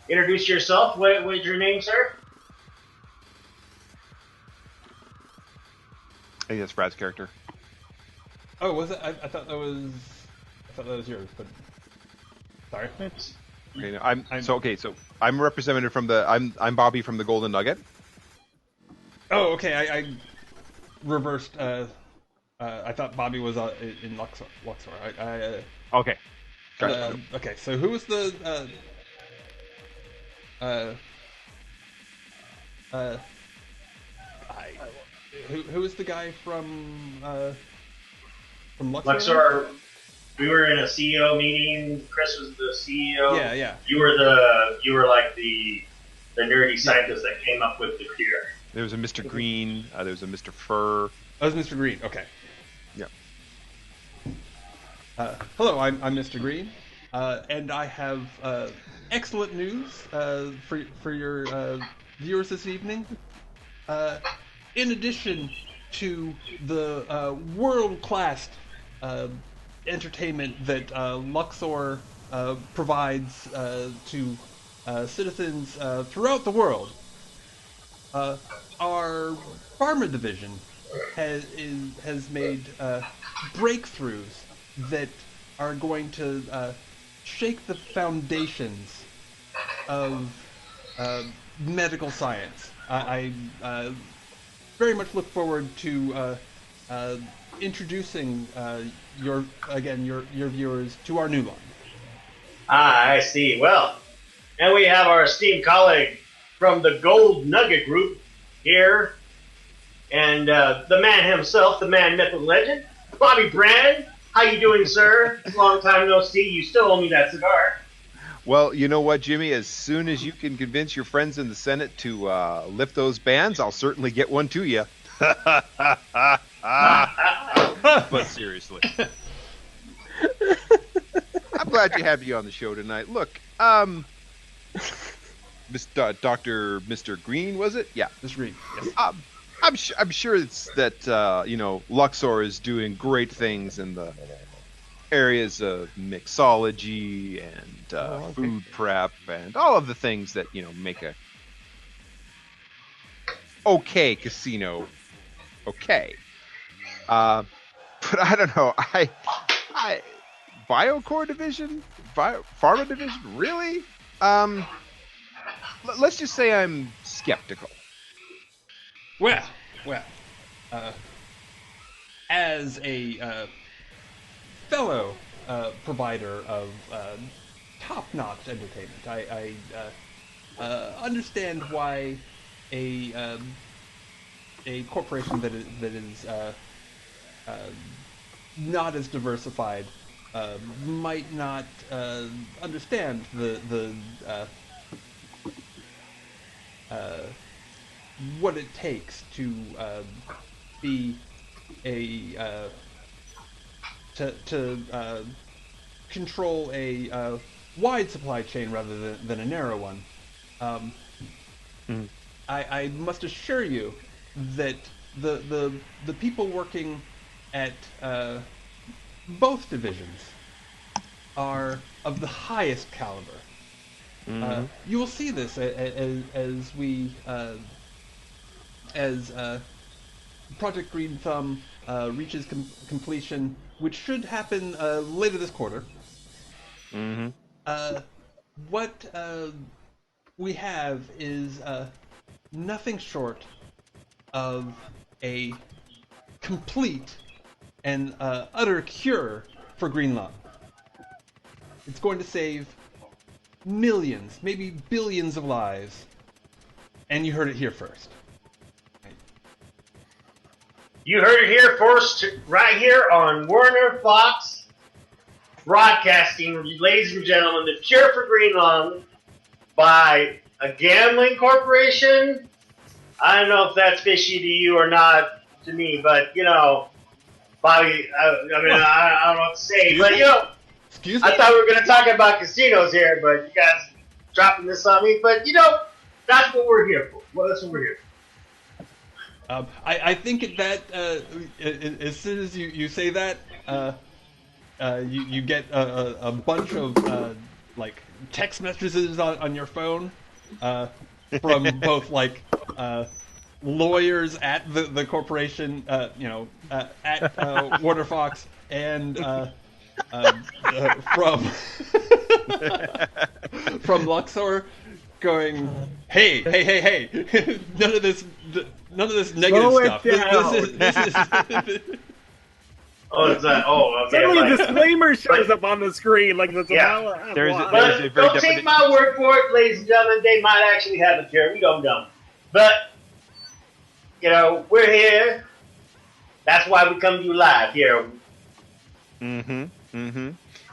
Introduce yourself. What is your name, sir? I think that's Brad's character. Oh, was it? I thought that was yours, but sorry. Okay, no, I'm a representative from the I'm Bobby from the Golden Nugget. Oh, okay. I reversed. I thought Bobby was in Luxor. Okay. Gotcha. Okay. So who was the? Who was the guy from Luxor? Luxor. We were in a CEO meeting. Chris was the CEO. Yeah. You were like the nerdy scientist that came up with the cure. There was a Mr. Green. There was a Mr. Fur. Oh, it was Mr. Green. Okay. Yeah. Hello, I'm Mr. Green, and I have excellent news for your viewers this evening. In addition to the world-class entertainment that Luxor provides to citizens throughout the world, our pharma division has made breakthroughs that are going to shake the foundations of medical science. I very much look forward to introducing your viewers to our new line. I see. Well, and we have our esteemed colleague from the Gold Nugget Group here, and the man himself, the man, myth, and legend, Bobby Brand. How you doing, sir? Long time no see. You still owe me that cigar. Well, you know what, Jimmy? As soon as you can convince your friends in the Senate to lift those bans, I'll certainly get one to you. But seriously. I'm glad to have you on the show tonight. Look, Mr. Green, was it? Yeah. Mr. Green, yes. I'm sure it's that Luxor is doing great things in the areas of mixology and food prep and all of the things that make a okay casino okay. But I don't know. I Biocore division, Pharma division, really? Let's just say I'm skeptical. Well, as a fellow provider of top-notch entertainment, I understand why a corporation that is not as diversified might not understand the what it takes to be a to control a wide supply chain rather than a narrow one. I must assure you that the people working at both divisions are of the highest caliber. You will see this as we as Project Green Thumb reaches completion, which should happen later this quarter. What we have is nothing short of a complete and utter cure for green lung. It's going to save millions, maybe billions of lives, and you heard it here first. You heard it here first, right here on Warner Fox Broadcasting, ladies and gentlemen, the cure for green lung by a gambling corporation. I don't know if that's fishy to you or not to me, but Bobby, I don't know what to say, but Excuse me? I thought we were going to talk about casinos here, but you guys dropping this on me. But that's what we're here for. Well, that's what we're here for. I think that as soon as you say that, you get a bunch of text messages on your phone from both lawyers at the corporation, at Warner Fox, and from Luxor, going, hey, none of this negative stuff. This is Oh, is that? Oh, okay. Suddenly a disclaimer shows up on the screen. There's But a very don't definite... take my word for it, ladies and gentlemen. They might actually have a cure. We don't know. But, we're here. That's why we come to you live here. And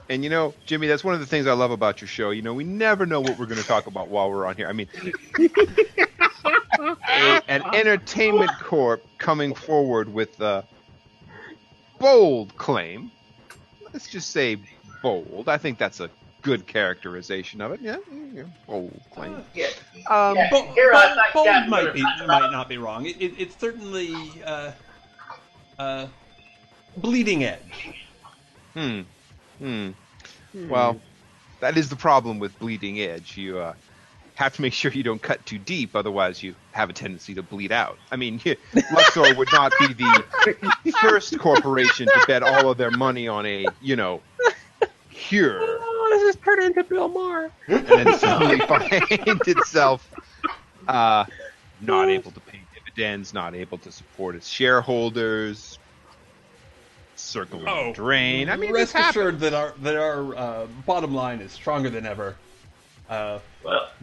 Jimmy, that's one of the things I love about your show. We never know what we're going to talk about while we're on here. I mean, an entertainment corp coming forward with a bold claim. Let's just say bold. I think that's a good characterization of it. Yeah, bold claim. Bold might not be wrong. It's certainly bleeding edge. Well, that is the problem with bleeding edge. You have to make sure you don't cut too deep, otherwise you have a tendency to bleed out. I mean, Luxor would not be the first corporation to bet all of their money on a, cure. Oh, this is turned into Bill Maher. And then suddenly find itself not able to pay dividends, not able to support its shareholders, circling the drain. I mean, rest assured that our bottom line is stronger than ever.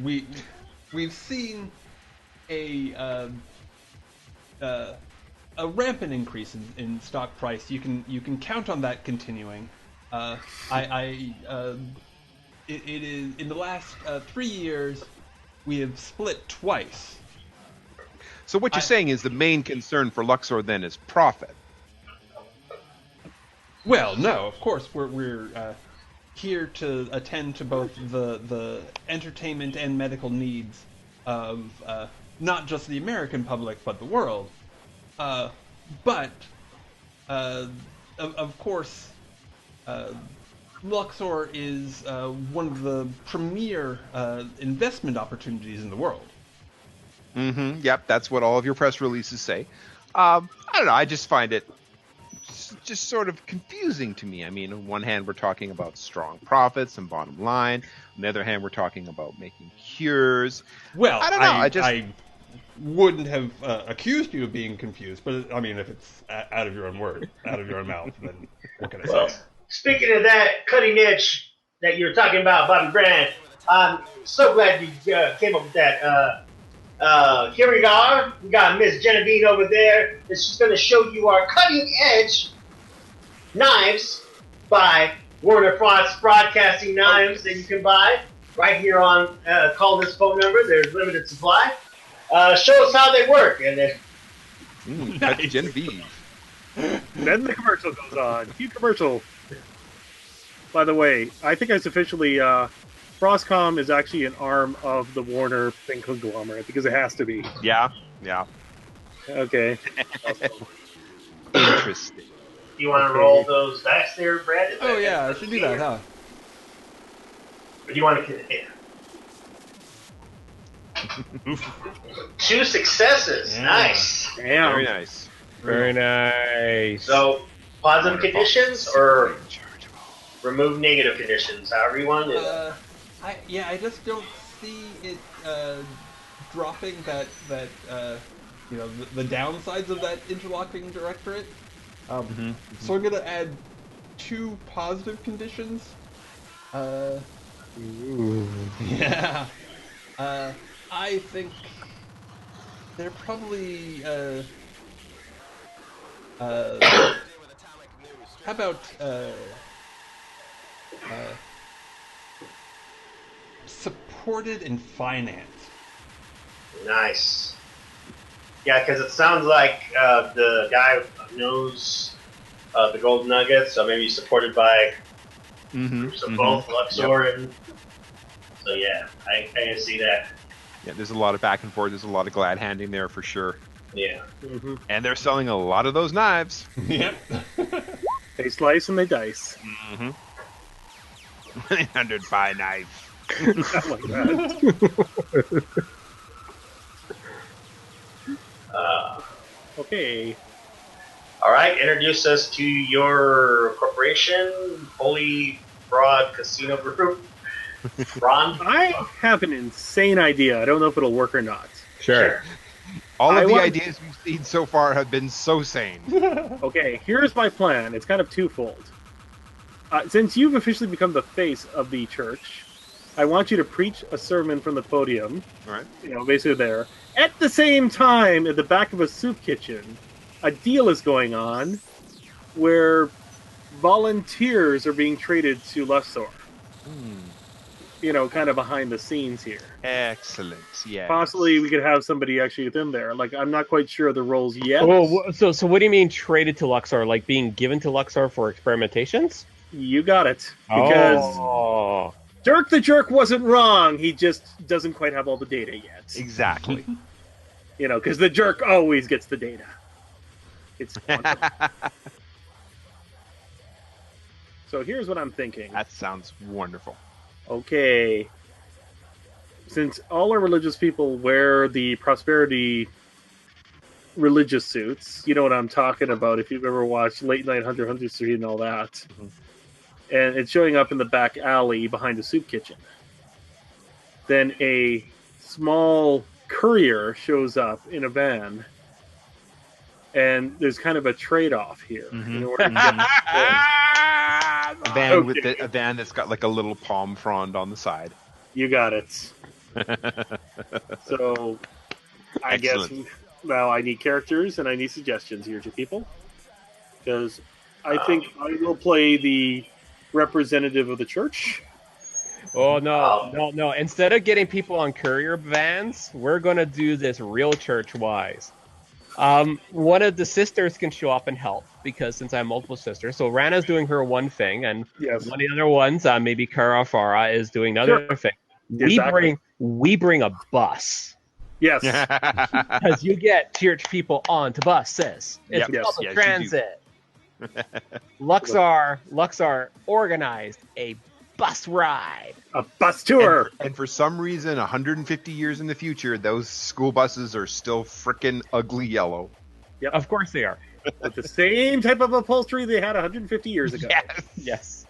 We've seen a a rampant increase in stock price. You can count on that continuing. It is in the last 3 years we have split twice. So what you're saying is the main concern for Luxor then is profit. Well, no, of course we're here to attend to both the entertainment and medical needs of not just the American public but the world. But of course, Luxor is one of the premier investment opportunities in the world. Mm-hmm. Yep, that's what all of your press releases say. I don't know. I just find it just sort of confusing to me. I mean, on one hand, we're talking about strong profits and bottom line. On the other hand, we're talking about making cures. Well, I don't know. I wouldn't have accused you of being confused, but I mean, if it's out of your own word, out of your own mouth, then what can I say? Speaking of that cutting edge that you were talking about, Bobby Brand, I'm so glad you came up with that. Here we are. We got Miss Genevieve over there. And she's going to show you our cutting edge knives by Warner Frost Broadcasting Knives that you can buy right here on. Call this phone number. There's limited supply. Show us how they work, and then Nice. Genevieve. Then the commercial goes on. Cue commercial. By the way, I think it's officially Frostcom is actually an arm of the Warner thing conglomerate because it has to be. Yeah. Okay. Interesting. you want to roll those dice there, Brad? Oh yeah, I should do that, huh? Or do you want to? Yeah. 2 successes. Yeah. Nice. Damn. Very nice. Very nice. So, positive conditions or remove negative conditions, however you want to do that. I just don't see it dropping that the downsides of that interlocking directorate. So I'm gonna add 2 positive conditions. Yeah. I think they're probably how about supported and financed. Nice. Yeah, because it sounds like the guy knows the Golden Nuggets, so maybe supported by groups of both Luxor and. So yeah, I can see that. Yeah, there's a lot of back and forth. There's a lot of glad handing there for sure. Yeah. And they're selling a lot of those knives. Yep. They slice and they dice. 100 by knife. Not like that. Okay. All right, introduce us to your corporation, Holy Fraud Casino Group. Ron? I have an insane idea. I don't know if it'll work or not. Sure. All I of the want- ideas we've seen so far have been so sane. Okay, here's my plan. It's kind of twofold. Since you've officially become the face of the church, I want you to preach a sermon from the podium. All right. Basically there. At the same time, at the back of a soup kitchen, a deal is going on where volunteers are being traded to Luxor. Kind of behind the scenes here. Excellent. Yeah. Possibly we could have somebody actually within there. Like, I'm not quite sure of the roles yet. Oh, so what do you mean traded to Luxor? Like being given to Luxor for experimentations? You got it. Because Dirk the Jerk wasn't wrong. He just doesn't quite have all the data yet. Exactly. Because the jerk always gets the data. It's So here's what I'm thinking. That sounds wonderful. Okay. Since all our religious people wear the prosperity religious suits, you know what I'm talking about if you've ever watched Late Night Hunter Street and all that. And it's showing up in the back alley behind the soup kitchen. Then a small courier shows up in a van. And there's kind of a trade-off here. In order to get A van with a van that's got like a little palm frond on the side. You got it. So, I guess Excellent. Well, I need characters and I need suggestions here to people. Because I think I will play the representative of the church. Oh, no. Instead of getting people on courier vans, we're going to do this real church-wise. One of the sisters can show up and help, because since I have multiple sisters, so Rana's doing her one thing, and Yes. one of the other ones, maybe Kara Farah, is doing another thing. Exactly. We bring a bus. Yes. Because you get church people onto buses. It's Yep. public Yes, transit. Luxor organized a bus ride. A bus tour. And for some reason, 150 years in the future, those school buses are still frickin' ugly yellow. Yep. Of course they are. With the same type of upholstery they had 150 years ago. Yes.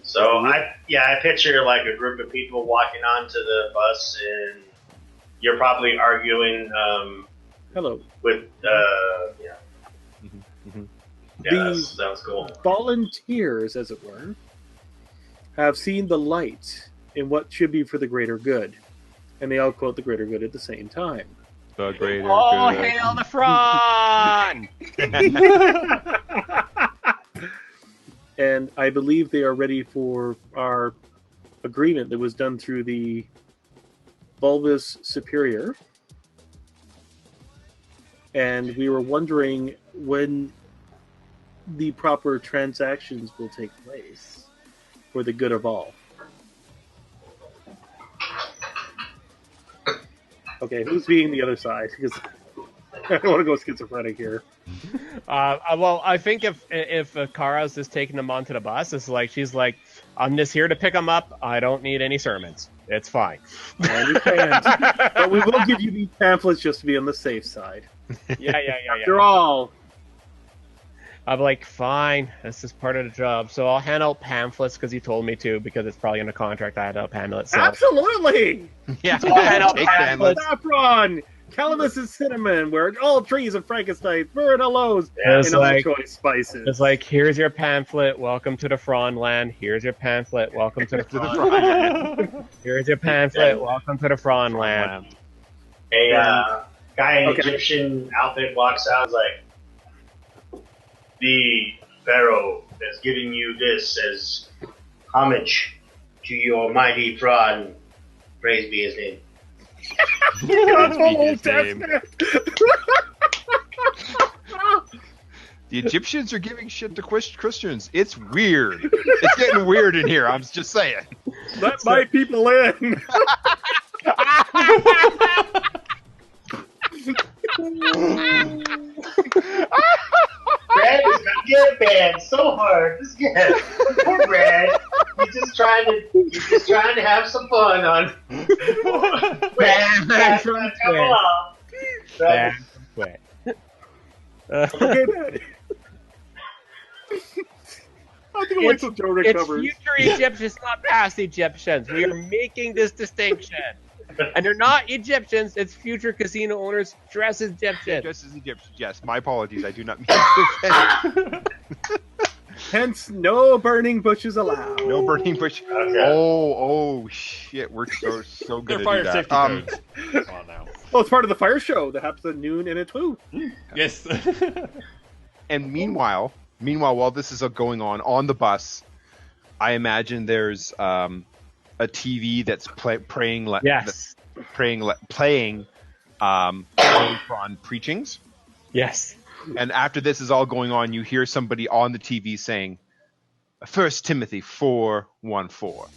So I picture like a group of people walking onto the bus, and you're probably arguing. Hello. With that sounds cool. Volunteers, as it were, have seen the light in what should be for the greater good, and they all quote the greater good at the same time. The greater Oh, good. hail the Fron! And I believe they are ready for our agreement that was done through the Bulbous Superior. And we were wondering when the proper transactions will take place for the good of all. Okay, who's being the other side? Because I don't want to go schizophrenic here. Well, I think if Kara's just taking them onto the bus, it's like she's like, I'm just here to pick them up. I don't need any sermons. It's fine. I understand. But we will give you these pamphlets just to be on the safe side. Yeah. After all. I'm like, fine, that's just part of the job. So I'll hand out pamphlets because he told me to, because it's probably in the contract I had to handle it. So. Absolutely! Yeah, So I'll hand out take pamphlets. Saffron! Calamus and cinnamon, where all trees of Frankenstein, Myrtillos, It's and other like- choice spices. It's like, here's your pamphlet, welcome to the Fron land. Here's your pamphlet, welcome to the Fron land. Here's your pamphlet, welcome to the Fron land. A guy in Egyptian outfit walks out and is like, the Pharaoh is giving you this as homage to your mighty fraud. Praise be his name. God's whole Old His name. Testament. The Egyptians are giving shit to Christians. It's weird. It's getting weird in here. I'm just saying. Let my people in. Brad is gonna get banned so hard. Just get poor Brad. He's just trying to have some fun on. Brad, come along. Brad, Okay, man. I think I'll wait till Joe It's recovers. future Egyptians, not past Egyptians. We are making this distinction. And they're not Egyptians, it's future casino owners dressed as Egyptians. Just as Egyptians. Yes, my apologies. I do not mean to offend. Hence, no burning bushes allowed. No burning bush. Okay. Oh, shit. We're so They're good fire at safety that. codes. Come on now. Oh, it's part of the fire show that happens at noon and at 2. Yes. And meanwhile, while this is going on the bus, I imagine there's a TV that's playing Omicron preachings. Yes. And after this is all going on, you hear somebody on the TV saying, 1 Timothy 4:1-4.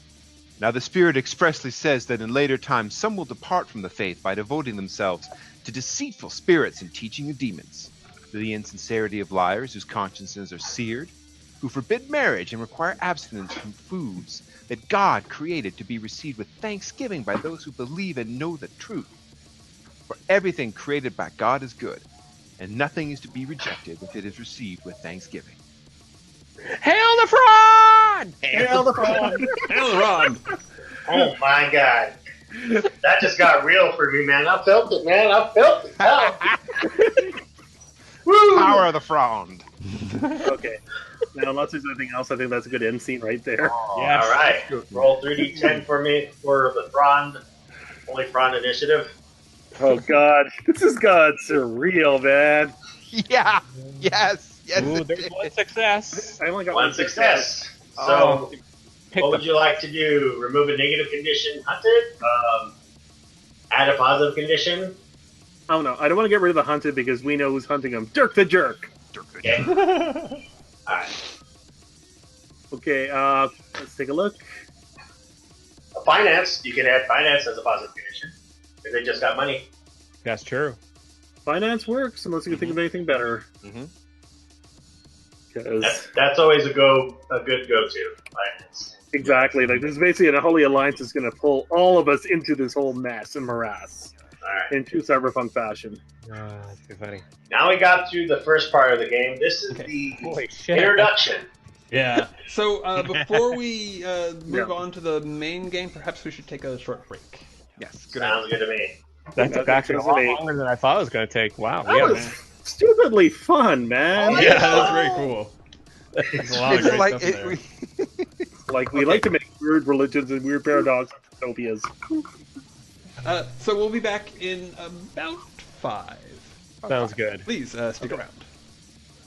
Now the Spirit expressly says that in later times some will depart from the faith by devoting themselves to deceitful spirits and teaching of demons, to the insincerity of liars whose consciences are seared, who forbid marriage and require abstinence from foods that God created to be received with thanksgiving by those who believe and know the truth. For everything created by God is good, and nothing is to be rejected if it is received with thanksgiving. Hail the Fron! Hail the frog. Hell, Ron. oh my God. That just got real for me, man. I felt it, man. I felt it. Oh. Woo! Power of the Fround. Okay. Now, unless there's anything else, I think that's a good end scene right there. Yes. All right. Roll 3d10 for me for the Frond. Only Frond initiative. Oh God, this has got surreal, man. Yeah. Yes. Yes. Ooh, it there's did. one success. I only got One success. So, Pick what the would you like to do? Remove a negative condition, hunted? Add a positive condition? Oh no, I don't want to get rid of the hunted because we know who's hunting him. Dirk the jerk. Okay. Alright. Okay, let's take a look. Finance, you can add finance as a positive condition. Because they just got money. That's true. Finance works unless you can think of anything better. Mm-hmm. That's always a good go-to. Finance. Exactly. Like this is basically a holy alliance that's going to pull all of us into this whole mess and morass Alright. in true cyberpunk fashion. That's too funny. Now we got through the first part of the game. This is the Holy shit. introduction. Yeah. So before we move on to the main game, perhaps we should take a short break. Yes. Good. Sounds good to me. That took actually a lot longer than I thought it was going to take. Wow. That was stupidly fun, man. Yeah, that was very cool. There's a lot of It's great like stuff in there. Like we like to make weird religions and weird paradox utopias. So we'll be back in about 5. Sounds good. Please stick around.